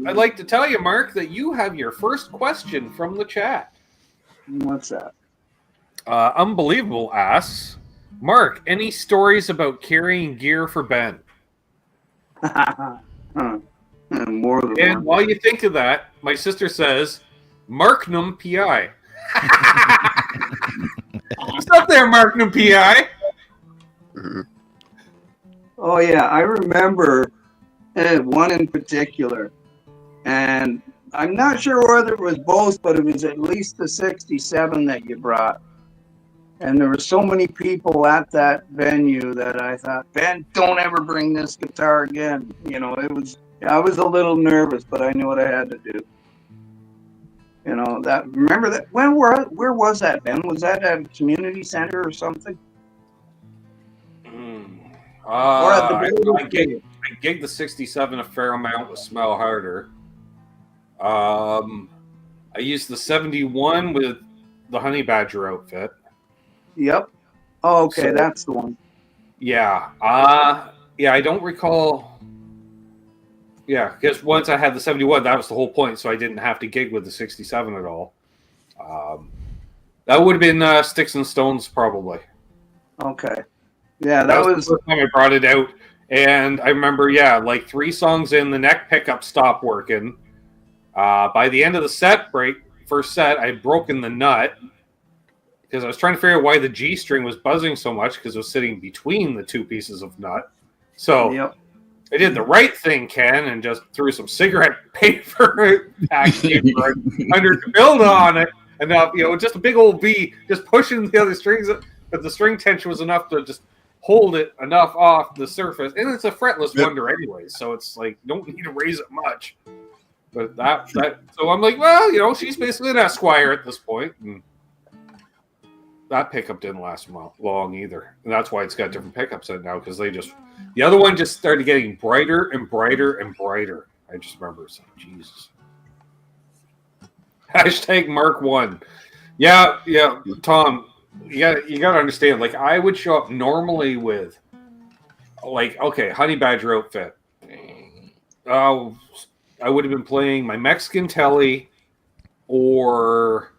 I'd like to tell you, Mark, that you have your first question from the chat. What's that? Unbelievable asks, Mark, any stories about carrying gear for Ben? More than And one. while you think of that, my sister says, Marknum PI. What's up there, Marknum PI? Oh yeah, I remember one in particular, and I'm not sure whether it was both, but it was at least the 67 that you brought. And there were so many people at that venue that I thought, Ben, don't ever bring this guitar again. You know, I was a little nervous, but I knew what I had to do. You know, remember that, where was that, Ben? Was that at a community center or something? Or at the I gigged the 67 a fair amount with Smell Harder. I used the 71 with the Honey Badger outfit. Yep. Oh, okay, So- that's the one. Yeah. I don't recall. Yeah, because once I had the 71, that was the whole point, so I didn't have to gig with the 67 at all. That would have been Sticks and Stones, probably. Okay. Yeah, That was the first time I brought it out. And I remember, like 3 songs in, the neck pickup stopped working. By the end of the first set, I had broken the nut because I was trying to figure out why the G string was buzzing so much because it was sitting between the 2 pieces of nut. So Yep. I did the right thing, Ken, and just threw some cigarette paper packaging under to build on it. And now, just a big old V just pushing the other strings. But the string tension was enough to just hold it enough off the surface. And it's a fretless Wonder anyways, so it's like, you don't need to raise it much. But so I'm like, well, she's basically an Esquire at this point. And that pickup didn't last long either. And that's why it's got different pickups in it now, because the other one just started getting brighter and brighter and brighter. I just remember saying, Jesus. Hashtag Mark 1. Yeah, Tom, you got to understand, like, I would show up normally with, like, okay, Honey Badger outfit. I would have been playing my Mexican Telly or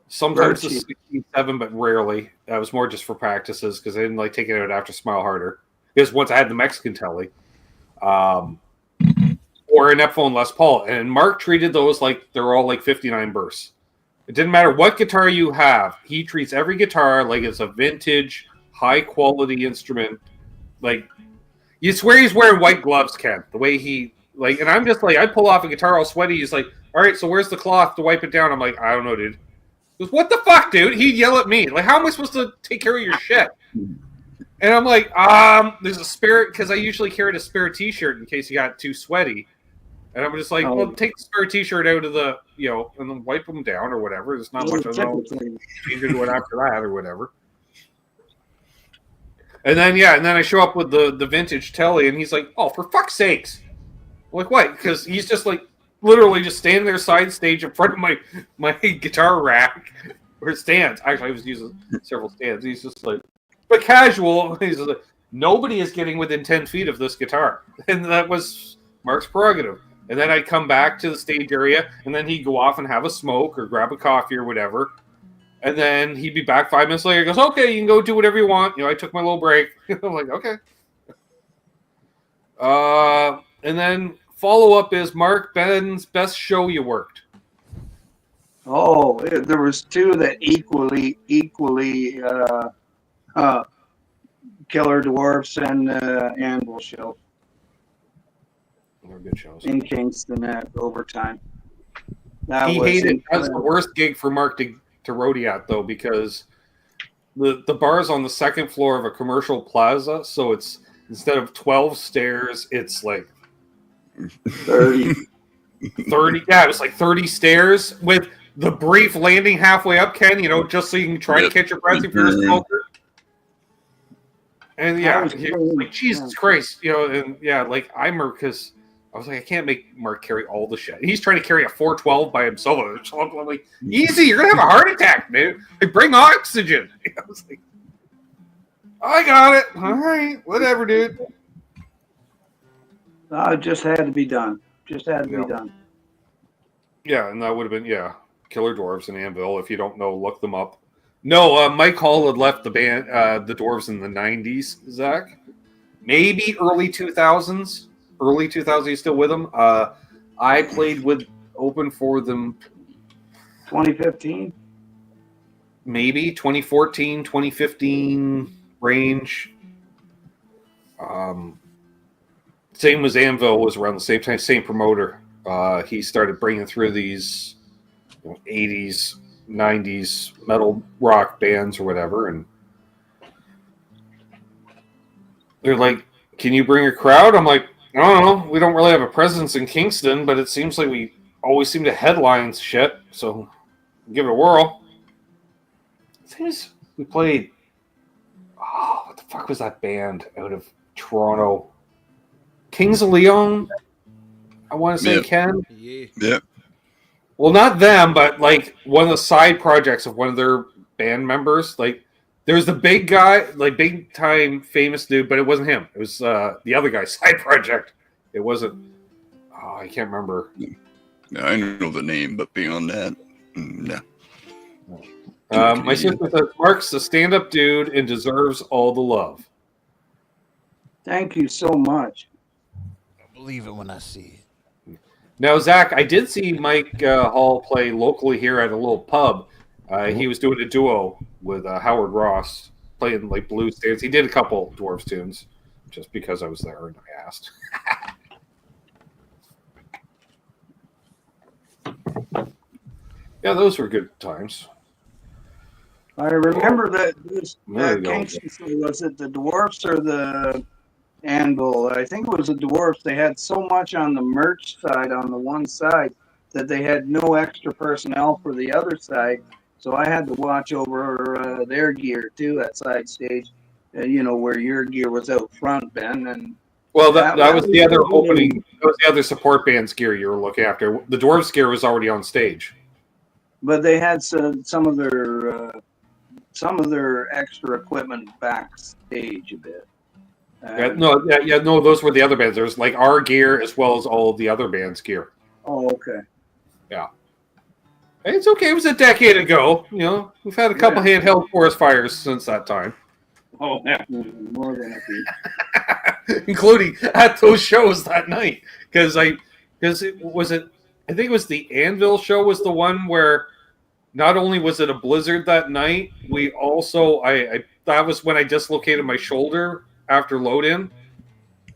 sometimes the 67, but rarely. That was more just for practices because I didn't like taking it out after Smile Harder. Because once I had the Mexican Telly, or an Epiphone Les Paul, and Mark treated those like they're all like 59 bursts. It didn't matter what guitar you have. He treats every guitar like it's a vintage, high quality instrument. Like, you swear he's wearing white gloves, Ken. The way he and I'm just like, I pull off a guitar all sweaty. He's like, all right, so where's the cloth to wipe it down? I'm like, I don't know, dude. He goes, what the fuck, dude? He'd yell at me. Like, how am I supposed to take care of your shit? And I'm like, there's a spare, because I usually carried a spare t-shirt in case you got too sweaty. And I'm just like, well, take the spare t-shirt out of the, and then wipe them down or whatever. There's not much of them. You can do it after that or whatever. And then, and then I show up with the vintage Telly, and he's like, oh, for fuck's sakes. I'm like, what? Because he's just like, literally just standing there side stage in front of my guitar rack, or stands. Actually, I was using several stands. He's just like, but casual. He's like, nobody is getting within 10 feet of this guitar. And that was Mark's prerogative. And then I'd come back to the stage area, and then he'd go off and have a smoke or grab a coffee or whatever. And then he'd be back 5 minutes later. He goes, okay, you can go do whatever you want. I took my little break. I'm like, okay. And then follow-up is, Mark, Ben's best show you worked. Oh, there was two that equally Killer Dwarfs and Anvil show They're good shows. in Kingston at overtime. That He was hated. That's the incredible. worst gig for Mark to roadie at though, because the bar is on the second floor of a commercial plaza, so it's instead of 12 stairs, it's like 30. 30. Yeah, it was like 30 stairs with the brief landing halfway up, Ken. Just so you can try to catch your breath if you're a smoker. And yeah, he was like, Jesus Christ, and yeah, like because I was like, I can't make Mark carry all the shit. He's trying to carry a 412 by himself. I'm like, easy, you're gonna have a heart attack, dude. Like, bring oxygen. I was like, I got it. All right, whatever, dude. It just had to be done. Just had to be done. Yeah, and that would have been Killer Dwarves and Anvil. If you don't know, look them up. No, Mike Hall had left the band, the Dwarves in the 90s, Zach. Maybe early 2000s. Early 2000s, he's still with them. I played open for them 2015? Maybe 2014, 2015 range. Same as Anvil was around the same time, same promoter. He started bringing through these 80s, 90s metal rock bands or whatever, and they're like, "Can you bring a crowd?" I'm like, "I don't know. We don't really have a presence in Kingston, but it seems like we always seem to headline shit, so give it a whirl." Seems we played. Oh, what the fuck was that band out of Toronto? Kings of Leon. I want to say, Ken. Yeah. Well, not them, but like one of the side projects of one of their band members. Like, there was the big guy, like big time famous dude, but it wasn't him. It was the other guy's side project. It wasn't. Oh, I can't remember. Yeah, I know the name, but beyond that, no. My sister says Mark's a stand-up dude and deserves all the love. Thank you so much. I believe it when I see it. Now, Zach, I did see Mike Hall play locally here at a little pub. He was doing a duo with Howard Ross, playing like blues stands. He did a couple Dwarves tunes, just because I was there and I asked. Yeah, those were good times. I remember that There you go. Kingston, was it the Dwarfs or the Anvil? I think it was the Dwarfs. They had so much on the merch side on the one side that they had no extra personnel for the other side. So I had to watch over their gear too at side stage, where your gear was out front, Ben. And well, that was the other opening. That was the other support band's gear you were looking after. The Dwarves gear was already on stage. But they had some of their extra equipment backstage a bit. No, those were the other bands. There was like our gear as well as all of the other bands' gear. Oh, okay. Yeah. It's okay. It was a decade ago. We've had a couple handheld forest fires since that time. Oh, more than a few. Including at those shows that night. I think it was the Anvil show was the one where not only was it a blizzard that night, we also that was when I dislocated my shoulder after load in.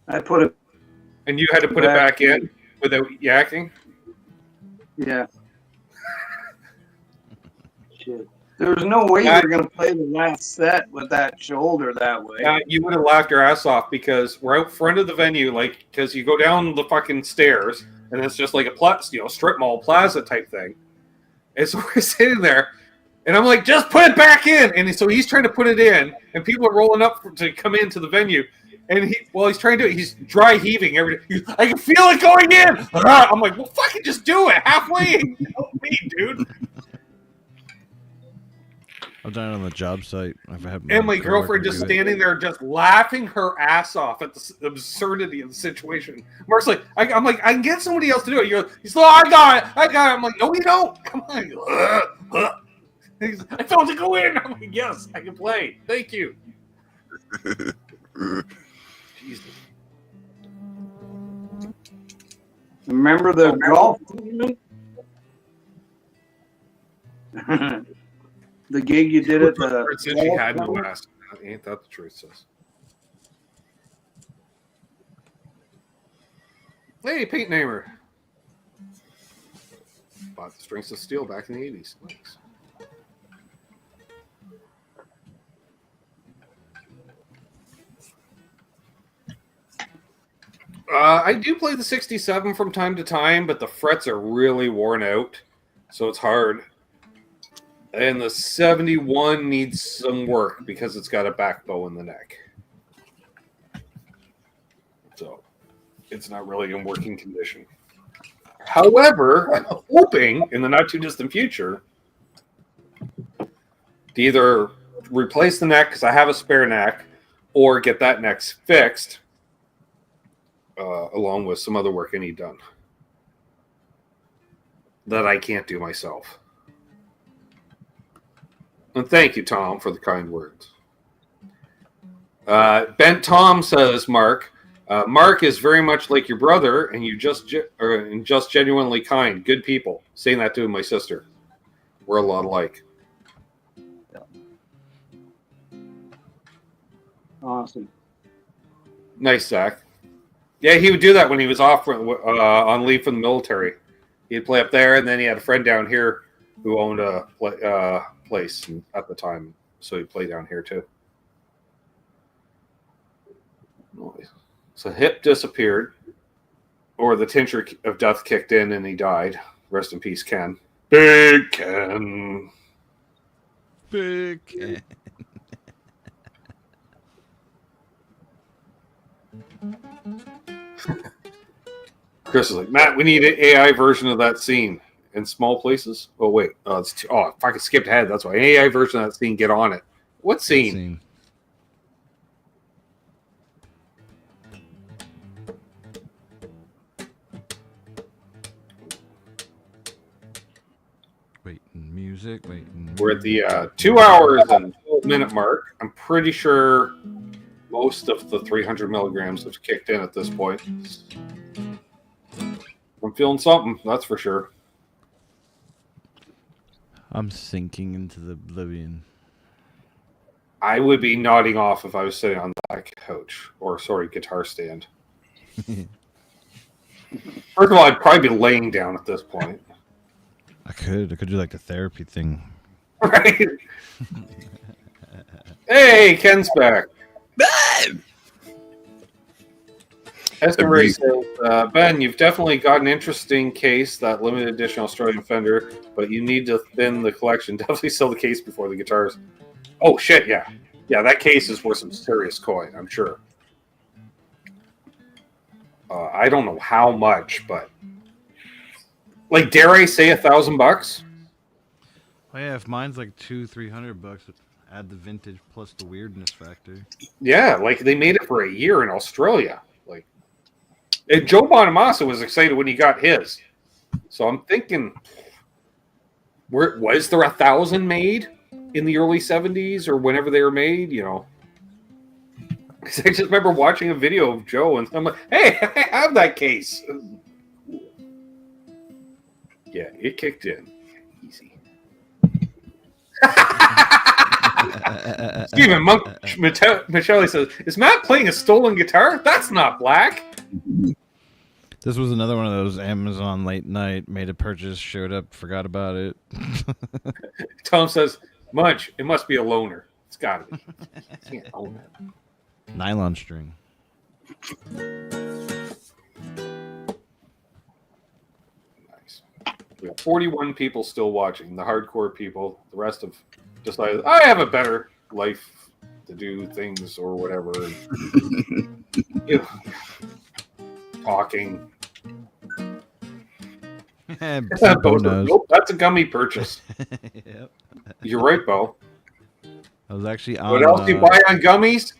I put it, and you had to put it back in without yakking. Yeah. Shit. There was no way you were going to play the last set with that shoulder that way. You would have laughed your ass off because we're out front of the venue, because you go down the fucking stairs and it's just like a strip mall plaza type thing. And so we're sitting there, and I'm like, just put it back in. And so he's trying to put it in, and people are rolling up to come into the venue. And he's trying to do it, he's dry heaving everything. I can feel it going in. I'm like, well, fucking just do it halfway. Help me, dude. I've done it on the job site. And my girlfriend just standing there, just laughing her ass off at the absurdity of the situation. Mark's like, I'm like, I can get somebody else to do it. He's like, I got it. I'm like, no, you don't. Come on. I felt it go in. I'm like, yes, I can play. Thank you. Jesus. Remember the golf tournament? the gig you did at the. It said she had no mask. Ain't that the truth, sis? Hey, Pete Namer. Bought the Strengths of Steel back in the 80s. Thanks. I do play the 67 from time to time, but the frets are really worn out, so it's hard. And the 71 needs some work because it's got a back bow in the neck. So it's not really in working condition. However, I'm hoping in the not too distant future to either replace the neck because I have a spare neck or get that neck fixed along with some other work I need done that I can't do myself. And thank you, Tom, for the kind words. Bent Tom says, Mark, Mark is very much like your brother, and just genuinely kind, good people. Saying that to my sister. We're a lot alike. Awesome. Nice, Zach. Yeah, he would do that when he was off on leave from the military. He'd play up there, and then he had a friend down here who owned a place at the time, so he'd play down here too. So hip disappeared, or the tincture of death kicked in and he died. Rest in peace, Ken. Big Ken. Big Ken. Chris is like, Matt, we need an AI version of that scene in small places. Oh wait, it's too, oh, if I could skip ahead, that's why. An AI version of that scene, get on it. What scene? Music. We're at the 2 hours and 12-minute mark. I'm pretty sure most of the 300 milligrams have kicked in at this point. I'm feeling something, that's for sure. I'm sinking into the oblivion. I would be nodding off if I was sitting on that couch, or guitar stand. First of all, I'd probably be laying down at this point. I could do like the therapy thing. Right? Hey, Ken's back. Esther Ray says, Ben, you've definitely got an interesting case, that limited edition Australian Fender, but you need to thin the collection. Definitely sell the case before the guitars. Oh, shit, yeah. Yeah, that case is worth some serious coin, I'm sure. I don't know how much, but... Like, dare I say $1,000? Oh yeah, if mine's like $200-300, add the vintage plus the weirdness factor. Yeah, like they made it for a year in Australia. Like, and Joe Bonamassa was excited when he got his. So I'm thinking, was there 1,000 made in the early '70s or whenever they were made? You know, because I just remember watching a video of Joe and I'm like, hey, I have that case. Yeah, it kicked in. Easy. Stephen Monk Michele says, is Matt playing a stolen guitar? That's not black. This was another one of those Amazon late night, made a purchase, showed up, forgot about it. Tom says, Munch, it must be a loaner. It's gotta be. Can't own it. Nylon string. We have 41 people still watching, the hardcore people. The rest have decided, I have a better life to do things or whatever. You know, talking. Bo knows. Nope, that's a gummy purchase. Yep. You're right, Bo. I was actually on... What else do you buy on gummies?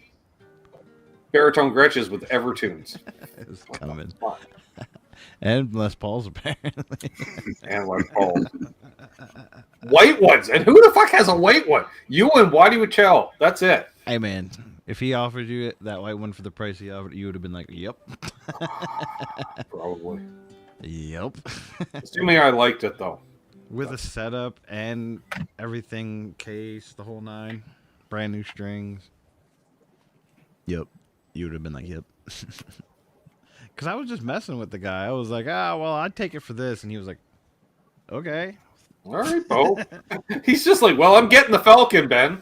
Baritone Gretches with Evertunes. It was coming. And Les Paul's, apparently. And Les Paul's. White ones. And who the fuck has a white one? You and Waddy Wichell. That's it. Hey, man. If he offered you that white one for the price he offered, you would have been like, yep. Probably. Yep. Assuming I liked it, though. With a setup and everything, case, the whole nine, brand new strings. Yep, you would have been like, yep. Because I was just messing with the guy. I was like, well, I'd take it for this, and he was like, okay. All right, Bo. He's just like, well, I'm getting the Falcon, Ben.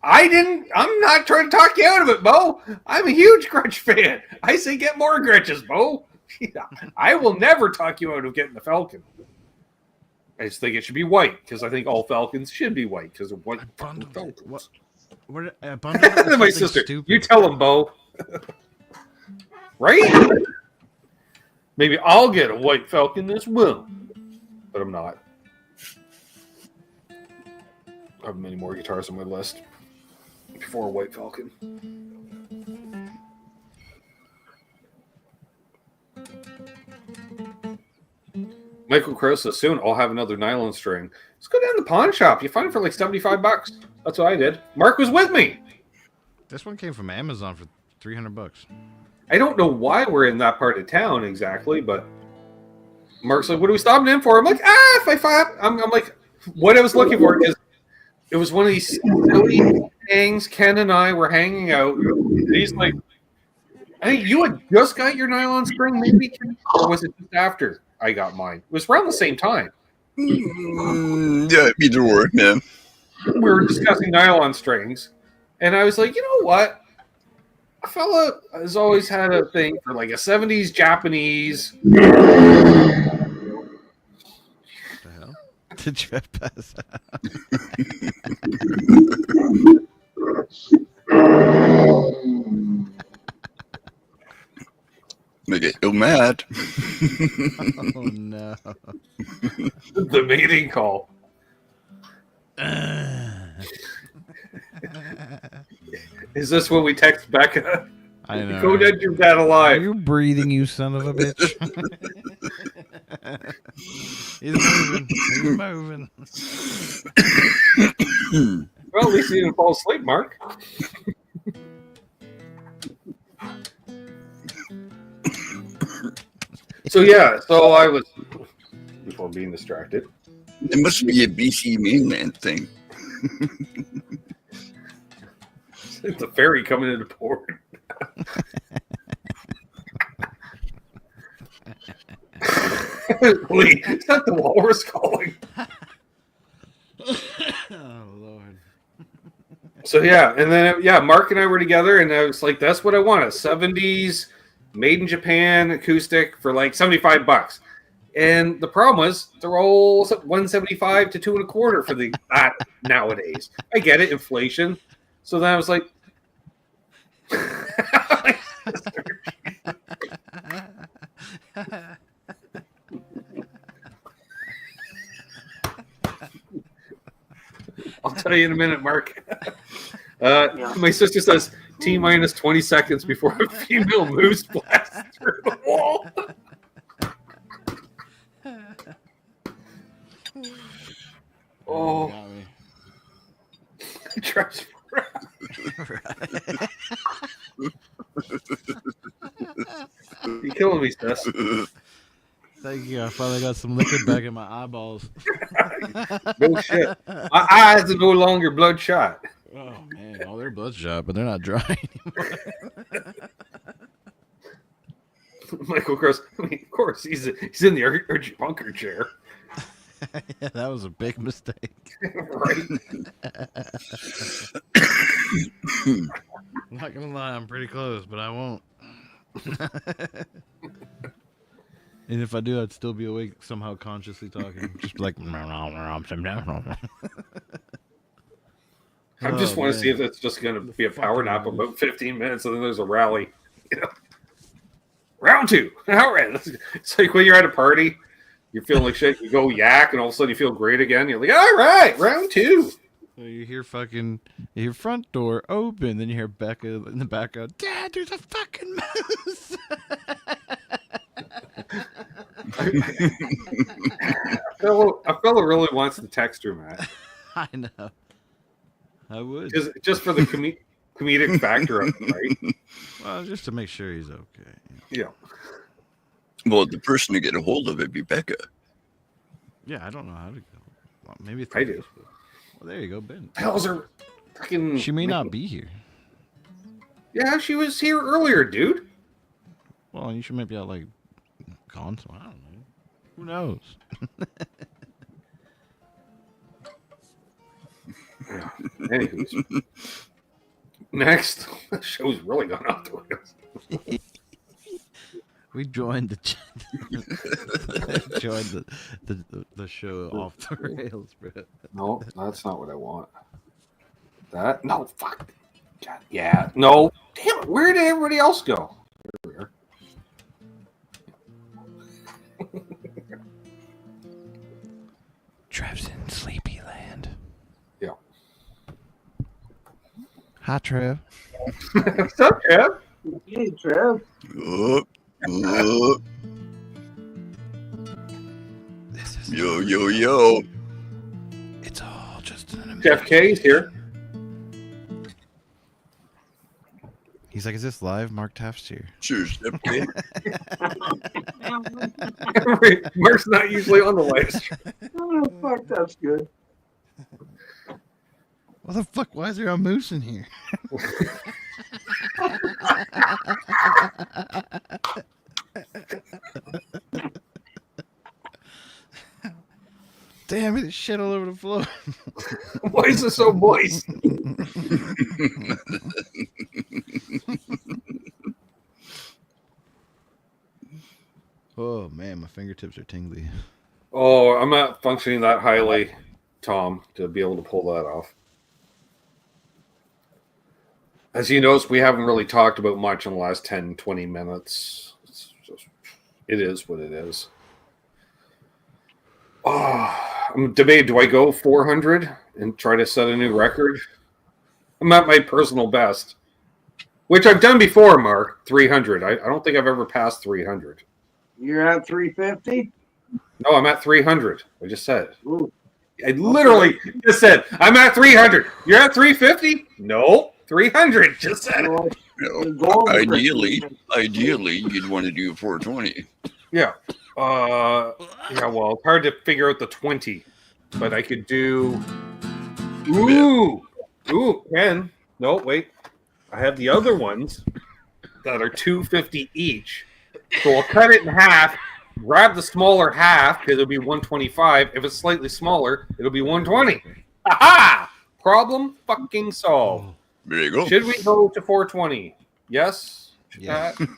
I'm not trying to talk you out of it, Bo. I'm a huge Grinch fan. I say get more Grinches, Bo. I will never talk you out of getting the Falcon. I just think it should be white because I think all Falcons should be white because of white Falcons. What? My sister, stupid. You tell him, Bo. Right? Maybe I'll get a white Falcon as well, but I'm not. I have many more guitars on my list before a white Falcon. Michael Crow says, soon I'll have another nylon string. Let's go down to the pawn shop. You find it for like $75. That's what I did. Mark was with me. This one came from Amazon for $300. I don't know why we're in that part of town exactly, but Mark's like, what are we stopping in for? I'm like, I'm like, what I was looking for is it was one of these silly things. Ken and I were hanging out. And he's like, I think you had just got your nylon string, maybe, or was it just after I got mine? It was around the same time. Yeah, either or, man. We were discussing nylon strings, and I was like, you know what? A fella has always had a thing for like a 70s Japanese. What the hell? Did you pass out? Make it ill mad. Oh no. The mating call. Is this when we text Becca? I know. Go dead your dad Are alive. you breathing, you son of a bitch? He's moving. He's moving. Well, at least he didn't fall asleep, Mark. So I was, before being distracted. It must be a BC mainland thing. It's a ferry coming into port. Lee, is that the walrus calling? Oh Lord. So and then Mark and I were together, and I was like, "That's what I want—a '70s, made in Japan acoustic for like $75." And the problem was they're all $175 to $225 for the nowadays. I get it, inflation. So then I was like, I'll tell you in a minute, Mark. My sister says T-minus 20 seconds before a female moose blasts through the wall. Oh, Trust. You're killing me, Tess. Thank you. I finally got some liquid back in my eyeballs. No shit. My eyes are no longer bloodshot. Oh man, oh they're bloodshot, but they're not dry anymore. Michael Gross. I mean, of course, he's in the Archie Bunker chair. Yeah, that was a big mistake. Right. I'm not gonna lie, I'm pretty close, but I won't. And if I do, I'd still be awake, somehow consciously talking, just like. I just want to see if it's just going to be a power nap of about 15 minutes, and then there's a rally. Round two. All right. It's like when you're at a party, you're feeling like shit. You go yak, and all of a sudden you feel great again. You're like, all right, round two. So you hear your front door open, then you hear Becca in the background, Dad, there's a fucking moose. A fellow really wants the texture, Matt. I know. I would. Just for the comedic factor of it, right? Well, just to make sure he's okay. Yeah. Well, the person to get a hold of it be Becca. Yeah, I don't know how to go. Well, maybe I do. Well, there you go, Ben. Hell's are fucking. She may not be here. Yeah, she was here earlier, dude. Well, you should maybe out like gone. So I don't know. Who knows? Anywho, next, the show's really gone off the rails. We joined the the show off the rails, bro. No, that's not what I want. That no, fuck. God, yeah, no. Damn it! Where did everybody else go? Here we are. Trev's in Sleepy Land. Yeah. Hi, Trev. What's up, Trev? Hey, Trev. This is Yo. It's all just an Jeff K's here. He's like, is this live? Mark Taft's here. Cheers, okay. Mark's not usually on the list. Oh, fuck, that's good. What the fuck? Why is there a moose in here? Damn it, it's shit all over the floor. Why is it so moist? Oh man, my fingertips are tingly. Oh, I'm not functioning that highly, Tom, to be able to pull that off. As you notice, we haven't really talked about much in the last 10, 20 minutes. It is what it is. Oh, I'm debating, do I go 400 and try to set a new record? I'm at my personal best, which I've done before, Mark, 300. I don't think I've ever passed 300. You're at 350? No, I'm at 300. I just said it. Ooh. I literally just said, I'm at 300. You're at 350? No, 300. Just said it. Well, You the know, goal is ideally, you'd want to do 420. Yeah. Yeah, well, it's hard to figure out the 20, but I could do. Ooh, Ken. No, wait. I have the other ones that are 250 each. So I'll cut it in half, grab the smaller half because it'll be 125. If it's slightly smaller, it'll be 120. Aha! Problem fucking solved. There you go. Should we go to 420? Yes? Yeah. Pat?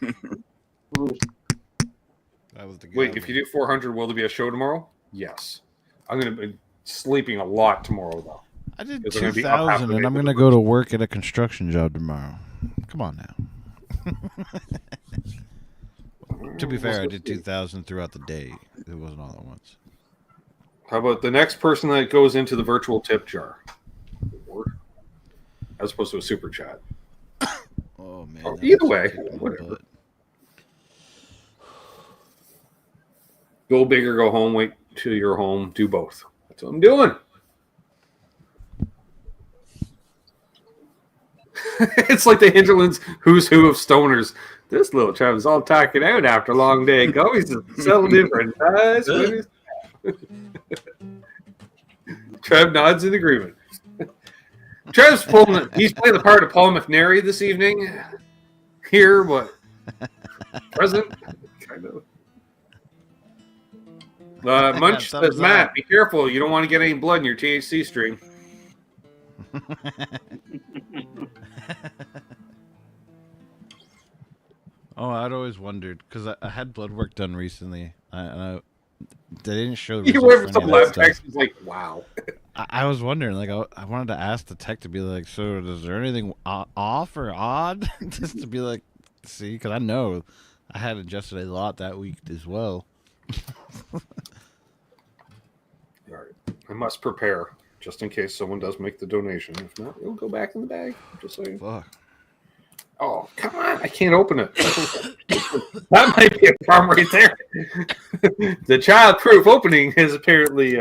That was the guy. Wait, if you do 400, will there be a show tomorrow? Yes. I'm going to be sleeping a lot tomorrow, though. I did Because I'm gonna be up half 2,000 the and day I'm for going to the go to work at a construction job tomorrow. Come on now. To be fair, I did 2,000 throughout the day. It wasn't all at once. How about the next person that goes into the virtual tip jar? As opposed to a super chat. Oh, man. Oh, that either was way, kicking my whatever. butt. Go big or go home. Wait till you're home. Do both. That's what I'm doing. It's like the Hinterlands who's who of stoners. This little chap is all talking out after a long day. Go, he's selling it for a nice winner's. Trev nods in agreement. Trev's pulling. He's playing the part of Paul McNary this evening. Here, what? Present, kind of. Munch says, Matt, be careful. You don't want to get any blood in your THC stream. Oh, I'd always wondered because I had blood work done recently. They didn't show. You results went for from some any of that lab stuff. text was like, wow. I was wondering, like, I wanted to ask the tech to be like, so is there anything off or odd? Just to be like, see, because I know I had ingested a lot that week as well. All right. I must prepare just in case someone does make the donation. If not, it'll go back in the bag. Just saying. Fuck. Oh, come on. I can't open it. That might be a problem right there. The child-proof opening is apparently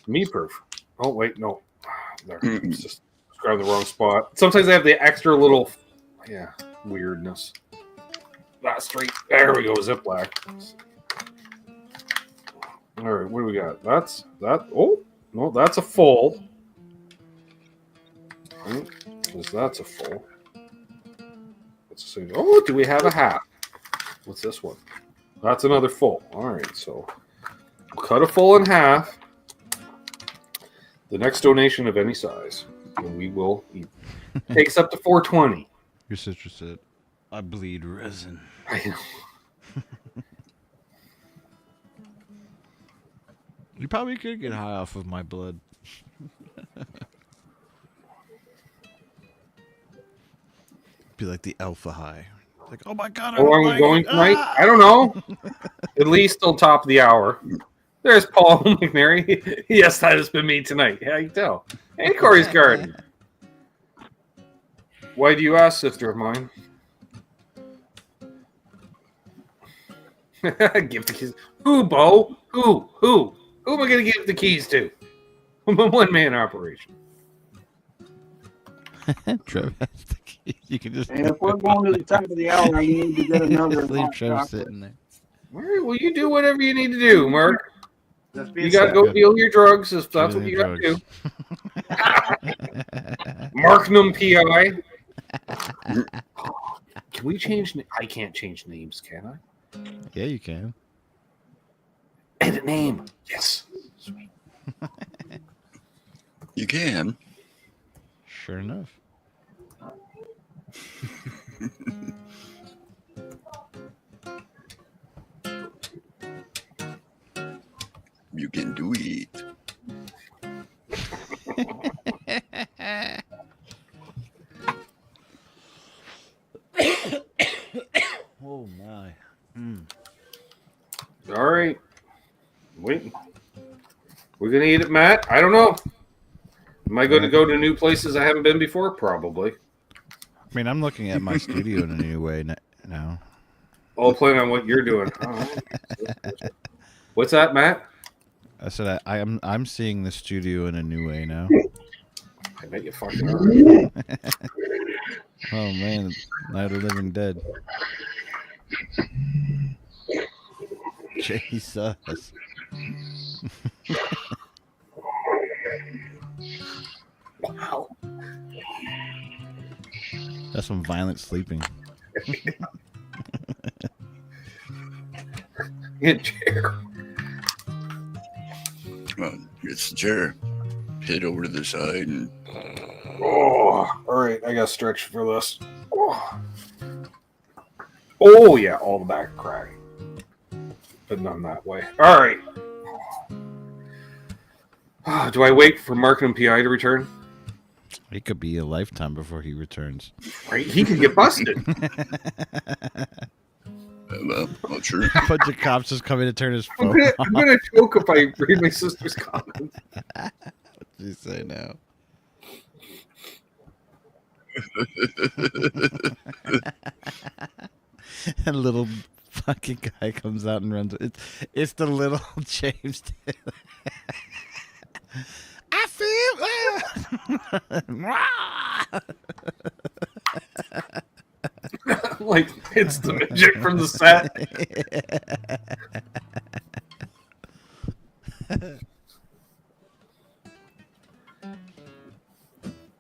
me-proof. Oh, wait, no. There. It's just grabbing the wrong spot. Sometimes they have the extra little, weirdness. That's straight. There we go, Ziploc. All right, what do we got? That's that. Oh no, that's a full. That's a full. Let's see. Oh, do we have a half? What's this one? That's another full. All right, so we'll cut a full in half. The next donation of any size, and we will eat. Takes up to 420. Your sister said, "I bleed resin." I know. You probably could get high off of my blood. Be like the alpha high. Like, oh my god, I How don't long are like we going it. tonight? Ah! I don't know. At least till top of the hour. There's Paul McNary. Yes, that has been me tonight. Yeah, you can tell. And Corey's garden. Why do you ask, sister of mine? Give the keys. Who, Bo? Who? Who am I going to give the keys to? One man operation. Trev has the key. You can just And if we're going to the top of the hour, I need to get another leave hot Trev chocolate. sitting there. All right, well, you do whatever you need to do, Mark. Just be You a got to sec. go deal your drugs if that's what Dealing you got to do. drugs. Marknum PI. Can we change? I can't change names, can I? Yeah, you can. Edit name. Yes. Sweet. You can. Sure enough. You can do it. Oh my. All right. Wait. We're gonna eat it, Matt. I don't know. Am I going to go to new places I haven't been before? Probably. I mean, I'm looking at my studio in a new way now. All plan on what you're doing. Oh. What's that, Matt? I said I'm seeing the studio in a new way now. I bet you fucking are. Oh man, Night of the Living Dead. Jesus. Wow. That's some violent sleeping. In chair. Well, it's the chair. Head over to the side and Oh, all right. I got to stretch for this. Oh, yeah. All the back crack. But none that way. All right. Do I wait for Markham PI to return? It could be a lifetime before he returns. Right. He could get busted. well, not sure. A bunch of cops just come in to turn his I'm phone off. gonna choke if I read my sister's comment. What did you say now? A little fucking guy comes out and runs. It's the little James Taylor. I feel Like it's the midget from the set.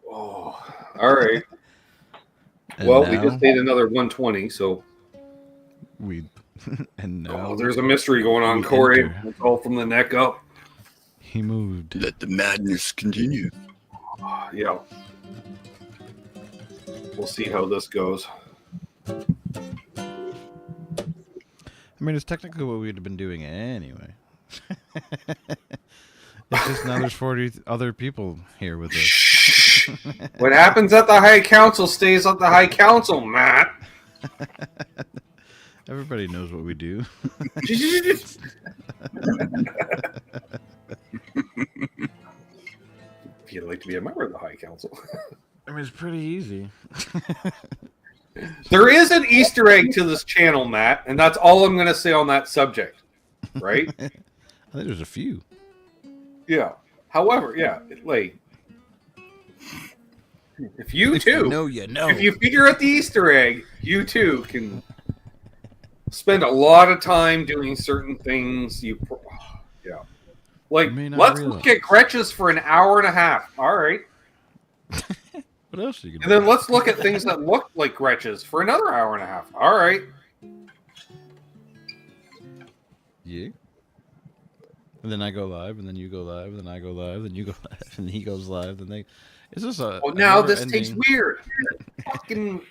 Oh, all right. And Well, we now just made another 120, so and now oh, there's a mystery going on, we Corey. enter. It's all from the neck up. he moved. Let the madness continue. Yeah. We'll see how this goes. I mean, it's technically what we'd have been doing anyway. It's just now there's 40 other people here with us. What happens at the High Council stays at the High Council, Matt. Everybody knows what we do. If you'd like to be a member of the High Council. I mean, it's pretty easy. There is an Easter egg to this channel, Matt, and that's all I'm going to say on that subject, right? I think there's a few. Yeah. However, yeah, like if you too, you know. if you figure out the Easter egg, you too can spend a lot of time doing certain things. Like, may not let's realize. look at Gretches for an hour and a half. All right. What else are you And gonna then let's look at things that look like Gretches for another hour and a half. All right. Yeah. And then I go live, and then you go live, and then I go live, then you go live, and he goes live, and they. It's just a. Well, a now this tastes never-ending- weird. Fucking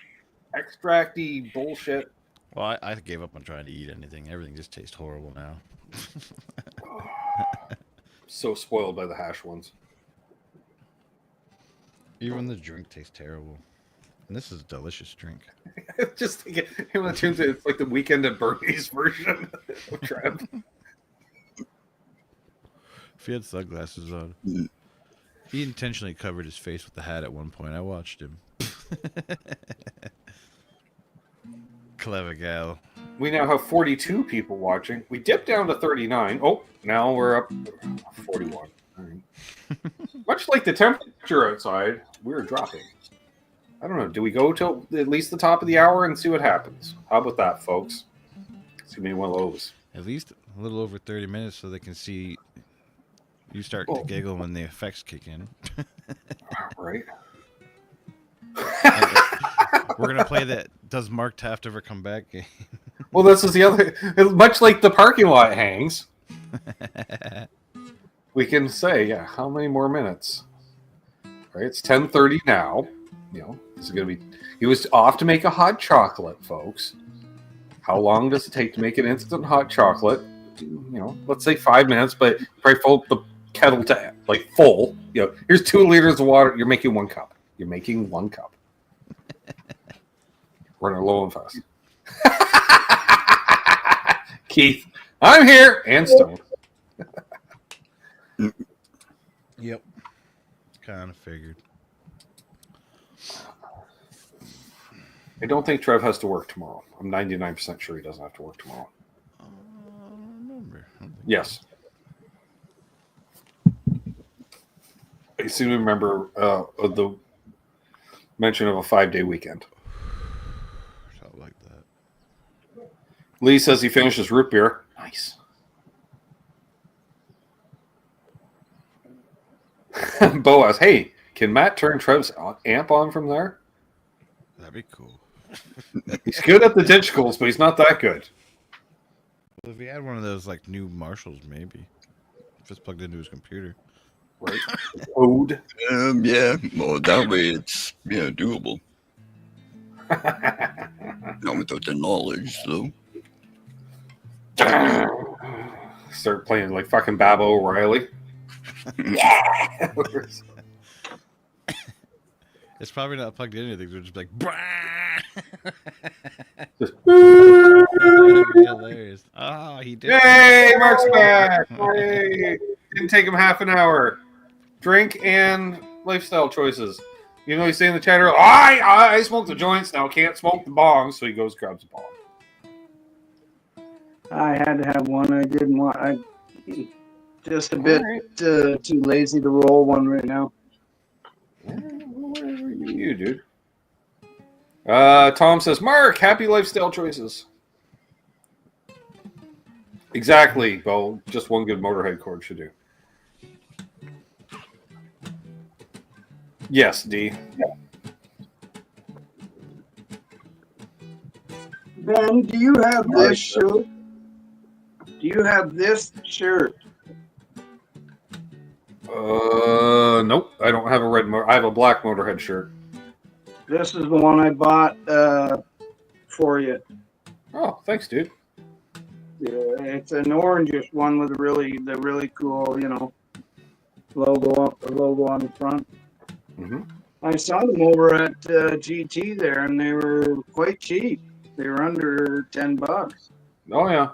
extracty bullshit. Well, I gave up on trying to eat anything. Everything just tastes horrible now. So spoiled by the hash ones. Even the drink tastes terrible. And this is a delicious drink. Just to get him on tunes. It's like the Weekend at Bernie's version of Trev. If he had sunglasses on. He intentionally covered his face with the hat at one point. I watched him. Clever gal. We now have 42 people watching. We dipped down to 39. Oh, now we're up 41. All right. Much like the temperature outside, we're dropping. I don't know. Do we go till at least the top of the hour and see what happens? How about that, folks? It's gonna be one of those. At least a little over 30 minutes so they can see you start to giggle when the effects kick in. Right. We're going to play that Does Mark Taft Ever Come Back game. Well, this is the other. Much like the parking lot hangs, we can say, yeah, how many more minutes? Right, it's 10:30 now. You know, this is gonna be. He was off to make a hot chocolate, folks. How long does it take to make an instant hot chocolate? You know, let's say 5 minutes, but probably fill the kettle to like full. You know, here's 2 liters of water. You're making 1 cup. You're making 1 cup. Running low and fast. Keith, I'm here and Stone. Yep. Kind of figured. I don't think Trev has to work tomorrow. I'm 99% sure he doesn't have to work tomorrow. Remember. Yes. I seem to remember the mention of a 5-day weekend. Something like that. Lee says he finished his root beer. Nice. Boaz, hey, can Matt turn Trev's amp on from there? That'd be cool. He's good at the digitals, but he's not that good. Well, if he had one of those like new Marshalls, maybe. If it's plugged into his computer. Right. Code. Yeah. Well, that way it's doable. Not without the knowledge, though. Start playing like fucking Baba O'Reilly. Yeah. It's probably not plugged in anything. They're just like, Brah! Just, Hilarious. Oh, he did. hey, Mark's back. Hey. Didn't take him half an hour. Drink and lifestyle choices. You know, he's saying in the chat earlier, I smoke the joints now, can't smoke the bongs, so he goes grabs a bong. I had to have one. I didn't want. I just a bit too lazy to roll one right now. Whatever you, dude. Tom says, Mark, happy lifestyle choices. Exactly, Bo. Just one good Motorhead chord should do. Yes, D. Ben, do you have this shirt? Do you have this shirt? Nope. I don't have a red I have a black Motorhead shirt. This is the one I bought for you. Oh, thanks, dude. Yeah, it's an orangish one with the really cool, logo on the front. Mm-hmm. I saw them over at GT there, and they were quite cheap. They were under $10. Oh yeah,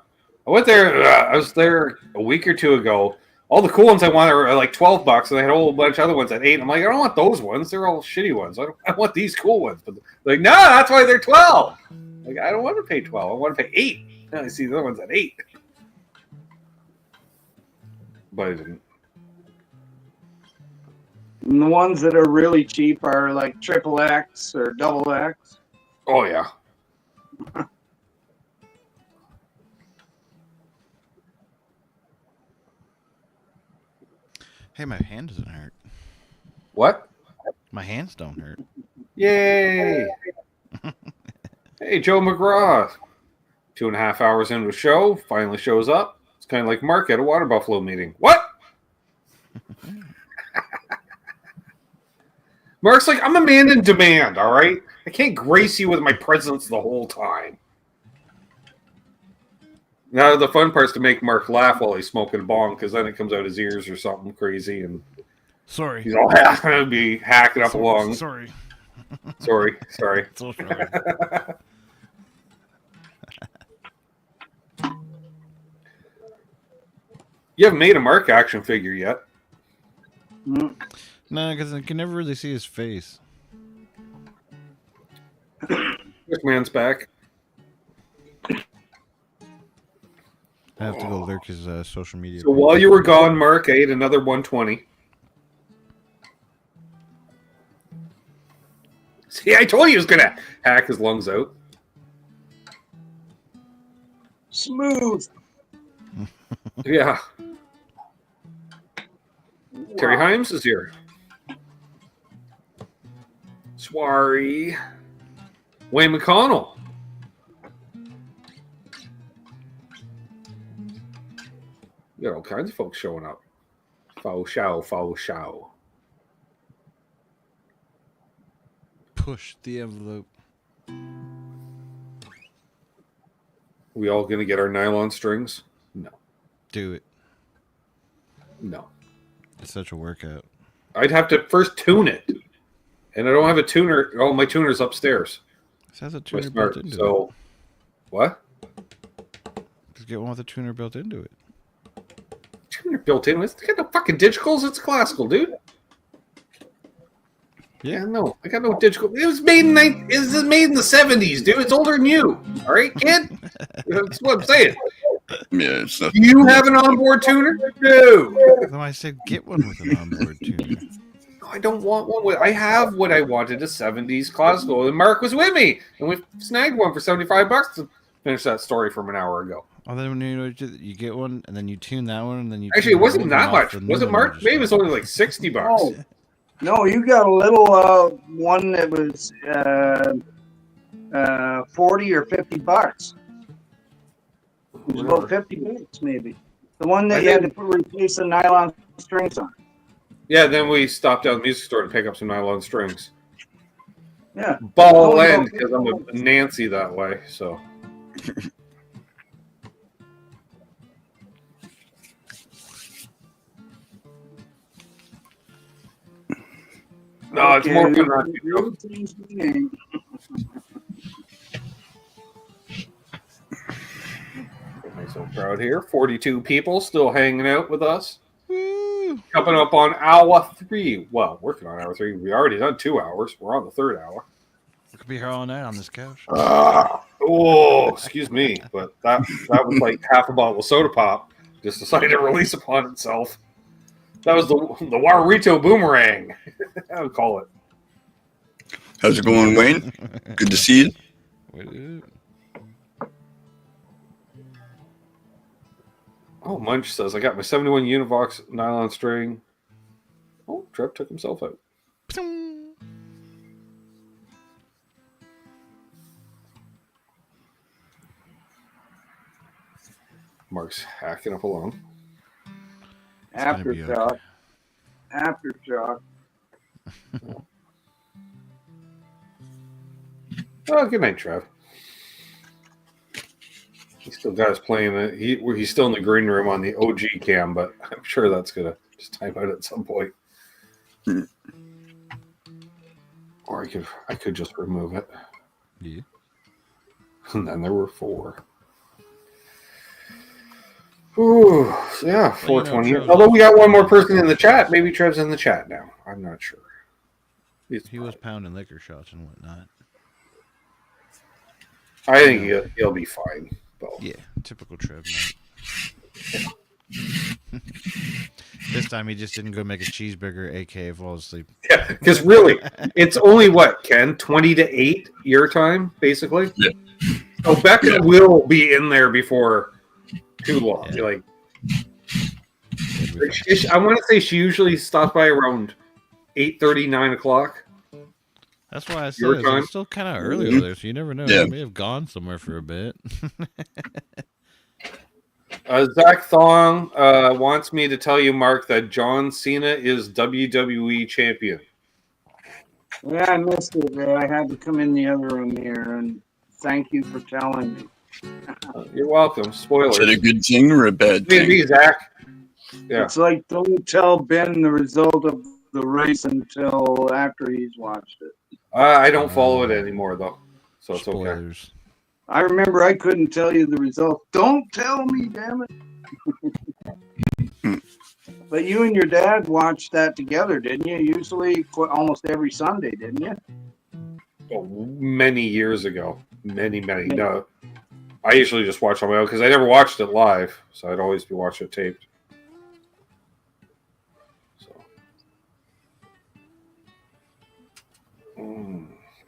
I went there. I was there a week or two ago. All the cool ones I wanted were like $12, and they had a whole bunch of other ones at $8. I'm like, I don't want those ones. They're all shitty ones. I want these cool ones. But like, no, that's why they're $12. Like, I don't want to pay $12. I want to pay $8. And I see the other ones at $8. But I didn't. And the ones that are really cheap are like XXX or XX. Oh yeah. Hey, my hand doesn't hurt. What? My hands don't hurt. Yay! Hey, Joe McGraw. 2.5 hours into the show, finally shows up. It's kind of like Mark at a Water Buffalo meeting. What? Mark's like, I'm a man in demand, all right? I can't grace you with my presence the whole time. Now, the fun part's to make Mark laugh while he's smoking a bong, because then it comes out his ears or something crazy, and Sorry. he's all going to be hacking up along. Sorry. Sorry. So sorry. You haven't made a Mark action figure yet. Mm. No, because I can never really see his face. This man's back. I have to go lurk his social media. So page. while you were gone, Mark, I ate another 120. See, I told you he was going to hack his lungs out. Smooth. Yeah. Terry Himes is here. Swarry. Wayne McConnell. You got all kinds of folks showing up. Faux show. Push the envelope. We all going to get our nylon strings? No. Do it. No. It's such a workout. I'd have to first tune it. And I don't have a tuner. Oh, my tuner's upstairs. This has a My tuner smart. built into So, what? it. Just get one with a tuner built into it. Tuner built in. It's got no fucking digitals. It's classical, dude. Yeah, no. I got no digital. It was made in the 70s, dude. It's older than you. All right, kid? That's what I'm saying. Yeah, it's not. Do you have an onboard tuner? No. No, I said get one with an onboard tuner. No, I don't want one. I have what I wanted, a 70s classical. And Mark was with me. And we snagged one for $75 to finish that story from an hour ago. Oh, then when you get one, and then you tune that one, and then you Actually, it tune wasn't the that one off much. the new Was it, one Mark? you just Maybe it was got. only like $60. Oh, no, you got a little one that was 40 or $50. It was about $50 maybe. The one that you had to replace the nylon strings on. Yeah, then we stopped down at the music store to pick up some nylon strings. Yeah. Ball end, because I'm a Nancy that way, so. No, it's more fun not to go. I'm so proud here. 42 people still hanging out with us. Woo! Coming up on hour 3. Well, working on hour 3. We already done 2 hours. We're on the 3rd hour. We could be here all night on this couch. Oh, excuse me. But that was like half a bottle of soda pop. Just decided to release upon itself. That was the Warrito Boomerang. I would call it. How's it going, Wayne? Good to see you. Oh, Munch says, I got my 71 Univox nylon string. Oh, Trev took himself out. Mark's hacking up along. Aftershock. Aftershock. Oh, good night, Trev. He still got us playing it. He's still in the green room on the OG cam, but I'm sure that's gonna just time out at some point. Or I could just remove it. Yeah. And then there were 4. Ooh, yeah, 420. Trev's Although we got one more person in the chat. Maybe Trev's in the chat now. I'm not sure. He was pounding liquor shots and whatnot. I think he'll be fine. Though. Yeah, typical Trev night. This time he just didn't go make a cheeseburger, aka fall asleep. Yeah, because really, it's only what, Ken? 20 to 8 your time, basically? Yeah. So Becca will be in there before too long. Yeah. Like, At be fine. I want to say she usually stops by around 8:30, 9 o'clock. That's why I said Your it's, like, time? it's still kind of early over there, so you never know. Yeah. She may have gone somewhere for a bit. Zach Thong wants me to tell you, Mark, that John Cena is WWE champion. Yeah, I missed it. I had to come in the other room here, and thank you for telling me. You're welcome. Spoilers. Is that a good thing or a bad Maybe, thing? Zach. Yeah. It's like don't tell Ben the result of the race until after he's watched it. I don't follow it anymore, though. So it's okay. Spoilers. I remember I couldn't tell you the result. Don't tell me, damn it. But you and your dad watched that together, didn't you? Usually, almost every Sunday, didn't you? Oh, many years ago. Many. No. I usually just watch on my own because I never watched it live. So I'd always be watching it taped.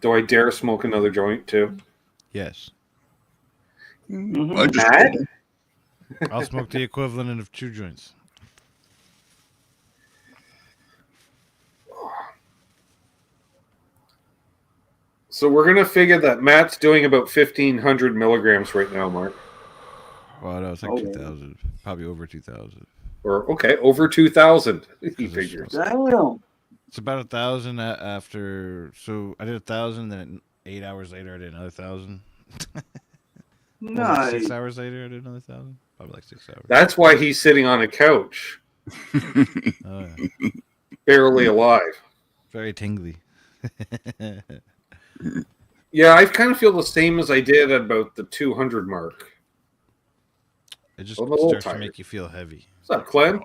Do I dare smoke another joint too? Yes. I just Matt? I'll smoke the equivalent of 2 joints. So we're gonna figure that Matt's doing about 1,500 milligrams right now, Mark. Well, no, it's like 2,000. Probably over 2,000. Or okay, over 2,000. He figures. Damn. It's about 1,000 after. So I did 1,000, then 8 hours later I did another 1,000. Nice. 6 hours later I did another 1,000. Probably like 6 hours. That's why he's sitting on a couch, Oh, yeah. barely alive. Very tingly. Yeah, I kind of feel the same as I did at about the 200 mark. It just I'm a little starts to tired. make you feel heavy. What's up, Clem?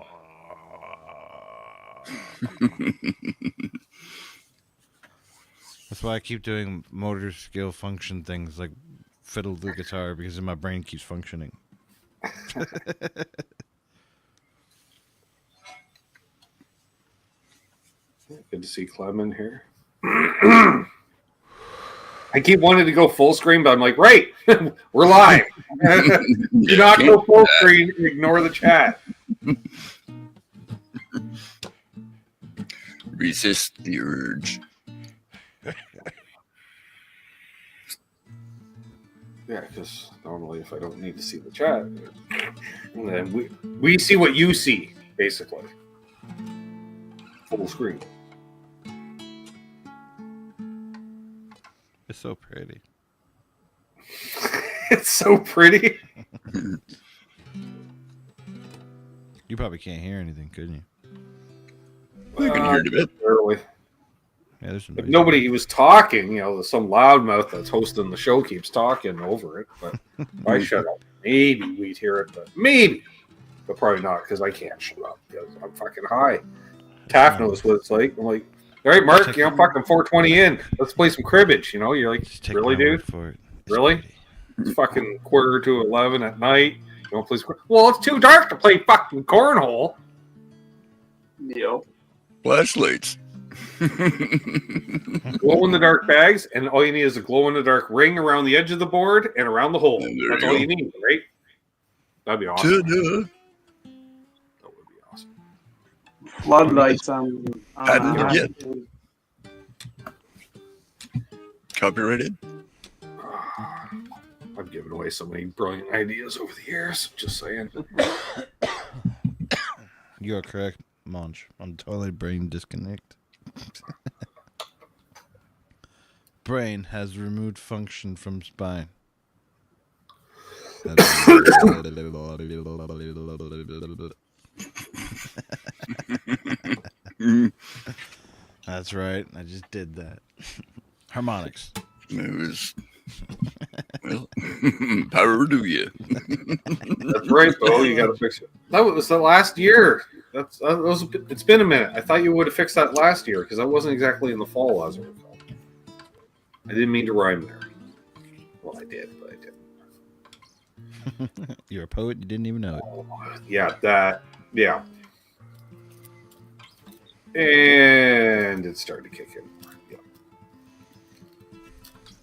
That's why I keep doing motor skill function things like fiddle the guitar because then my brain keeps functioning. Good to see Clem in here. I keep wanting to go full screen, but I'm like, right, we're live. Do not go full screen. Ignore the chat. Resist the urge. Yeah, because normally if I don't need to see the chat, then we see what you see, basically. Full screen. It's so pretty. It's so pretty. You probably can't hear anything, couldn't you? I can hear it a bit. Early. Yeah, there's some If noise. nobody was talking, some loudmouth that's hosting the show keeps talking over it. But if I shut up, maybe we'd hear it, but maybe. But probably not, because I can't shut up because I'm fucking high. Taff knows what it's like. I'm like, all right, Mark, fucking 420 in. Let's play some cribbage. You're like, Just take really, my word dude? for it. It's Really? pretty. It's fucking 10:45 at night. You don't play some. Well, it's too dark to play fucking cornhole. Yep. Flashlights. Glow in the dark bags, and all you need is a glow in the dark ring around the edge of the board and around the hole. And there That's you all go. you need, right? That'd be awesome. Ta-da. That would be awesome. Floodlights on Patent the yet? Copyrighted? I've given away so many brilliant ideas over the years. Just saying. You are correct, Monch. I'm totally brain disconnect. Brain has removed function from spine. That's right. I just did that. Harmonics. It was. Well, power to you. That's right, Bo. You got to fix it. That was the last year. It's been a minute. I thought you would have fixed that last year because that wasn't exactly in the fall, as I recall. I didn't mean to rhyme there. Well, I did, but I didn't. You're a poet. You didn't even know it. Yeah, that. Yeah. And it started to kick in. Yeah.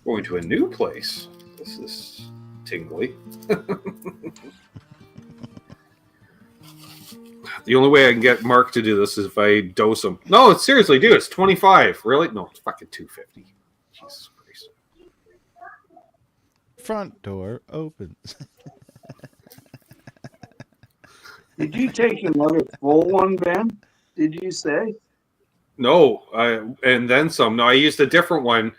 Going to a new place. This is tingly. The only way I can get Mark to do this is if I dose him. No, it's seriously, dude. It's 25. Really? No, it's fucking 250. Jesus Christ. Front door opens. Did you take another full one, Ben? Did you say? No, and then some. No, I used a different one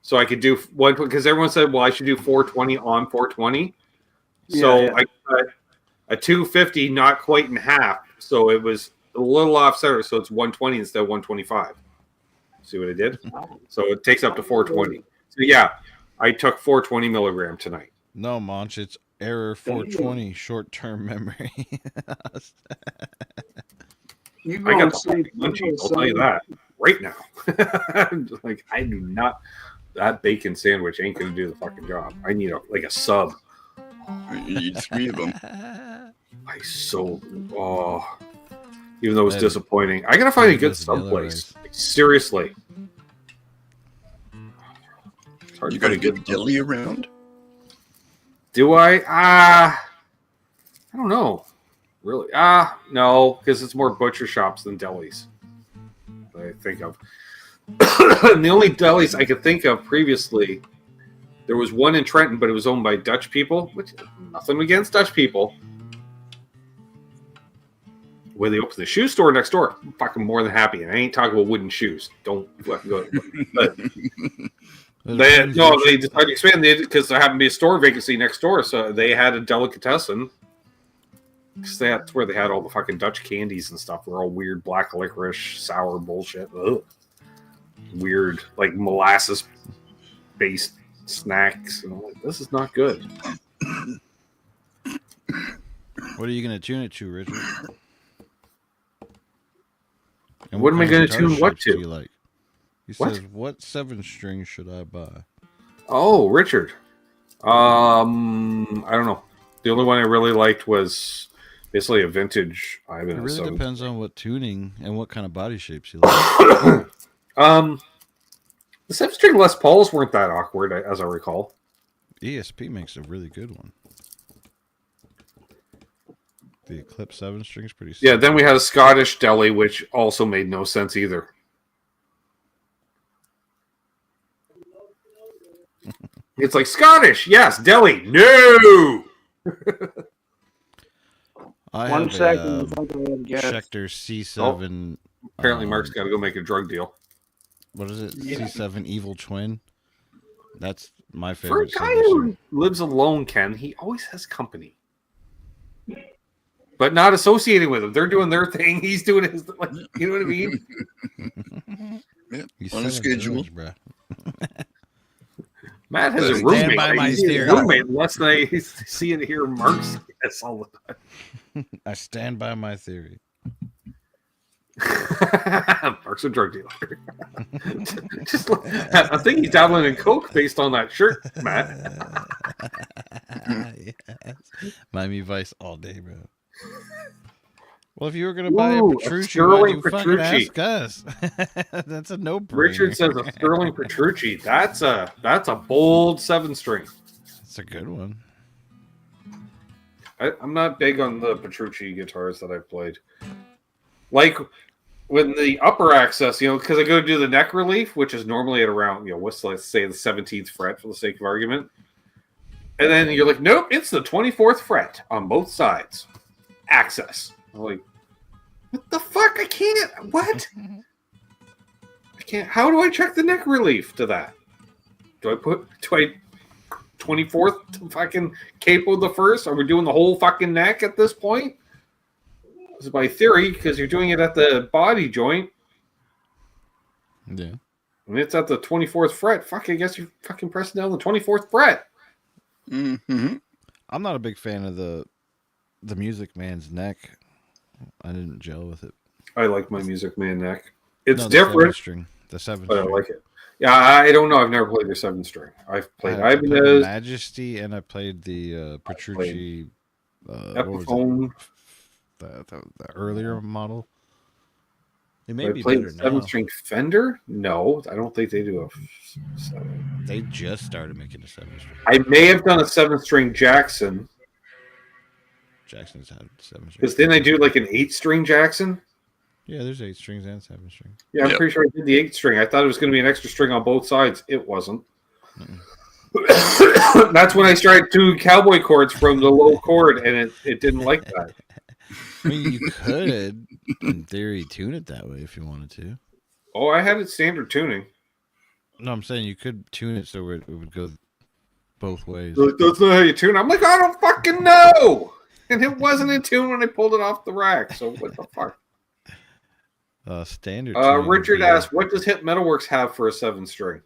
so I could do one because everyone said, well, I should do 420 on 420. So Yeah. I cut a 250, not quite in half. So it was a little off center. So it's 120 instead of 125. See what I did? So it takes up to 420. So yeah, I took 420 milligram tonight. No, Monch, it's error 420, short-term memory. You I go got the sleep. fucking munchies, I'll tell you that right now. Like I do not. That bacon sandwich ain't gonna do the fucking job. I need a sub. You need 3 of them. Even though it was disappointing, I gotta find a good sub place. Like, seriously, it's hard You to got a find good deli around? Do I? I don't know. Really? No, because it's more butcher shops than delis. I think of. And the only delis I could think of previously, there was one in Trenton, but it was owned by Dutch people, which nothing against Dutch people. Where they opened the shoe store next door, I'm fucking more than happy. And I ain't talking about wooden shoes. Don't fucking go. But they decided to expand because there happened to be a store vacancy next door, so they had a delicatessen. Because that's where they had all the fucking Dutch candies and stuff. They're all weird black licorice, sour bullshit. Ugh. Weird, like molasses-based snacks. And I'm like, this is not good. What are you going to tune it to, Richard? And What am I kind going of to tune what guitar shapes do to? you like? He What? says, what 7-string should I buy? Oh, Richard. I don't know. The only one I really liked was basically a vintage Ivan. It really So, depends on what tuning and what kind of body shapes you like. the 7-string Les Pauls weren't that awkward, as I recall. ESP makes a really good one. The Eclipse 7-string is pretty sick. Yeah, then we had a Scottish deli, which also made no sense either. It's like Scottish, yes. Deli, no. I One have second. a I think I would guess. Schecter C7. Apparently, Mark's got to go make a drug deal. What is it? C7 Evil Twin. That's my For a favorite. guy 7-string. who lives alone, Ken, he always has company. But not associated with them. They're doing their thing. He's doing his, like, you know what I mean? Yeah, He's on a selling schedule. drugs, bruh. Matt has a Stand roommate. by my He's a theory. roommate unless I see and hear Mark's yes all the I stand by my theory. time. Mark's a drug dealer. I think he's dabbling in coke based on that shirt, Matt. Yes. Miami Vice all day, bro. Well, if you were gonna buy a Ooh, a Petrucci, why'd Sterling you fucking Petrucci. ask us? That's a no-brainer. Richard says a Sterling Petrucci. That's a bold 7-string. That's a good one. I'm not big on the Petrucci guitars that I've played. Like when the upper access, because I go to do the neck relief, which is normally at around, let's say the 17th fret for the sake of argument. And then you're like, nope, it's the 24th fret on both sides. Access. I'm like, what the fuck? I can't. What? I can't. How do I check the neck relief to that? Do I 24th to fucking capo the first? Are we doing the whole fucking neck at this point? This is my theory, because you're doing it at the body joint. Yeah. And it's at the 24th fret. Fuck, I guess you're fucking pressing down the 24th fret. Mm-hmm. I'm not a big fan of the Music Man's neck. I didn't gel with it. I like my Music Man neck. It's No, the different, 7-string. The 7-string. but I like it. Yeah, I don't know. I've never played their 7-string. I've played I played the Ibanez, Majesty, and I played the Petrucci. What was it? Epiphone. The earlier model. It may I be played better the now. 7-string Fender. No, I don't think they do a 7. They just started making a 7-string. I may have done a 7-string Jackson. Jackson's had 7 strings. Because didn't I do like an 8-string Jackson? Yeah, there's 8 strings and 7 strings. Yeah, I'm Yep. pretty sure I did the 8-string. I thought it was going to be an extra string on both sides. It wasn't. That's when I started doing cowboy chords from the low chord, and it didn't like that. I mean, you could, in theory, tune it that way if you wanted to. Oh, I had it standard tuning. No, I'm saying you could tune it so it would go both ways. Like, that's not how you tune. I'm like, I don't fucking know. And it wasn't in tune when I pulled it off the rack. So what the fuck? Standard. tuning would Richard be- asked, what does Hit Metalworks have for a 7-string?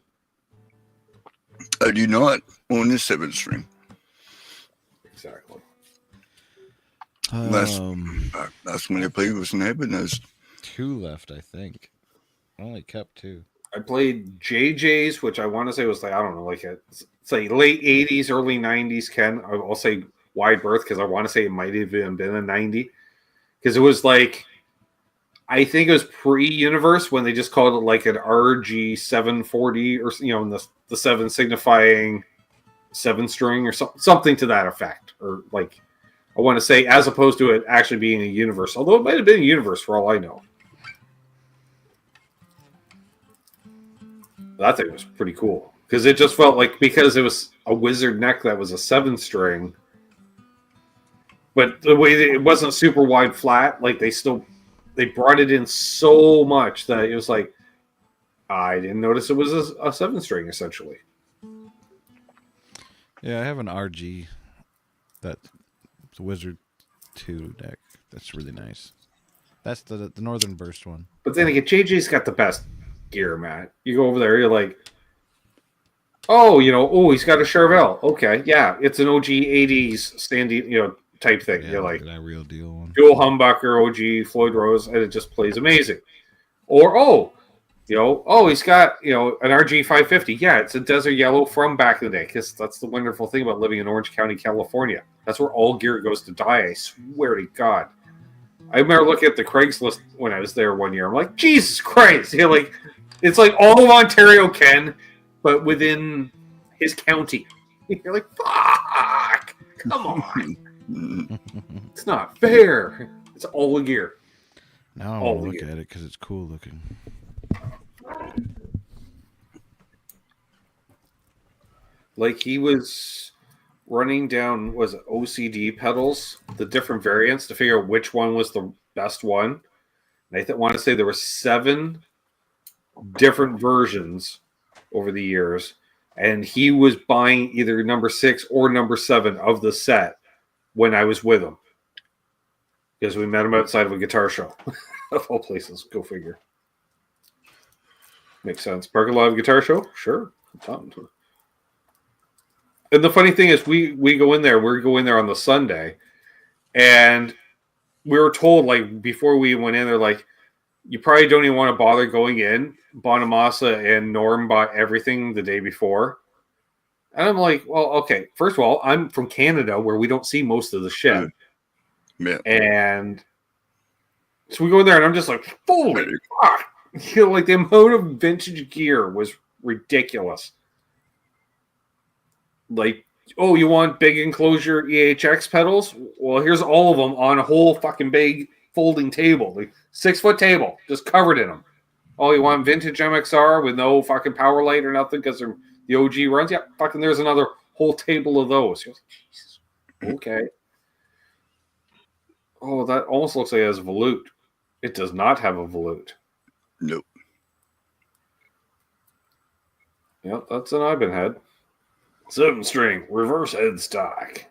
I do not own a 7-string. Exactly. That's when I played with an Ibanez. 2 left, I think. I only kept 2. I played JJ's, which I want to say was like, I don't know, like it's like late 80s, early 90s, Ken. I'll say wide berth because I want to say it might have even been a 90. Because it was like, I think it was pre-Universe when they just called it like an RG 740 or, you know, the 7 signifying 7-string or something to that effect. Or like, I want to say as opposed to it actually being a Universe. Although it might have been a Universe for all I know. That thing was pretty cool because it just felt like because it was a wizard neck that was a 7-string, but the way that it wasn't super wide flat, like they brought it in so much that it was like I didn't notice it was a 7-string essentially. Yeah, I have an RG that's the Wizard 2 deck. That's really nice. That's the Northern Burst one. But then again, JJ's got the best gear, Matt. You go over there, you're like, oh, he's got a Charvel. Okay, yeah, it's an OG 80s standing, type thing. Yeah, You're like that real deal one. dual humbucker, OG Floyd Rose, and it just plays amazing. Or he's got an RG 550. Yeah, it's a desert yellow from back in the day. Because that's the wonderful thing about living in Orange County, California. That's where all gear goes to die. I swear to God. I remember looking at the Craigslist when I was there one year. I'm like, Jesus Christ! It's like all of Ontario, Ken, but within his county. You're like, fuck! Come on! It's not fair. It's all the gear. Now I want to look at it because it's cool looking. Like he was running down, was it OCD pedals, the different variants to figure out which one was the best one. And I want to say there were 7 different versions over the years, and he was buying either number 6 or number 7 of the set when I was with him because we met him outside of a guitar show. Of all places, go figure. Makes sense. Parking lot of guitar show, sure. And the funny thing is, we go in there. We go in there on the Sunday, and we were told like before we went in there, like you probably don't even want to bother going in. Bonamassa and Norm bought everything the day before, and I'm like, well, okay. First of all, I'm from Canada where we don't see most of the shit, and so we go in there, and I'm just like, holy fuck! Like the amount of vintage gear was ridiculous. Like, oh, you want big enclosure EHX pedals? Well, here's all of them on a whole fucking big folding table, like 6-foot table, just covered in them. Oh, you want vintage MXR with no fucking power light or nothing because they're the OG runs? Yeah, fucking there's another whole table of those. You're like, Jesus. Okay. Oh, that almost looks like it has a volute. It does not have a volute. Nope. Yep, that's an Iban head. 7-string reverse headstock.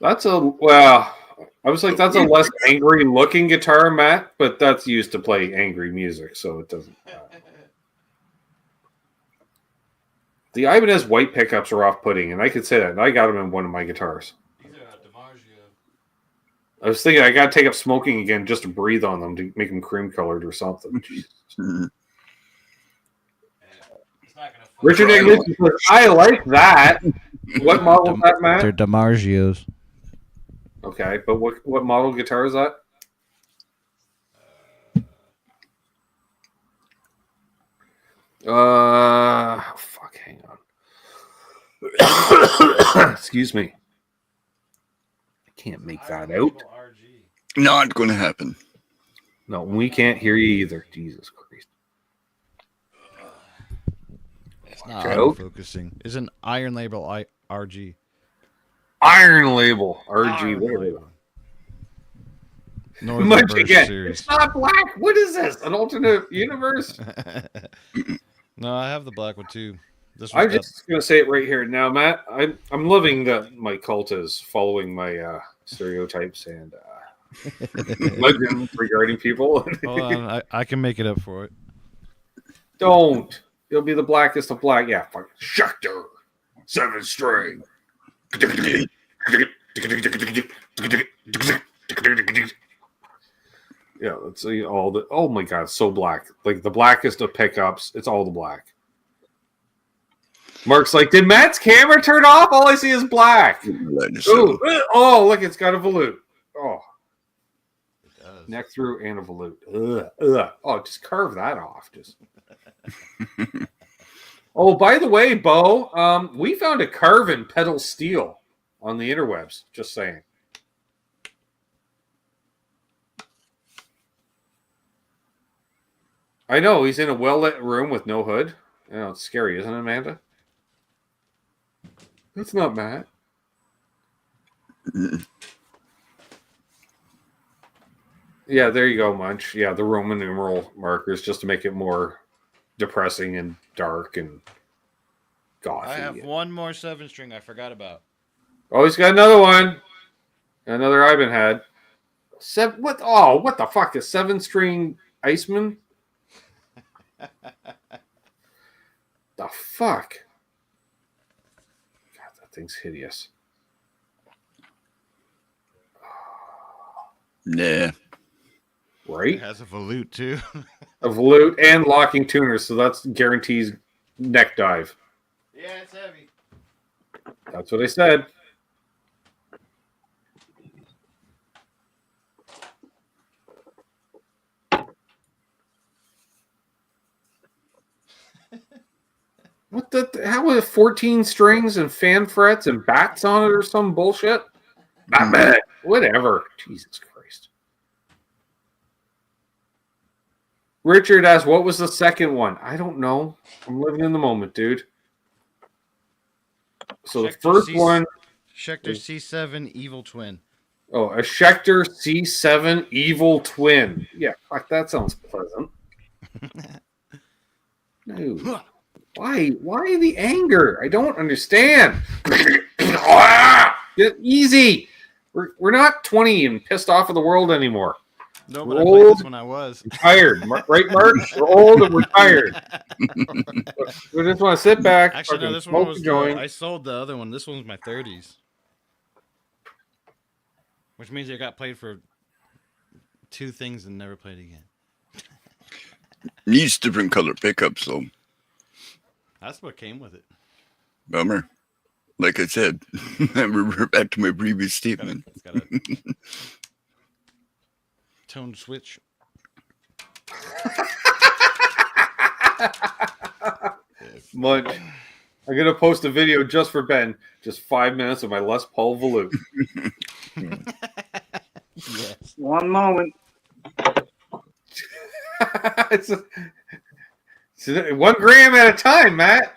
That's I was like, that's a less angry looking guitar, Matt, but that's used to play angry music, so it doesn't. The Ibanez white pickups are off-putting, and I could say that. And I got them in one of my guitars. I was thinking I got to take up smoking again just to breathe on them to make them cream-colored or something. Richard Ignition says, I like that. What model is that, Matt? They're DiMarzio's. Okay, but what model guitar is that? Fuck, hang on. Excuse me. I can't make that out. Not going to happen. No, we can't hear you either. Jesus Christ. It's not Out. focusing. Is an iron label RG. Iron label. RG. Iron Whatever. label. Northern Much Burst again. series. It's not black. What is this? An alternate universe? No, I have the black one too. This I'm one's got just going to say it right here now, Matt. I'm loving that my cult is following my stereotypes and legends regarding people. hold on, I can make it up for it. Don't. It'll be the blackest of black. Yeah, fuck. Schecter. 7 string. Yeah, let's see all the. Oh my god, so black. Like the blackest of pickups. It's all the black. Mark's like, did Matt's camera turn off? All I see is black. Ooh, oh, look, it's got a volute. Oh, It does. neck through and a volute. Ugh. Oh, just carve that off. Just. Oh, by the way, Bo, we found a carven pedal steel on the interwebs. Just saying. I know he's in a well-lit room with no hood. I know it's scary, isn't it, Amanda? That's not Matt. Yeah, there you go, Munch. Yeah, the Roman numeral markers just to make it more depressing and dark and gothy. I have one more 7-string I forgot about. Oh, he's got another one. Another Ivan had. What? Oh, what the fuck? A 7-string Iceman? The fuck? God, that thing's hideous. Nah. Right? It has a volute too. A volute and locking tuners, so that's guarantees neck dive. Yeah, it's heavy. That's what I said. What the? How was it 14 strings and fan frets and bats on it or some bullshit? Not bad. Whatever. Jesus Christ. Richard asked, what was the second one? I don't know. I'm living in the moment, dude. So the first one. Schecter C7 Evil Twin. Oh, a Schecter C7 Evil Twin. Yeah, fuck, that sounds pleasant. No. Why the anger? I don't understand. Get easy. We're not 20 and pissed off of the world anymore. No, We're but I played old. this when I was. Tired, right, Mark? We're old and we're tired. We just want to sit back. Actually, no, fucking this one smoke was a joint. I sold the other one. This one's my 30s. Which means it got played for 2 things and never played again. Needs different color pickups, though. That's what came with it. Bummer. Like I said, I revert back to my previous statement. It's got a toned switch. Munch. I'm going to post a video just for Ben. Just 5 minutes of my Les Paul volute. Yes. One moment. it's 1 gram at a time, Matt.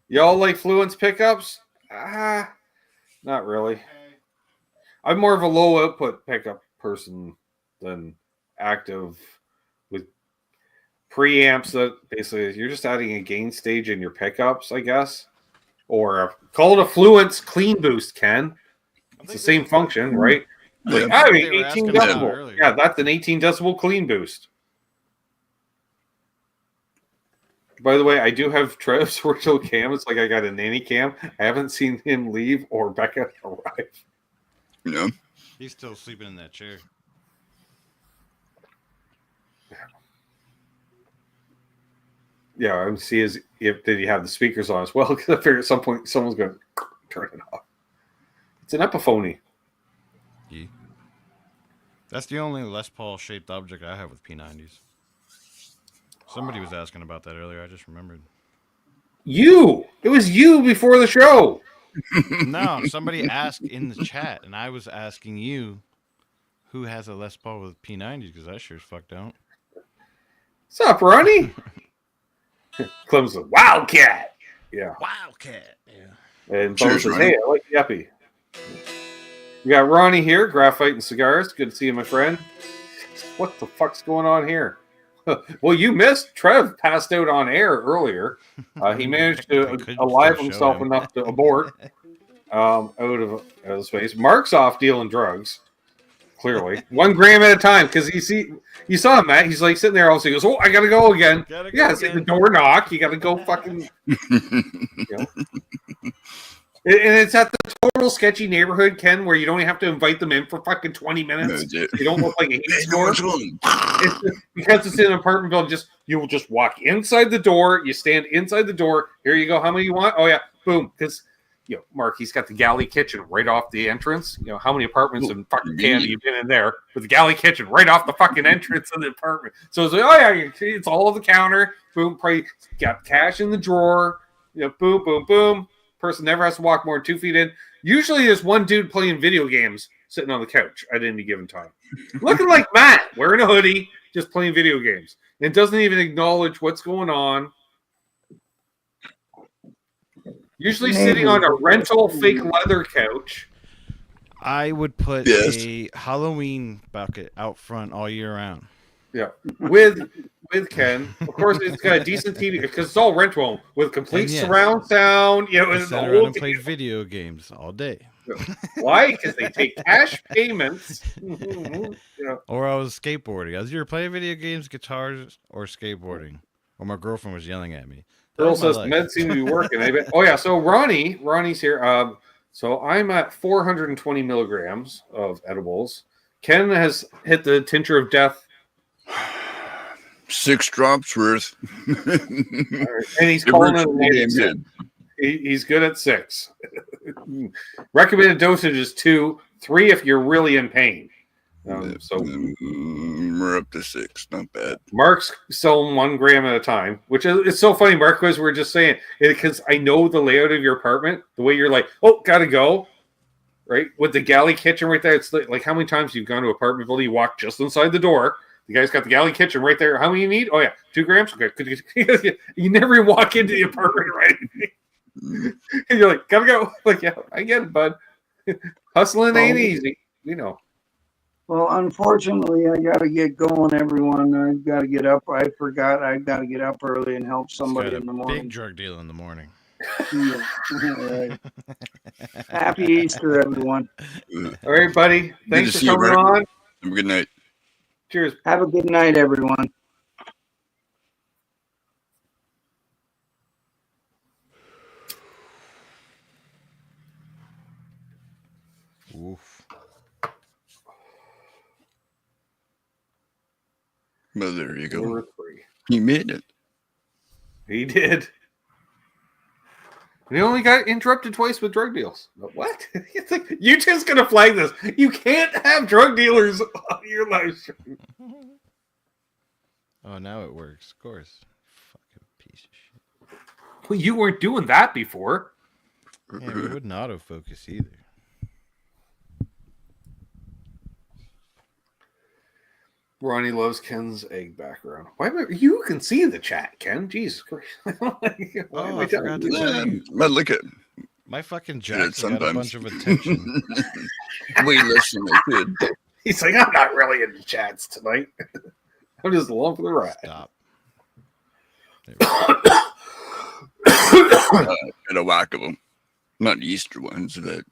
Y'all like Fluence pickups? Not really. I'm more of a low output pickup person than active with preamps that basically you're just adding a gain stage in your pickups, I guess. Or call it a Fluence clean boost, Ken. It's the same function, right? Like, I mean, They were 18 asking about decibel. earlier. Yeah, that's an 18 decibel clean boost. By the way, I do have Trev's virtual cam. It's like I got a nanny cam. I haven't seen him leave or Becca arrive. You know? He's still sleeping in that chair. Yeah, I would see did he have the speakers on as well? Because I figured at some point someone's going to turn it off. It's an Epiphony. Yeah. That's the only Les Paul shaped object I have with P90s. Somebody was asking about that earlier. I just remembered. You. It was you before the show. No, somebody asked in the chat, and I was asking you who has a Les Paul with P90s because I sure as fuck don't. What's up, Ronnie? Clemson Wildcat. Yeah. Wildcat. Yeah. And Cheers, Bo says, Ronnie. hey, I like the Epi. We got Ronnie here, Graphite and Cigars. Good to see you, my friend. What the fuck's going on here? Well, you missed. Trev passed out on air earlier. He managed to couldn't alive still show himself him. enough to abort out of space. Mark's off dealing drugs. Clearly, 1 gram at a time. Because you saw him, Matt. He's like sitting there. Also, he goes, "Oh, I gotta go again." Gotta go Yeah, it's like the door knock. You gotta go fucking. And it's at the total sketchy neighborhood, Ken, where you don't even have to invite them in for fucking 20 minutes. You don't look like a heat store. Because it's in an apartment building, you will just walk inside the door. You stand inside the door. Here you go. How many you want? Oh yeah, boom. Because Mark, he's got the galley kitchen right off the entrance. How many apartments in fucking Canada you've been in there with the galley kitchen right off the fucking entrance of the apartment? So it's like, oh yeah, it's all over the counter. Boom, probably got cash in the drawer. Boom, boom, boom. Person never has to walk more than 2 feet in. Usually there's one dude playing video games sitting on the couch at any given time. Looking like Matt, wearing a hoodie, just playing video games. And doesn't even acknowledge what's going on. Usually sitting on a rental fake leather couch. I would put a Halloween bucket out front all year round. Yeah, with Ken. Of course, it's got a decent TV because it's all rental with complete surround sound. And sat around and played video games all day. Why? Because they take cash payments. Or I was skateboarding. I was either playing video games, guitars, or skateboarding. Or my girlfriend was yelling at me. Earl says meds seem to be working. Oh yeah, so Ronnie's here. So I'm at 420 milligrams of edibles. Ken has hit the tincture of death. 6 drops worth. And he's calling it. He's good at 6. Recommended dosage is 2, 3 if you're really in pain. So we're up to 6. Not bad. Mark's selling 1 gram at a time, which is it's so funny, Mark, because we're just saying because I know the layout of your apartment, the way you're like, oh, gotta go, right? With the galley kitchen right there. It's like how many times you've gone to an apartment building, you walk just inside the door. The guy's got the galley kitchen right there. How many you need? Oh yeah, 2 grams. Okay, you never even walk into the apartment, right? And you're like, gotta go. Like, yeah, I get it, bud. Hustling ain't easy, Well, unfortunately, I got to get going, everyone. I've got to get up. I forgot I've got to get up early and help somebody in the morning. Big drug deal in the morning. Right. Happy Easter, everyone. All right, buddy. Thanks for coming on. Have a good night. Cheers. Have a good night, everyone. Oof. Well, there you go. 4-3. He made it. He did. He only got interrupted twice with drug deals. But what? It's like, you just gonna flag this. You can't have drug dealers on your live stream. Oh, now it works. Of course. Fucking piece of shit. Well, you weren't doing that before. Yeah, it wouldn't autofocus either. Ronnie loves Ken's egg background. Why am I, you can see the chat, Ken. Jesus Christ. I forgot to tell you. But look at My fucking Jackson got a bunch of attention. way less than I could. He's like, I'm not really in the chats tonight. I'm just along for the ride. Stop. Got a whack of them. Not Easter ones, but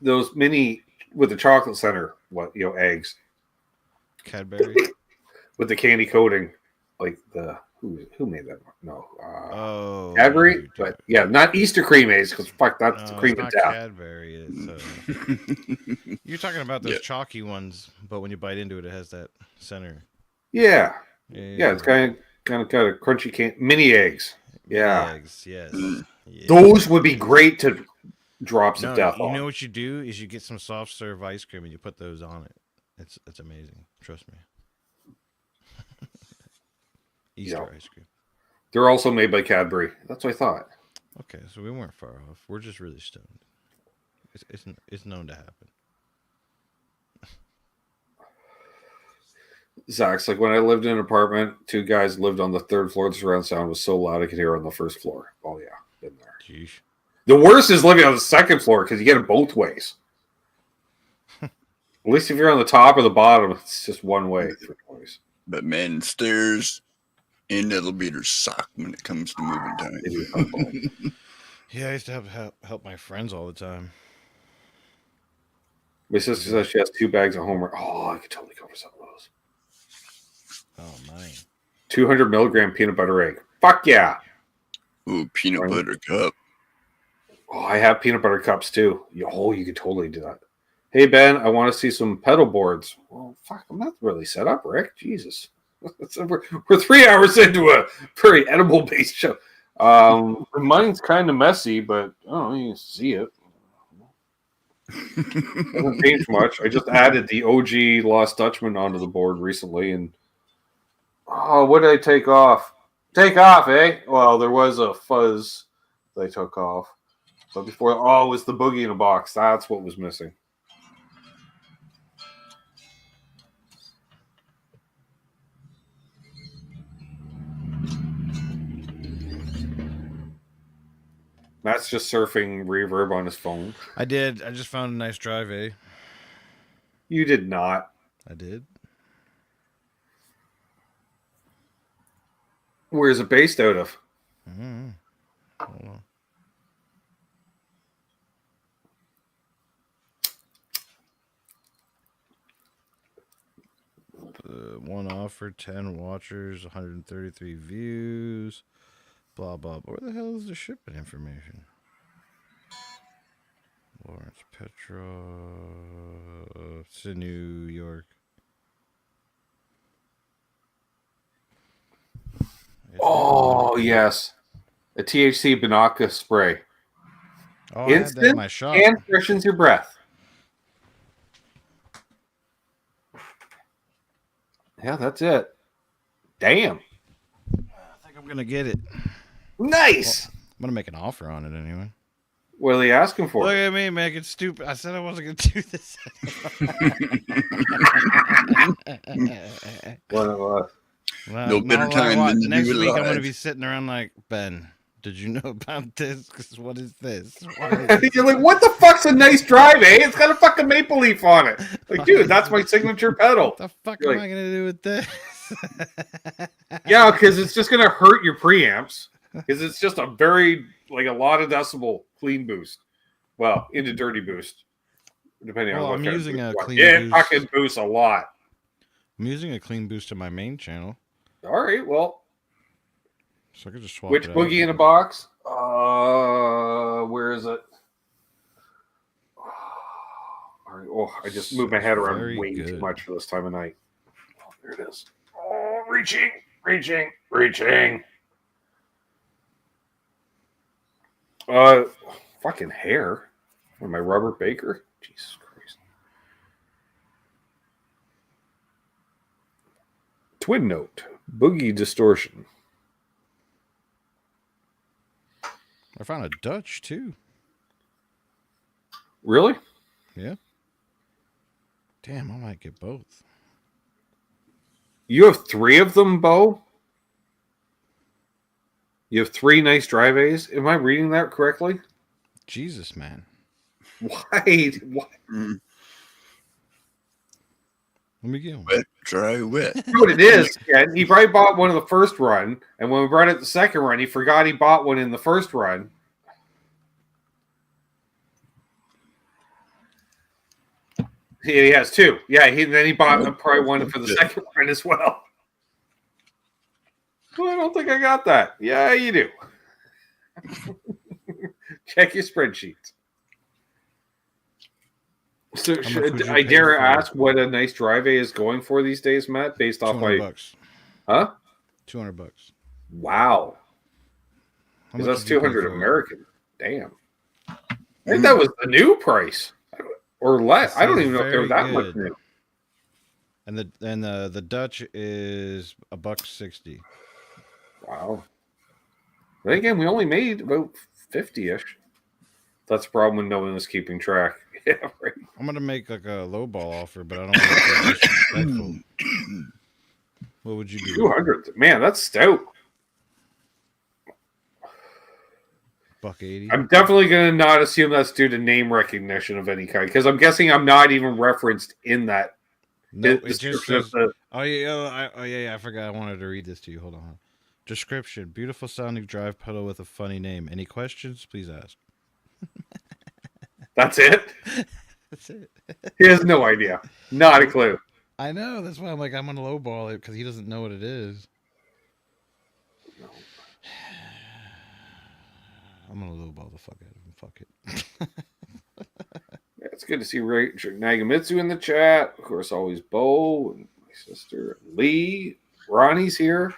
those mini with the chocolate center, eggs. Cadbury with the candy coating, like the who made that one? No, Cadbury, but yeah, not Easter cream eggs because fuck, that's the cream of death. Cadbury is. You're talking about those chalky ones, but when you bite into it, it has that center. Yeah, it's kind of got a crunchy mini eggs. Yeah, eggs, yes. Those would be great to drops of death. You know what you do is you get some soft serve ice cream and you put those on it. It's amazing. Trust me. Easter ice cream. They're also made by Cadbury. That's what I thought. Okay, so we weren't far off. We're just really stoned. It's known to happen. Zach's like, when I lived in an apartment, 2 guys lived on the 3rd floor. The surround sound was so loud I could hear on the 1st floor. Oh, yeah. Been there. Jeez. The worst is living on the 2nd floor because you get it both ways. At least if you're on the top or the bottom, it's just one way for noise. But man, stairs and elevators suck when it comes to moving time. Yeah, I used to help my friends all the time. My sister says she has 2 bags of homework. Oh, I could totally go for some of those. Oh, mine. 200 milligram peanut butter egg. Fuck yeah. Ooh, peanut butter cup. Oh, I have peanut butter cups too. Oh, you could totally do that. Hey, Ben, I want to see some pedal boards. Well, fuck, I'm not really set up, Rick. Jesus. We're 3 hours into a very edible-based show. Mine's kind of messy, but oh, you can see it. Doesn't change much. I just added the OG Lost Dutchman onto the board recently, and what did I take off? Take off, eh? Well, there was a fuzz that I took off. But before, it was the boogie in a box. That's what was missing. Matt's just surfing reverb on his phone. I did. I just found a nice drive, eh? You did not. I did. Where's it based out of? Mm-hmm. Hold on. One offer, 10 watchers, 133 views, blah, blah, blah. Where the hell is the shipping information? Lawrence Petra. It's in New York. Yes. A THC Banaka spray. Oh, I had that in my shop. And freshens your breath. Yeah, that's it. Damn. I think I'm going to get it. Nice. Well, I'm going to make an offer on it anyway. What are they asking for? Look at me making stupid. I said I wasn't going to do this. Well, No better time than to next do it week. I'm going to live. be sitting around like, Ben, did you know about this? Because what is this? You're like, what the fuck's a nice drive, eh? It's got a fucking maple leaf on it. Like, dude, that's my signature pedal. What the fuck You're am like, I going to do with this? Yeah, because it's just going to hurt your preamps. Because it's just a a lot of decibel clean boost. Well, into dirty boost. Depending on what I'm kind of using boost a you want. clean It boost. fucking boosts a lot. I'm using a clean boost on my main channel. All right, well. So I could just swap Which it out. boogie in a box? Where is it? All right. Oh, I just moved my head around Very way good. too much for this time of night. Oh, there it is. Oh, reaching. Fucking hair. Or my rubber baker. Jesus Christ. Twin note. Boogie distortion. I found a Dutch too. Really? Yeah. Damn, I might get both. You have 3 of them, Bo? You have 3 nice drive A's? Am I reading that correctly? Jesus, man. Why? What? Let me get one. Wet, dry, wet. You know what it is, Ken? He probably bought one in the first run, and when we brought it the second run, he forgot he bought one in the first run. He has 2. Yeah, then he bought probably one for the second run as well. Well, I don't think I got that. Yeah, you do. Check your spreadsheets. So much would should you I pay dare for ask what a nice drive A is going for these days, Matt? Based off my $200. huh? $200. Wow. How Because much that's did you pay 200 for it? American. Damn. I think that was the new price. Or less. I don't even know if they were that much new. And the Dutch is $1.60. Wow. Then again, we only made about 50-ish. That's the problem when no one is keeping track. Yeah, right. I'm gonna make like a low ball offer, but I don't want to be disrespectful. What would you do? 200. Man, that's stout. $1.80. I'm definitely going to not assume that's due to name recognition of any kind, because I'm guessing I'm not even referenced in that. No, it just description of says. the- Oh yeah, I forgot. I wanted to read this to you. Hold on. Description: beautiful sounding drive pedal with a funny name. Any questions? Please ask. That's it? That's it. He has no idea. Not a clue. I know. That's why I'm like, I'm gonna lowball it because he doesn't know what it is. I'm gonna lowball the fuck out of him. Fuck it. Yeah, it's good to see Richard Nagamitsu in the chat. Of course, always Bo and my sister Lee. Ronnie's here,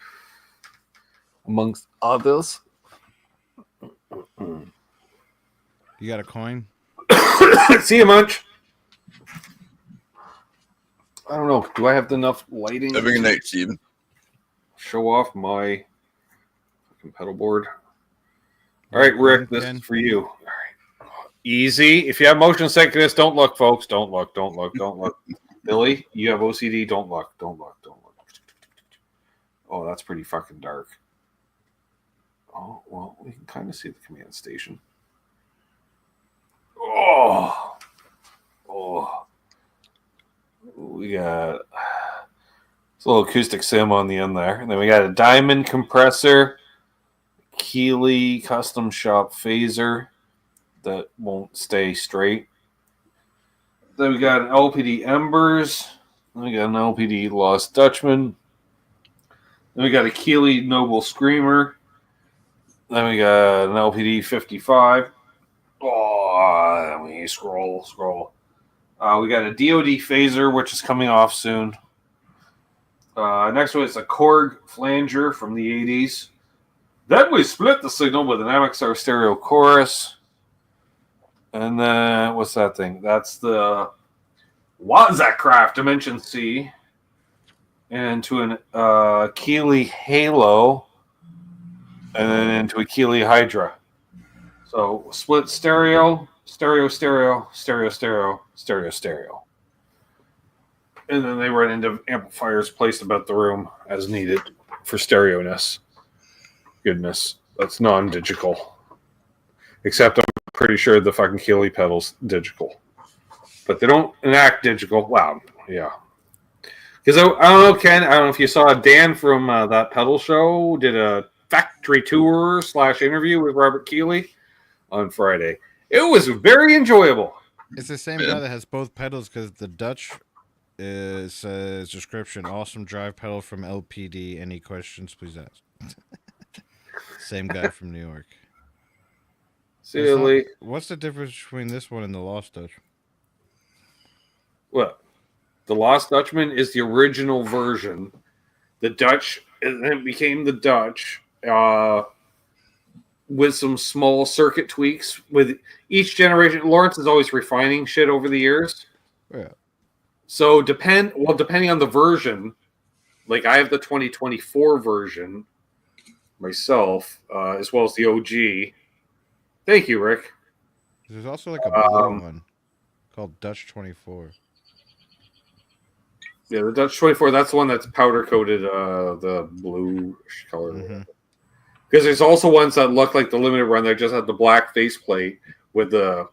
amongst others. You got a coin? See you, Munch. I don't know. Do I have enough lighting? Have a good night, Steven. Show off my fucking pedal board. All right, Rick, this is for you. All right. Easy. If you have motion sickness, don't look, folks. Don't look. Don't look. Don't look. Billy, you have OCD. Don't look. Don't look. Don't look. Oh, that's pretty fucking dark. Oh, well, we can kind of see the command station. Oh. Oh. We got a little acoustic sim on the end there. And then we got a diamond compressor, Keeley custom shop phaser that won't stay straight. Then we got an LPD Embers. Then we got an LPD Lost Dutchman. Then we got a Keeley Noble Screamer. Then we got an LPD 55. Oh, then we scroll. We got a DoD phaser, which is coming off soon. Next one is a Korg flanger from the 80s. Then we split the signal with an MXR stereo chorus. And then, what's that thing? That's the Wazacraft Dimension C. And to an Keeley Halo. And then into a Keeley Hydra. So, split stereo, stereo. And then they run into amplifiers placed about the room as needed for stereo-ness. Goodness, that's non-digital. Except I'm pretty sure the fucking Keeley pedal's digital. But they don't enact digital. Wow, yeah. Because I don't know, Ken, I don't know if you saw Dan from that pedal show did a factory tour / interview with Robert Keeley on Friday. It was very enjoyable. It's the same guy that has both pedals because the Dutch says description: awesome drive pedal from LPD. Any questions, please ask. Same guy from New York. Silly. What's the difference between this one and the Lost Dutch? What? The Lost Dutchman is the original version. The Dutch, and then it became the Dutch with some small circuit tweaks. With each generation, Lawrence is always refining shit over the years. Yeah. So depending on the version, like I have the 2024 version myself, as well as the OG. Thank you, Rick. There's also like a blue one called Dutch 24. Yeah, the Dutch 24, that's the one that's powder coated, the blue color. Mm-hmm. Because there's also ones that look like the limited run that just have the black faceplate with the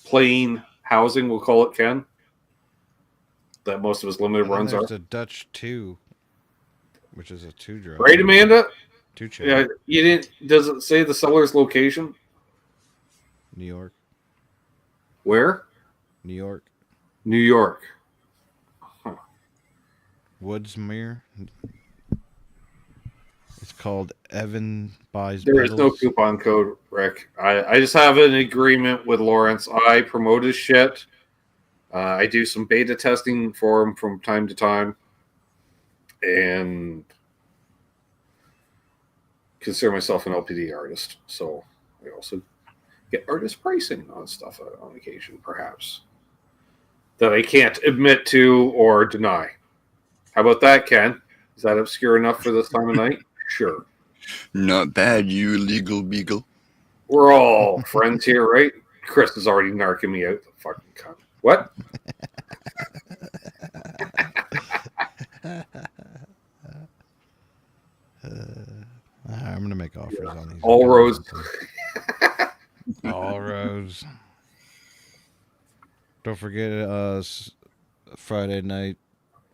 plain housing, we'll call it, Ken. That most of his limited runs are. There's a Dutch 2, which is a 2-drive. Right, Amanda? 2 channel. Yeah, you didn't. Does it say the seller's location? New York. Where? New York. New York. Huh. Woodsmere. It's called Evan Buys There is no Pedals. coupon code, Rick. I just have an agreement with Lawrence. I promote his shit. I do some beta testing for him from time to time. And consider myself an LPD artist. So I also get artist pricing on stuff on occasion, perhaps, that I can't admit to or deny. How about that, Ken? Is that obscure enough for this time of night? Sure. Not bad, you illegal beagle. We're all friends here, right? Chris is already narking me out. The fucking cunt. What? I'm gonna make offers on these. All roads. All roads. Don't forget Friday night,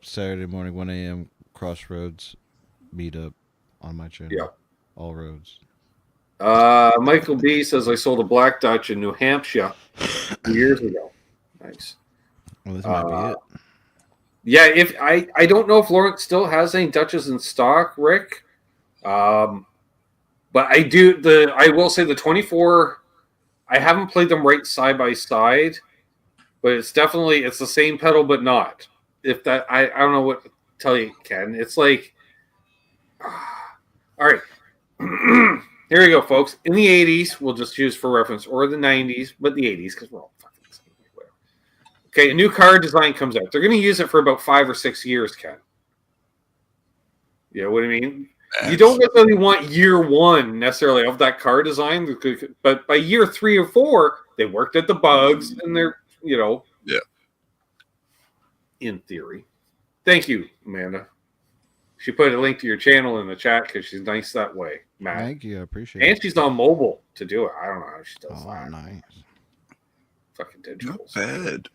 Saturday morning, 1 a.m. Crossroads meetup on my channel. Yeah. All roads. Michael B says I sold a Black Dutch in New Hampshire 2 years ago. Nice. Well, this might be it. Yeah, if I don't know if Lawrence still has any Dutches in stock, Rick. But I will say the 24. I haven't played them right side by side, but it's the same pedal, but not. If that I don't know what to tell you, Ken. It's like, all right. Here we go, folks. In the 80s, we'll just use for reference, or the 90s, but the 80s because we're all fucking the same. Whatever. Okay, a new car design comes out. They're going to use it for about 5 or 6 years, Ken. You know what I mean? You don't necessarily want year one necessarily of that car design, but by year 3 or 4, they worked at the bugs and they're, Yeah. In theory. Thank you, Amanda. She put a link to your channel in the chat because she's nice that way, Matt. Thank you, I appreciate it. And she's on mobile to do it. I don't know how she does that. Oh, nice. Fucking digital. Not bad.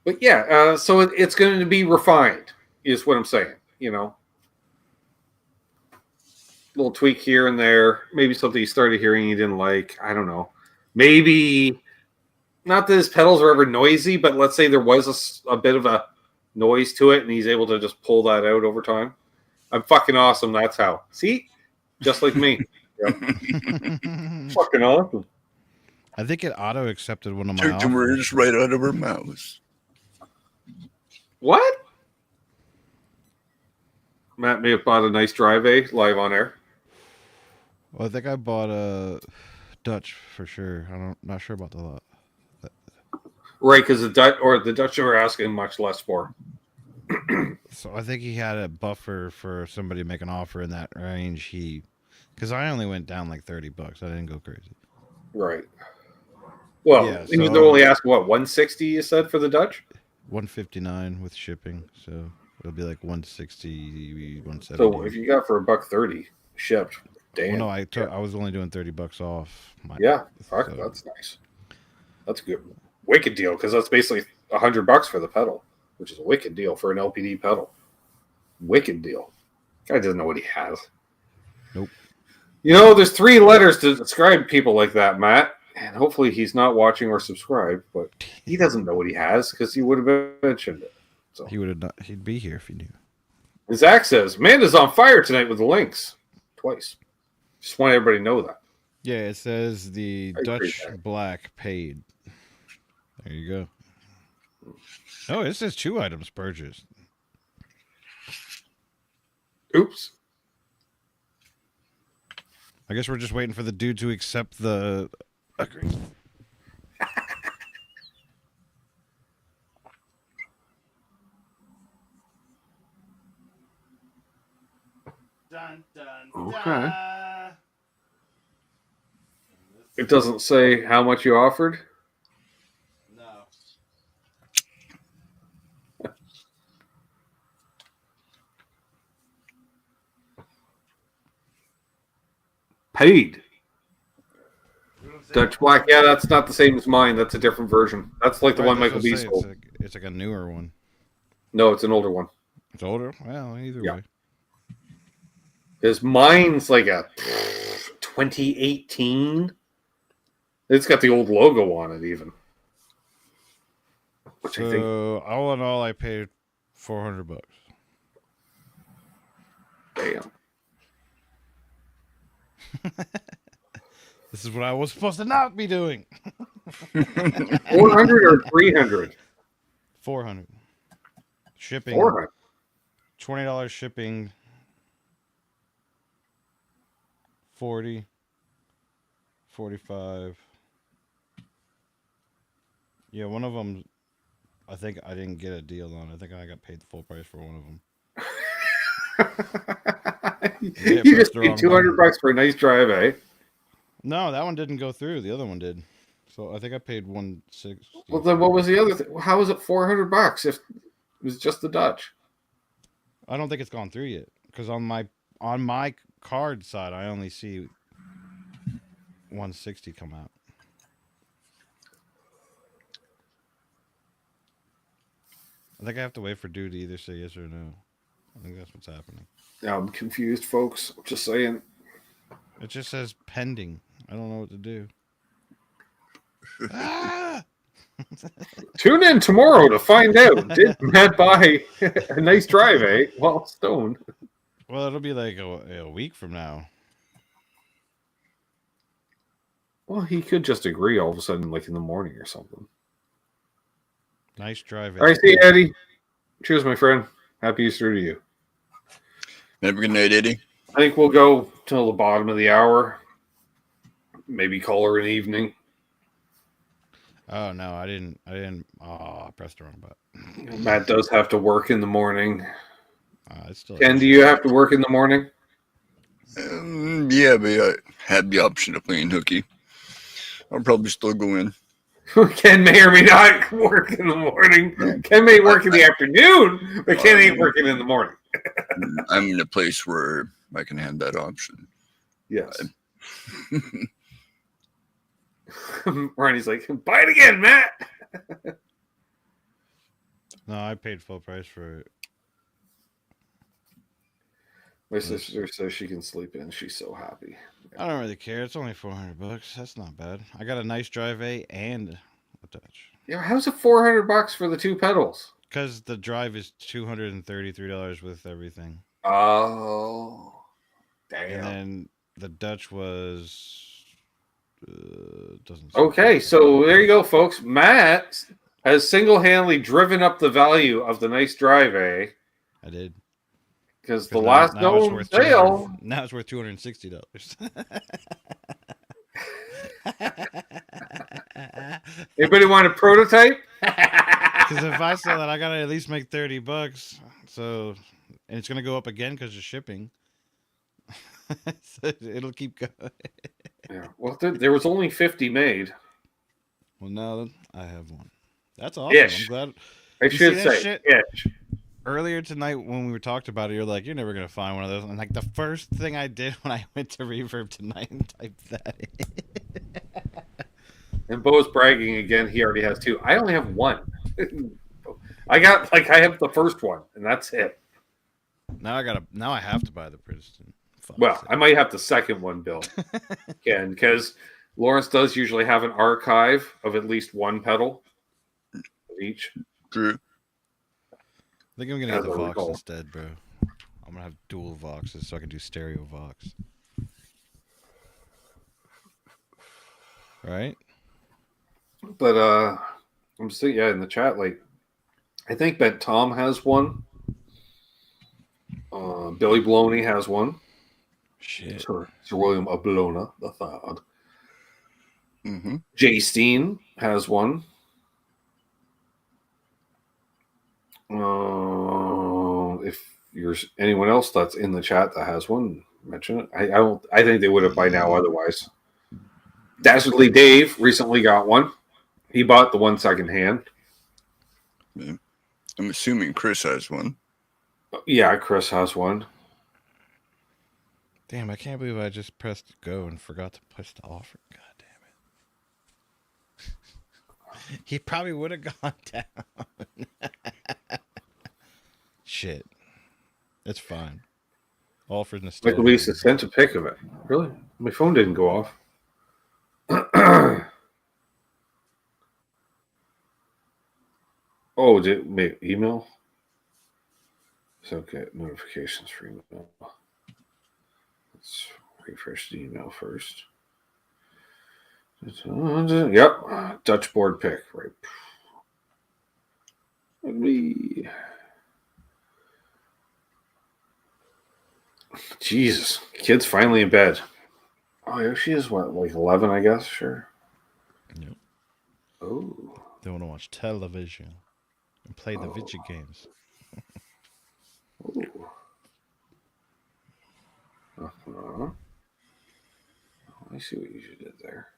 But yeah, so it's going to be refined, is what I'm saying. Little tweak here and there. Maybe something you started hearing you didn't like. I don't know. Maybe not that his pedals are ever noisy, but let's say there was a bit of a noise to it, and he's able to just pull that out over time. I'm fucking awesome. That's how. See, just like me. Yep. Fucking awesome. I think it auto accepted one of my Took the offers. words right out of her mouth. What? Matt may have bought a nice drive live on air. Well, I think I bought a Dutch for sure. Not sure about the lot. Right, because the Dutch are asking much less for. So I think he had a buffer for somebody to make an offer in that range. Because I only went down like $30. I didn't go crazy. Right. Well, Yeah, he was so- only asking what, 160 you said for the Dutch? 159 with shipping, so it'll be like 160, 170. So if you got for $130 shipped, damn. Well, no, I was only doing $30 off. Yeah, fuck, so- that's nice. That's a good, wicked deal because that's basically $100 for the pedal, which is a wicked deal for an LPD pedal. Wicked deal. Guy doesn't know what he has. Nope. There's 3 letters to describe people like that, Matt. And hopefully he's not watching or subscribed, but he doesn't know what he has because he would have mentioned it. So He'd be here if he knew. Zach says, Amanda's on fire tonight with the links. Twice. Just want everybody to know that. Yeah, it says the I agree Dutch with that. Black paid. There you go. Oh, it says 2 items purchased. Oops. I guess we're just waiting for the dude to accept the agreement. Dun, dun, Okay. It doesn't say how much you offered. No. Paid. Dutch Black. Yeah, that's not the same as mine. That's a different version. That's like the one Michael B sold. It's like a newer one. No, it's an older one. It's older? Well, either Yeah. way. Because mine's like a 2018. It's got the old logo on it, even. Which I think. So, all in all, I paid $400. Damn. This is what I was supposed to not be doing. 400 or 300? 400. Shipping. 400. $20 shipping. 40. 45. Yeah, one of them, I think I didn't get a deal on. I think I got paid the full price for one of them. You pressed just the paid wrong $200 button. for a nice drive, eh? No, that one didn't go through. The other one did. So I think I paid 160. Well, then what was the other thing? How was it $400 if it was just the Dutch? I don't think it's gone through yet because on my card side I only see 160 come out. I think I have to wait for dude to either say yes or no. I think that's what's happening. Now I'm confused, folks. Just saying. It just says pending. I don't know what to do. Ah! Tune in tomorrow to find out. Did Matt buy a nice drive, eh? Well, stoned. Well, it'll be like a week from now. Well, he could just agree all of a sudden, like in the morning or something. Nice drive. All right, see you, Eddie. Cheers, my friend. Happy Easter to you. Have a good night, Eddie. I think we'll go till the bottom of the hour. Maybe call her an evening. Oh no, I didn't. Oh, I pressed the wrong button. Matt does have to work in the morning. It's still. Ken, do you have to work in the morning? Yeah, but I had the option of playing hooky. I'll probably still go in. Ken may or may not work in the morning. Ken may work in the afternoon, but Ken ain't working in the morning. I'm in a place where I can have that option. Yes. Ronnie's like, buy it again, Matt. No, I paid full price for it. My sister says she can sleep in. She's so happy. I don't really care. It's only $400. That's not bad. I got a nice drive A and a Dutch. Yeah, how's it $400 for the two pedals? Because the drive is $233 with everything. Oh, damn. And then the Dutch was doesn't. Okay, so there you go, folks. Matt has single-handedly driven up the value of the nice drive A. I did. Because the last known sale. Now it's worth $260. Anybody want a prototype? Because if I sell it, I gotta at least make $30. So, and it's gonna go up again because of shipping. So it'll keep going. Yeah. Well, there was only 50 made. Well, now I have one. That's awesome. Ish. I'm glad. I should say shit? ish. Earlier tonight when we were talking about it, you're like, you're never gonna find one of those. And like the first thing I did when I went to Reverb tonight and typed that in. And Bo's bragging again. He already has two. I only have one. I have the first one, and that's it. Now I have to buy the Princeton. Well, I might have the second one built, Ken, because Lawrence does usually have an archive of at least one pedal of each. True. I think I'm gonna get the As I Vox recall. instead, bro. I'm gonna have dual Voxes so I can do stereo Vox. Right? But I'm seeing in the chat, like I think that Tom has one. Billy Bloney has one. Shit. Sir William Ablona the third. Mm-hmm. Jay Steen has one. If there's anyone else that's in the chat that has one, mention it. I think they would have by now otherwise. Dastardly Dave recently got one. He bought the one secondhand. Yeah. I'm assuming Chris has one. Yeah, Chris has one. Damn, I can't believe I just pressed go and forgot to push the offer. God damn it. He probably would have gone down. Shit. It's fine. Offered and Like still. Lisa sent a pic of it. Really? My phone didn't go off. Oh, did it email? It's okay. Notifications for email. Let's refresh the email first. Yep. Dutch board pick. Right. Jesus. Kid's finally in bed. Oh, yeah, she is what, like 11, I guess? Sure. Yep. Oh. They want to watch television and play the video games. Ooh. Uh-huh. I see what you did there.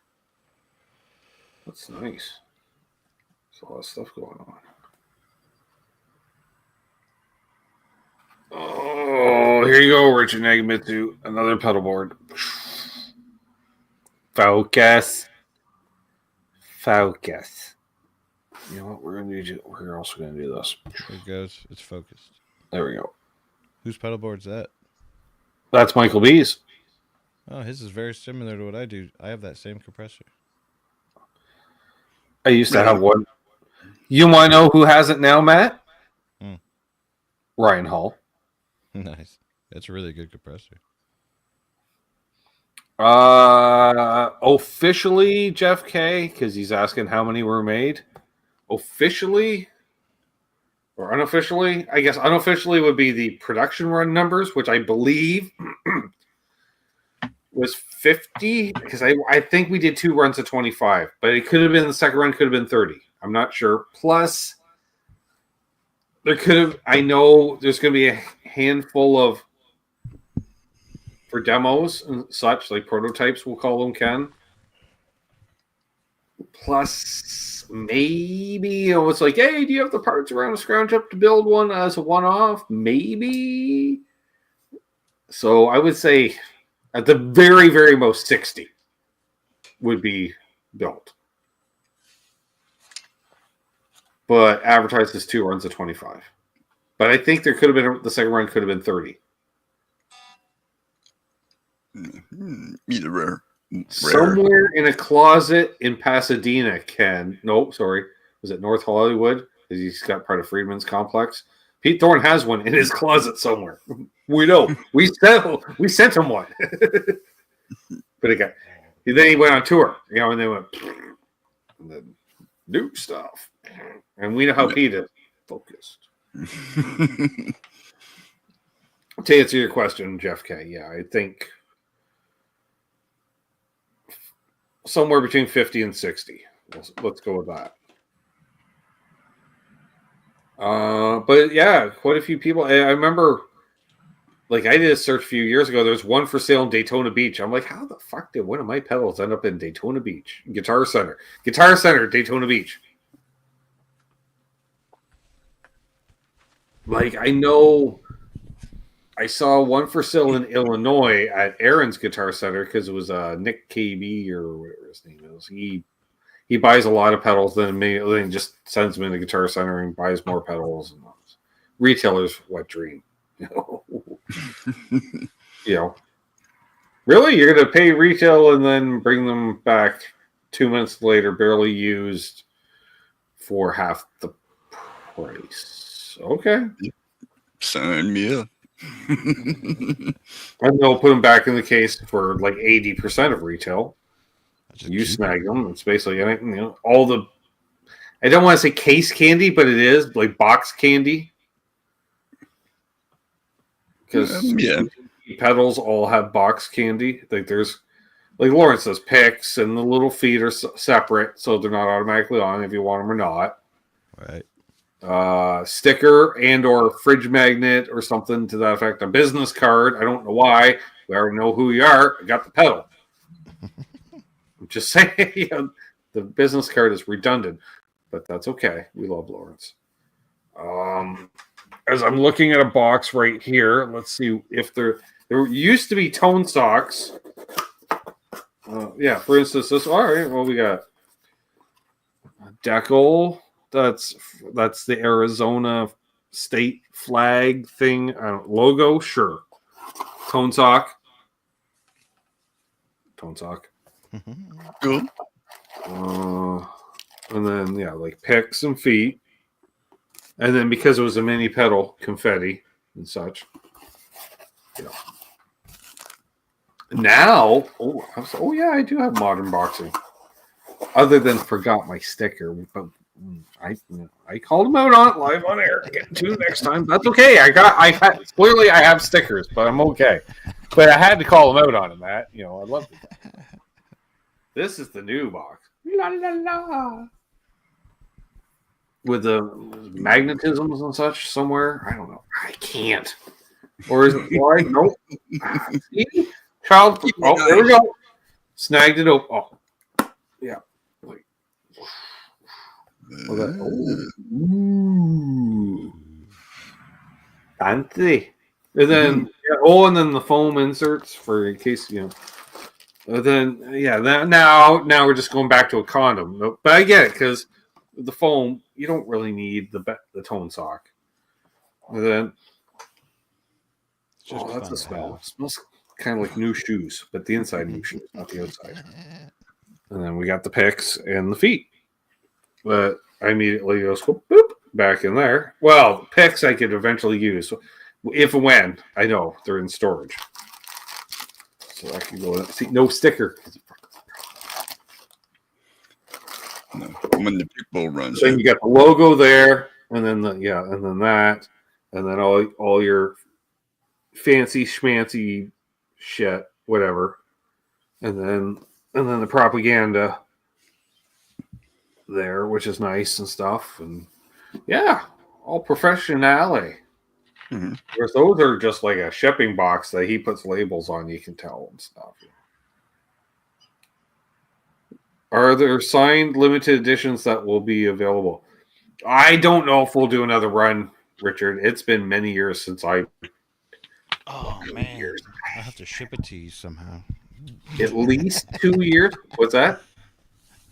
That's nice. There's a lot of stuff going on. Oh, here you go, Richard Nagamitsu. Another pedal board. Focus. Focus. You know what? We're also going to do this. There it goes. It's focused. There we go. Whose pedal board's that? That's Michael B's. Oh, his is very similar to what I do. I have that same compressor. I used to have one. You want to know who has it now, Matt? Ryan Hall. Nice. That's a really good compressor. Officially, Jeff K, because he's asking how many were made. Officially, or unofficially, I guess unofficially would be the production run numbers, which I believe was 50, because I think we did 2 runs of 25, but it could have been the second run, could have been 30. I'm not sure. Plus, there could have, I know there's going to be a handful of, for demos and such, like prototypes, we'll call them, Ken. Plus, maybe, it's like, hey, do you have the parts around to scrounge up to build one as a one-off? Maybe. So I would say at the very, very most 60 would be built. But advertised as 2 runs of 25. But I think there could have been, the second run could have been 30. Either rare. Somewhere in a closet in Pasadena, Ken. Nope, sorry. Was it North Hollywood? Because he's got part of Freedman's complex. Pete Thorne has one in his closet somewhere. We know. We sent him one. But then he went on tour, and they went and then new stuff. And we know how Pete is focused. To answer your question, Jeff K, yeah, I think somewhere between 50 and 60. Let's go with that. But yeah, quite a few people. I remember, like, I did a search a few years ago. There's one for sale in Daytona Beach. I'm like, how the fuck did one of my pedals end up in Daytona Beach? Guitar Center, Daytona Beach. Like, I know I saw one for sale in Illinois at Aaron's Guitar Center because it was Nick KB or whatever his name is. He buys a lot of pedals, then immediately just sends them in the Guitar Center and buys more pedals. And retailers' wet dream. Really? You're going to pay retail and then bring them back 2 minutes later, barely used, for half the price. Okay. Sign me up. And they'll put them back in the case for like 80% of retail. You snag them. It's basically, all the, I don't want to say case candy, but it is like box candy. Because pedals all have box candy. Like there's, like Lawrence says, picks and the little feet are separate, so they're not automatically on if you want them or not. Right. Sticker and or fridge magnet or something to that effect. A business card. I don't know why. We already know who you are. I got the pedal. I'm just saying, the business card is redundant, but that's okay. We love Lawrence. As I'm looking at a box right here, let's see if there used to be tone socks. For instance, this. All right. Well, we got Deckel. That's the Arizona state flag thing. Logo, sure. Tone sock. Cool. And then like picks and feet. And then because it was a mini pedal, confetti and such. Now, I do have modern boxing. Other than forgot my sticker, but I called him out on it live on air. Get to next time. That's okay. Clearly I have stickers, but I'm okay. But I had to call him out on it, Matt. I love it. This is the new box. La la la. With the magnetisms and such somewhere. I don't know. I can't. Or is it fly? Nope. See? Child. Oh, there we go. Snagged it up. Oh, yeah. Like, well, that, ooh. Fancy. And then, and then the foam inserts for in case, then, now we're just going back to a condom. Nope. But I get it, because the foam, you don't really need the tone sock. And then, that's a smell. It smells kind of like new shoes, but the inside new shoes, not the outside. And then we got the picks and the feet. But I immediately go boop, back in there. Well, picks I could eventually use if and when I know they're in storage. So I can go in. See, no sticker. No, when the pick bowl runs. Then you got the logo there, and then and then that, and then all your fancy schmancy shit, whatever, and then the propaganda there, which is nice and stuff, and all professionale. Mm-hmm. Whereas those are just like a shipping box that he puts labels on, you can tell and stuff. Are there signed limited editions that will be available? I don't know if we'll do another run, Richard. It's been many years since I. Oh man, I'll have to ship it to you somehow. At least 2 years. What's that?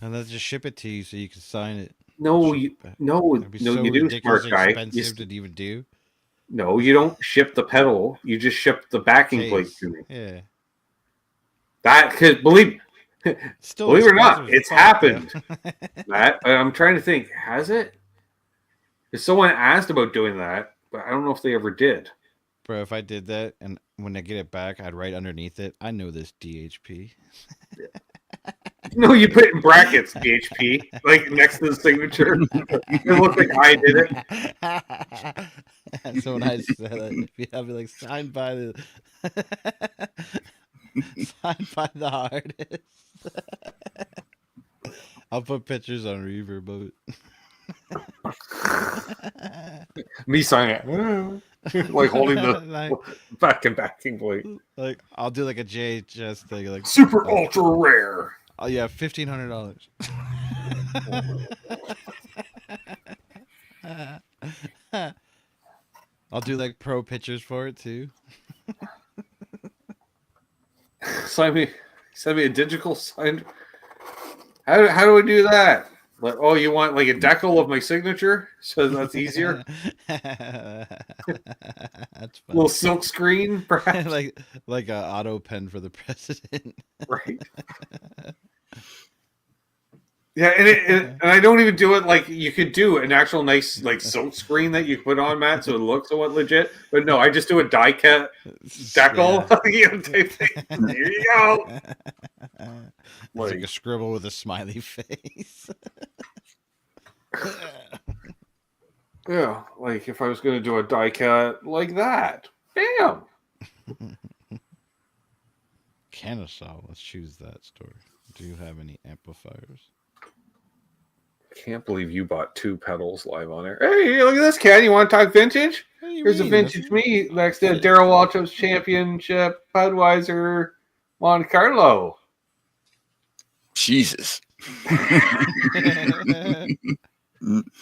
And let's just ship it to you so you can sign it. No, It'd be no, so you do, ridiculous smart guy. expensive to even do. No, you don't ship the pedal. You just ship the backing Case. plate to me. Yeah. That could believe it or not, it's happened. That I'm trying to think. Has it? Because someone asked about doing that, but I don't know if they ever did. Bro, if I did that and when I get it back, I'd write underneath it, I know this DHP. No, you put it in brackets, DHP, like next to the signature. It looks like I did it. So when I said it, I'd be like, signed by the artist. I'll put pictures on Reverb of it. Me sign it. Like holding the backing plate. Like I'll do like a JHS thing, like super ultra rare. Oh yeah, $1,500. I'll do like pro pictures for it too. Send me a digital sign. How do we do that? Like, oh, you want like a decal of my signature, so that's easier. That's fun. Little silk screen, perhaps. like a auto pen for the president. Right. Yeah, and I don't even do it like you could do an actual nice like silk screen that you put on, Matt, so it looks somewhat legit. But no, I just do a die cut decal. Type thing. There you go. Like a scribble with a smiley face. Yeah, like if I was going to do a die cut like that, bam. Kennesaw, let's choose that store. Do you have any amplifiers? Can't believe you bought 2 pedals live on air. Hey, look at this, Ken. You want to talk vintage? Here's a vintage me next to Daryl Waltrip's Championship Budweiser Monte Carlo. Jesus.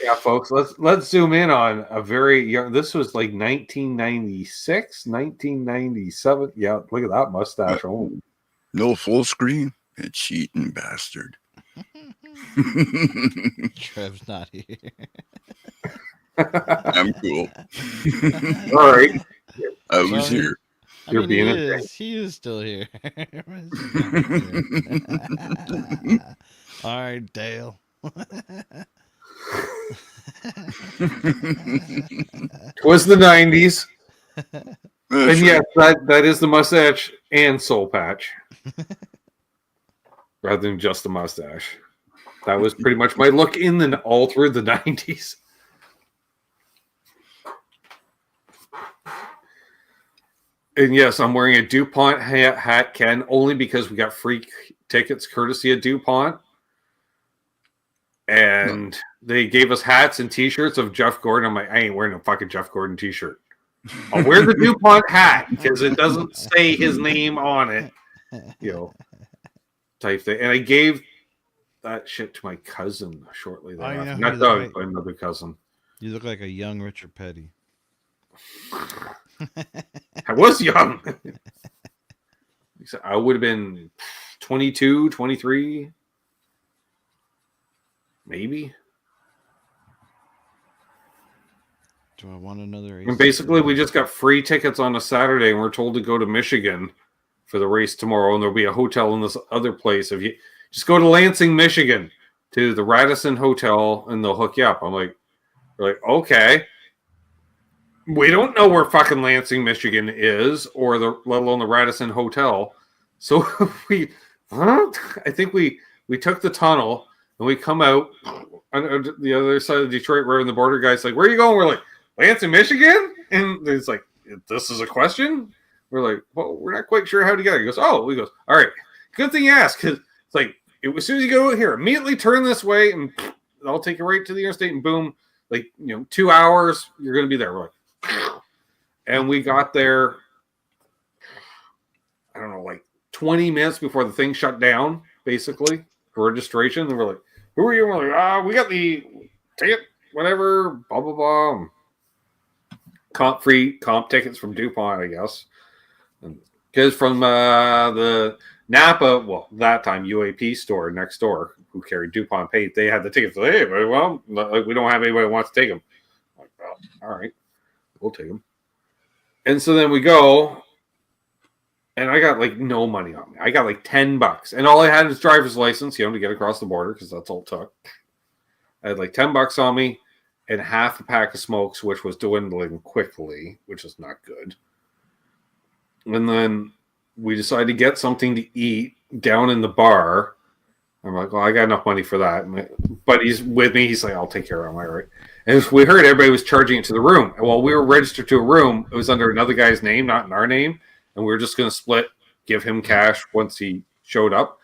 Yeah, folks, let's zoom in on a very young. This was like 1996, 1997. Yeah, look at that mustache. Oh, no full screen. A cheating bastard. Trev's not here. I'm cool. All right. I was here. You're being he is still here. All right, Dale. Was the 90s. And yes, that is the mustache and soul patch. Rather than just the mustache. That was pretty much my look all through the 90s. And yes, I'm wearing a DuPont hat, Ken, only because we got free tickets courtesy of DuPont. And they gave us hats and t-shirts of Jeff Gordon. I'm like, I ain't wearing a fucking Jeff Gordon t-shirt. I'll wear the DuPont hat because it doesn't say his name on it, type thing. And I gave that shit to my cousin shortly thereafter. yeah, Not you Doug, look but another cousin. You look like a young Richard Petty. I was young. I would have been 22, 23, maybe. Do I want another race? And basically, we just got free tickets on a Saturday, and we're told to go to Michigan for the race tomorrow. And there'll be a hotel in this other place. If you just go to Lansing, Michigan, to the Radisson Hotel, and they'll hook you up. We're like, okay. We don't know where fucking Lansing, Michigan is, or let alone the Radisson Hotel. So I think we took the tunnel, and we come out on the other side of Detroit, right on the border. Guy's like, "Where are you going?" We're like, "Lansing, Michigan." And it's like, "This is a question." We're like, "Well, we're not quite sure how to get it." He goes, "Oh," he goes, "All right, good thing you asked, because it's like as soon as you go here, immediately turn this way, and I'll take you right to the interstate, and boom, 2 hours, you're gonna be there." We're like, and we got there, I don't know, like 20 minutes before the thing shut down, basically, for registration. And we're like, "Who are you?" And we're like, "We got the ticket, whatever, blah, blah, blah." Comp tickets from DuPont, I guess. Because from the Napa, well, that time UAP store next door, who carried DuPont paint, they had the tickets. So, hey, well, we don't have anybody who wants to take them. I'm like, well, all right, we'll take them. And so then we go, and I got no money on me. I got $10, and all I had was driver's license, to get across the border, because that's all it took. I had $10 on me and half a pack of smokes, which was dwindling quickly, which is not good. And then we decided to get something to eat down in the bar. I'm like, well, I got enough money for that. But he's with me. He's like, I'll take care of it. I'm like, all right. And we heard everybody was charging it to the room. And while we were registered to a room, it was under another guy's name, not in our name. And we were just going to split, give him cash once he showed up.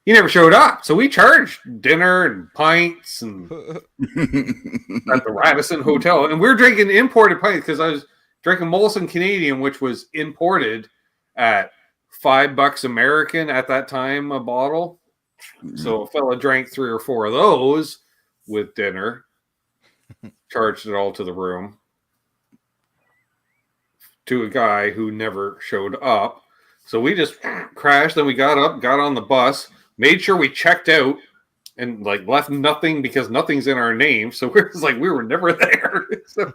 He never showed up. So we charged dinner and pints and at the Radisson Hotel. And we were drinking imported pints because I was drinking Molson Canadian, which was imported at $5 American at that time a bottle. So a fella drank 3 or 4 of those with dinner, charged it all to the room, to a guy who never showed up. So we just crashed. Then we got up, got on the bus, made sure we checked out, and left nothing because nothing's in our name. So we was we were never there. So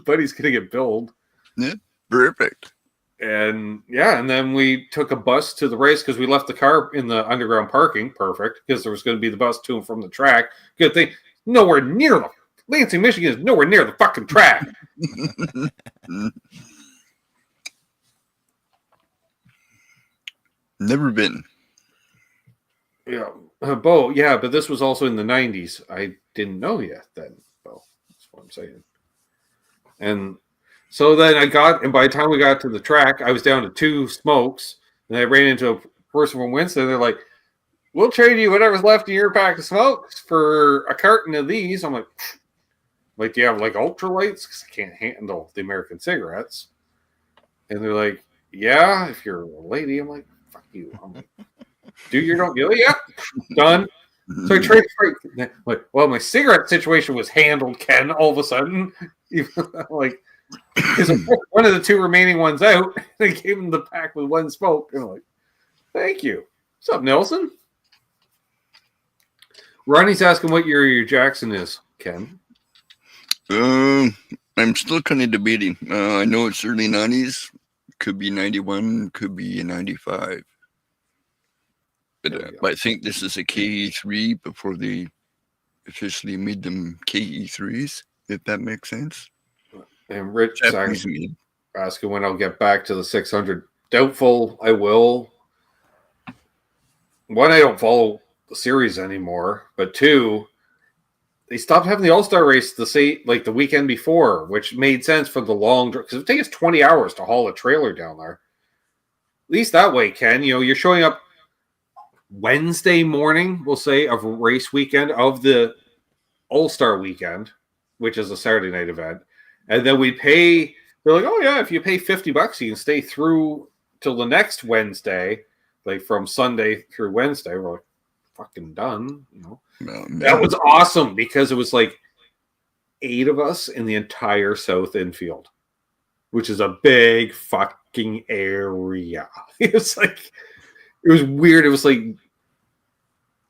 buddy's gonna get billed. Yeah, perfect. And and then we took a bus to the race because we left the car in the underground parking. Perfect, because there was going to be the bus to and from the track. Good thing, nowhere near the Lansing, Michigan is nowhere near the fucking track. Never been. Yeah, Bo. Yeah, but this was also in the 90s. I didn't know yet then, Bo. That's what I'm saying. And so then by the time we got to the track, I was down to 2 smokes, and I ran into a person from Winston. They're like, "We'll trade you whatever's left in your pack of smokes for a carton of these." I'm like, "Do you have ultralights? Because I can't handle the American cigarettes." And they're like, "Yeah, if you're a lady." I'm like, "Fuck you." I'm like, "Dude, you don't get it?" "Yeah, done." So I traded for well, my cigarette situation was handled, Ken, all of a sudden. Because one of the 2 remaining ones out, they gave him the pack with 1 smoke. And I'm like, "Thank you." What's up, Nelson? Ronnie's asking what year your Jackson is, Ken. I'm still kind of debating. I know it's early 90s. Could be 91, could be 95. But I think this is a KE3 before they officially made them KE3s, if that makes sense. And Rich asking when I'll get back to the 600. Doubtful I will. 1, I don't follow the series anymore. But 2, they stopped having the All-Star race the weekend before, which made sense for the long drive. Because it takes 20 hours to haul a trailer down there. At least that way, Ken. You're showing up Wednesday morning, we'll say, of race weekend of the All-Star weekend, which is a Saturday night event. And then we pay. They're like, oh yeah, if you pay $50, you can stay through till the next Wednesday, like from Sunday through Wednesday. We're like, fucking done. That was awesome because it was like 8 of us in the entire South Infield, which is a big fucking area. It was weird. It was like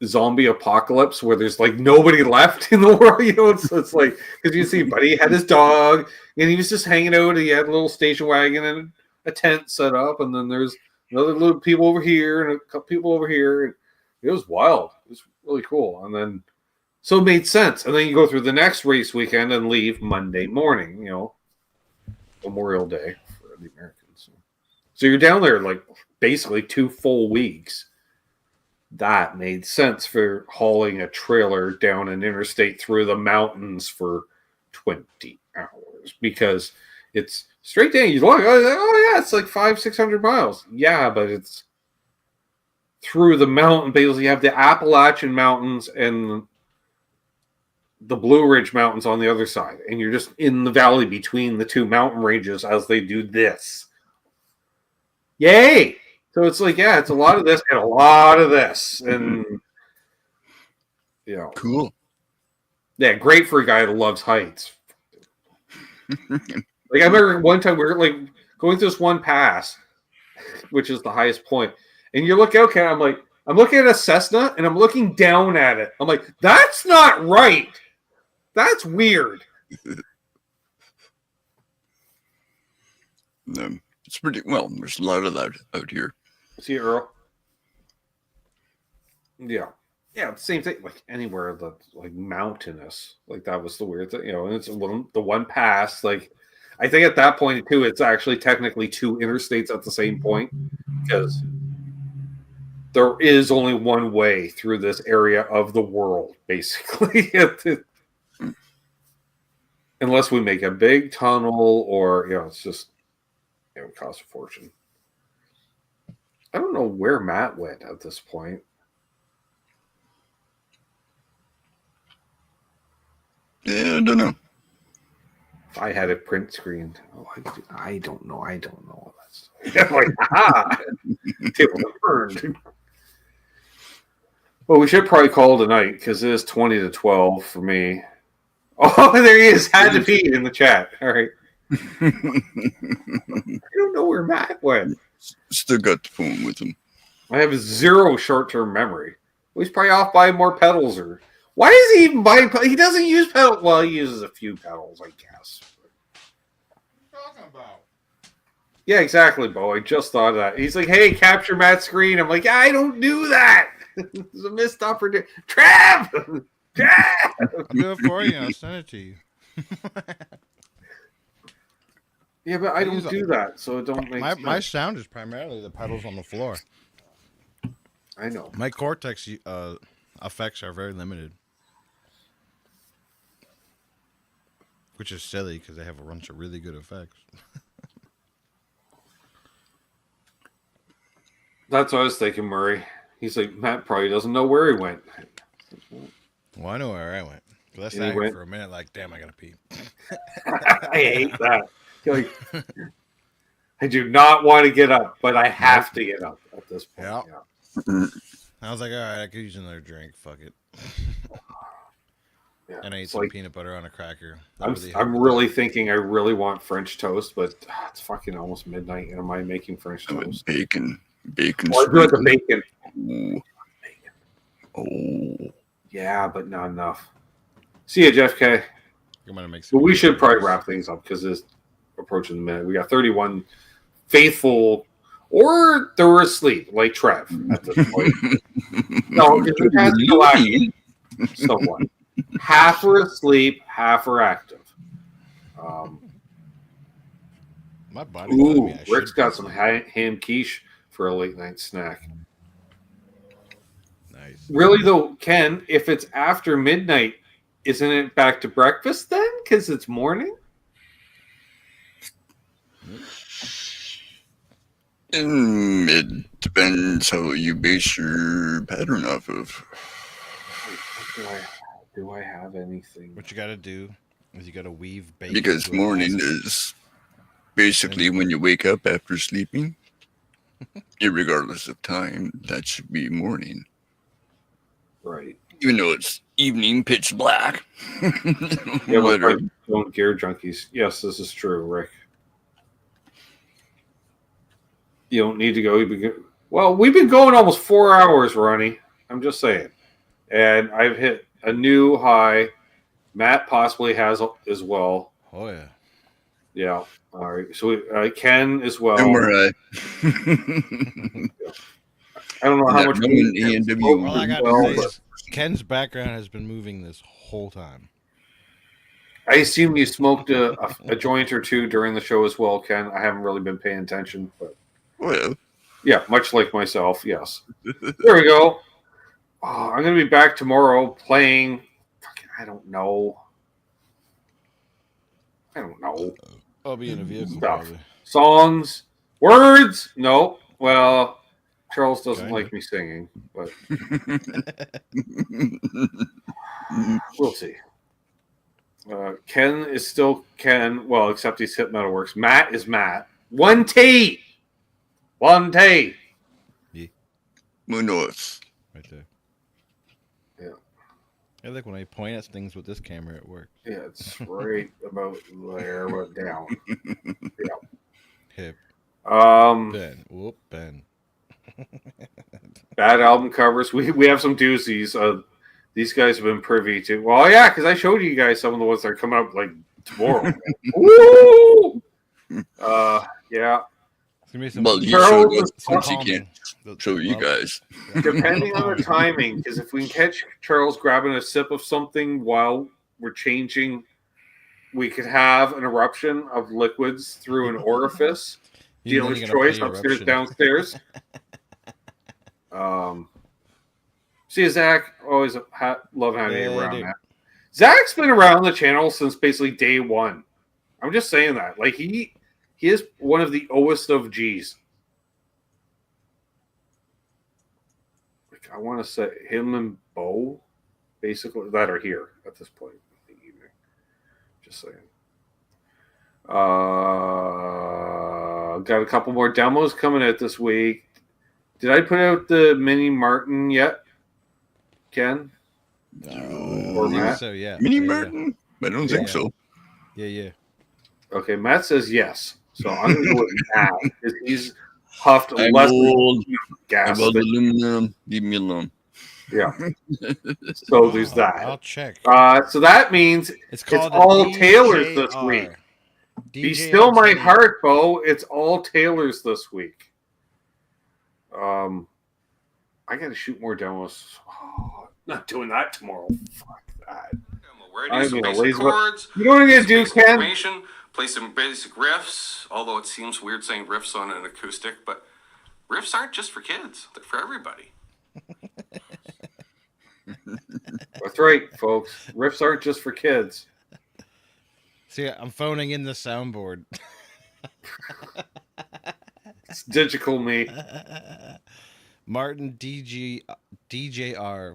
zombie apocalypse where there's like nobody left in the world, so it's like, because you see Buddy had his dog and he was just hanging out, and he had a little station wagon and a tent set up, and then there's another little people over here and a couple people over here, and it was wild. It was really cool. And then so it made sense, and then you go through the next race weekend and leave Monday morning, Memorial Day for the Americans. So you're down there like basically 2 full weeks. That made sense for hauling a trailer down an interstate through the mountains for 20 hours because it's straight down. You look, oh yeah, it's like 500-600 miles. Yeah, but it's through the mountain. Basically, you have the Appalachian Mountains and the Blue Ridge Mountains on the other side, and you're just in the valley between the 2 mountain ranges as they do this. Yay! So it's like, yeah, it's a lot of this and a lot of this. And, Cool. Yeah, great for a guy that loves heights. Like, I remember one time we were, like, going through this one pass, which is the highest point. And you look out, okay, I'm looking at a Cessna, and I'm looking down at it. I'm like, that's not right. That's weird. It's pretty, well, there's a lot of that out here. See, Earl? Yeah. Yeah, same thing. Like anywhere that's like mountainous, like that was the weird thing, and it's the one pass. Like, I think at that point too, it's actually technically 2 interstates at the same point because there is only one way through this area of the world, basically. Unless we make a big tunnel or, it's just, it would cost a fortune. I don't know where Matt went at this point. Yeah, I don't know. If I had a print screen, I don't know. That's like, aha! Table burned. Well, we should probably call it a night because it is 20-12 for me. Oh, there he is. Had to be in the chat. All right. I don't know where Matt went. Still got the phone with him. I have 0 short-term memory. He's probably off buying more pedals, or why is he even buying? He doesn't use pedals. Well, he uses a few pedals, I guess. Talking about? Yeah, exactly, Bo. I just thought of that. He's like, "Hey, capture Matt's screen." I'm like, "I don't do that. It's a missed opportunity." Trav. I'll do it for you. I'll send it to you. Yeah, but I don't do that, so it don't make sense. My sound is primarily the pedals on the floor. I know. My Cortex effects are very limited. Which is silly because they have a bunch of really good effects. That's what I was thinking, Murray. He's like, Matt probably doesn't know where he went. Well, I know where I went. That's that for a minute, like, damn, I gotta pee. I hate that. Like, I do not want to get up, but I have to get up at this point. Yeah. I was like, all right, I could use another drink. Fuck it. Yeah, and I ate some like, peanut butter on a cracker. I'm really thinking I really want French toast, but it's fucking almost midnight, and am I making French toast? Bacon. Or do it the bacon. Oh. Yeah, but not enough. See ya, Jeff K. I'm gonna make some. But we should probably wrap things up because it's approaching the minute. We got 31 faithful, or they were asleep, like Trev at this point. No, because it has to go active somewhat. Half are asleep, half are active. My body. Rick's got some ham quiche for a late night snack. Nice. Really though, Ken, if it's after midnight, isn't it back to breakfast then? Because it's morning. It depends how you base your pattern off of. Do I have anything? What you gotta do Is you got to weave bacon Because into a morning basket. is basically when you wake up after sleeping. Irregardless of time, that should be morning. Right. Even though it's evening, pitch black. Yeah, we're Whatever. don't gear junkies. Yes, this is true, Rick. You don't need to go. Well, we've been going almost 4 hours, Ronnie. I'm just saying. And I've hit a new high. Matt possibly has as well. Oh yeah. Yeah. All right. So Ken as well. And we're I don't know how that much. Roman A&W. All I got Well, to say is Ken's background has been moving this whole time. I assume you smoked a joint or two during the show as well, Ken. I haven't really been paying attention, but Well, yeah, much like myself, yes. There we go. Oh, I'm going to be back tomorrow playing. I don't know. I'll be in a vehicle Stuff. probably. Songs, words. No. Well, Charles doesn't Kinda. like me singing, but we'll see. Ken is still Ken. Well, except he's hit Metalworks. Matt is Matt. One T. Munoz. Right there. Yeah. I like when I point at things with this camera, it works. Yeah, it's right about there, but down. Yeah. Hip. Ben. Whoop, Ben. Bad album covers. We have some doozies. These guys have been privy to. Well, yeah, because I showed you guys some of the ones that are coming up like tomorrow. Woo! Yeah. It's gonna be some, Well, you Charles showed us is since you calming. can't show you guys. Depending on the timing, because if we can catch Charles grabbing a sip of something while we're changing, we could have an eruption of liquids through an orifice. You know Dealer's you're gonna choice, play upstairs, Eruption. downstairs. See, Zach, always love having you around, dude. man. Zach's been around the channel since basically day one. I'm just saying that. Like, he is one of the oldest of G's. Like, I want to say him and Bo, basically, that are here at this point in the evening. Just saying. Got a couple more demos coming out this week. Did I put out the Mini Martin yet, Ken? Or I think Matt? so, yeah. Mini yeah, Martin? I don't think Yeah. so. Yeah. Okay, Matt says yes. So I'm going to go with Matt because he's huffed I'm less old. gas. About than- aluminum. Leave me alone. Yeah. So there's that. I'll check. So that means It's it's all a Taylors this DJR. week. Be DJR still my 28. heart, Bo. It's all Taylors this week. I got to shoot more demos. Oh, not doing that tomorrow. Fuck that. Where I'm do some gonna basic lazy- chords, You know what I'm going to do, basic Ken? information, play some basic riffs, although it seems weird saying riffs on an acoustic, but riffs aren't just for kids. They're for everybody. That's right, folks. Riffs aren't just for kids. See, I'm phoning in the soundboard. It's digital me. Martin DJR,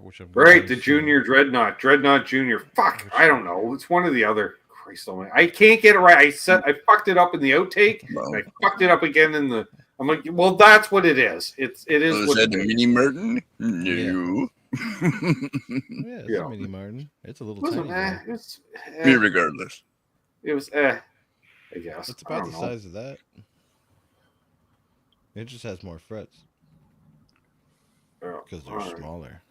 which I'm Right, gonna the assume- Junior Dreadnought Junior. Fuck, I don't know. It's one or the other. Christ almighty. I can't get it right. I fucked it up in the outtake, and I fucked it up again in the. I'm like, well, that's what it is. It is Oh, is what that it a is. Mini Martin? No. Yeah, it's Yeah. a Mini Martin. It's a little Wasn't, tiny. though. Irregardless. It was I guess. It's I about don't the know. size of that. It just has more frets Yeah, because they're alright. smaller.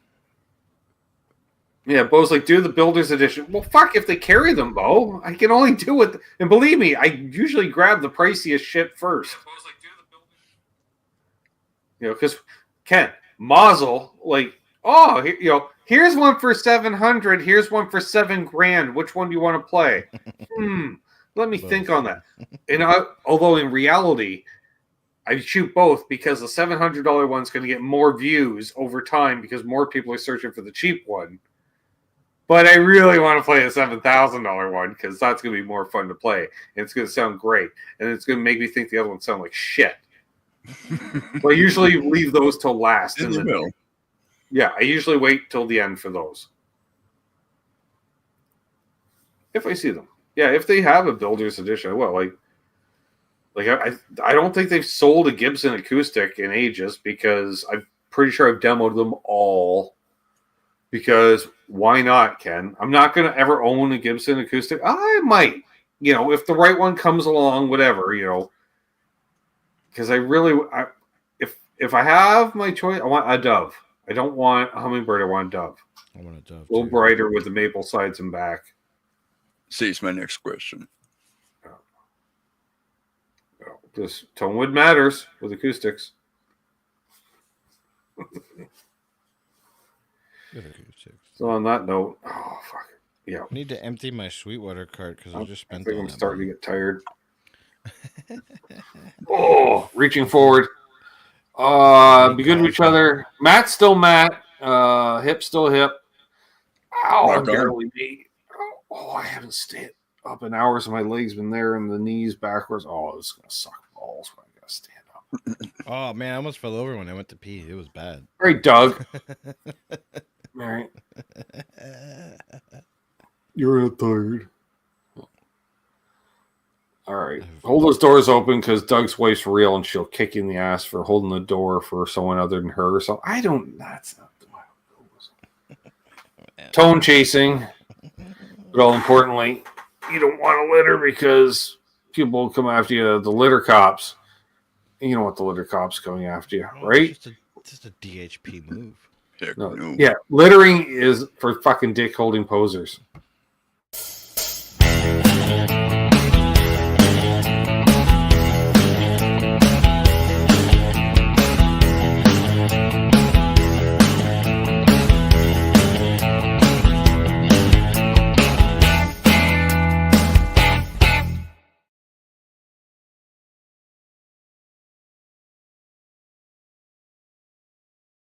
Yeah, Bo's like, do the Builder's Edition. Well, fuck, if they carry them, Bo. I can only do it. And believe me, I usually grab the priciest shit first. You know, because Ken, Mazel, like, oh, here's one for 700. Here's one for $7,000. Which one do you want to play? Let me think on that. And although in reality, I shoot both because the $700 one's going to get more views over time because more people are searching for the cheap one. But I really want to play the $7,000 one because that's going to be more fun to play. And it's going to sound great. And it's going to make me think the other ones sound like shit. But I usually leave those till last. They will. Yeah, I usually wait till the end for those. If I see them. Yeah, if they have a builder's edition, I will. Like I don't think they've sold a Gibson acoustic in ages because I'm pretty sure I've demoed them all. Because why not, Ken? I'm not going to ever own a Gibson acoustic. I might, if the right one comes along, whatever, Because if I have my choice, I want a Dove. I don't want a Hummingbird. I want a Dove. I want a Dove. A little brighter with the maple sides and back. See, it's my next question. This tone wood matters with acoustics. So on that note, oh fuck, yeah. I need to empty my Sweetwater cart because I just I spent. think I'm starting to get tired. Oh, reaching forward. Be good to each other. Matt's still Matt. Hip still hip. Ow, I barely beat. Oh, I haven't stayed up in hours and my legs been there and the knees backwards. Oh, it's gonna suck balls when I gotta stand up. Oh man, I almost fell over when I went to pee. It was bad. All right, Doug. All right. You're not tired. All right. Hold those doors open because Doug's wife's real and she'll kick you in the ass for holding the door for someone other than her. So I don't. That's not the way it goes. Tone chasing. But all importantly, you don't want to litter because people will come after you. The litter cops. You know what the litter cops coming after you, right? Just a DHP move. Heck No. no. Yeah, littering is for fucking dick holding posers.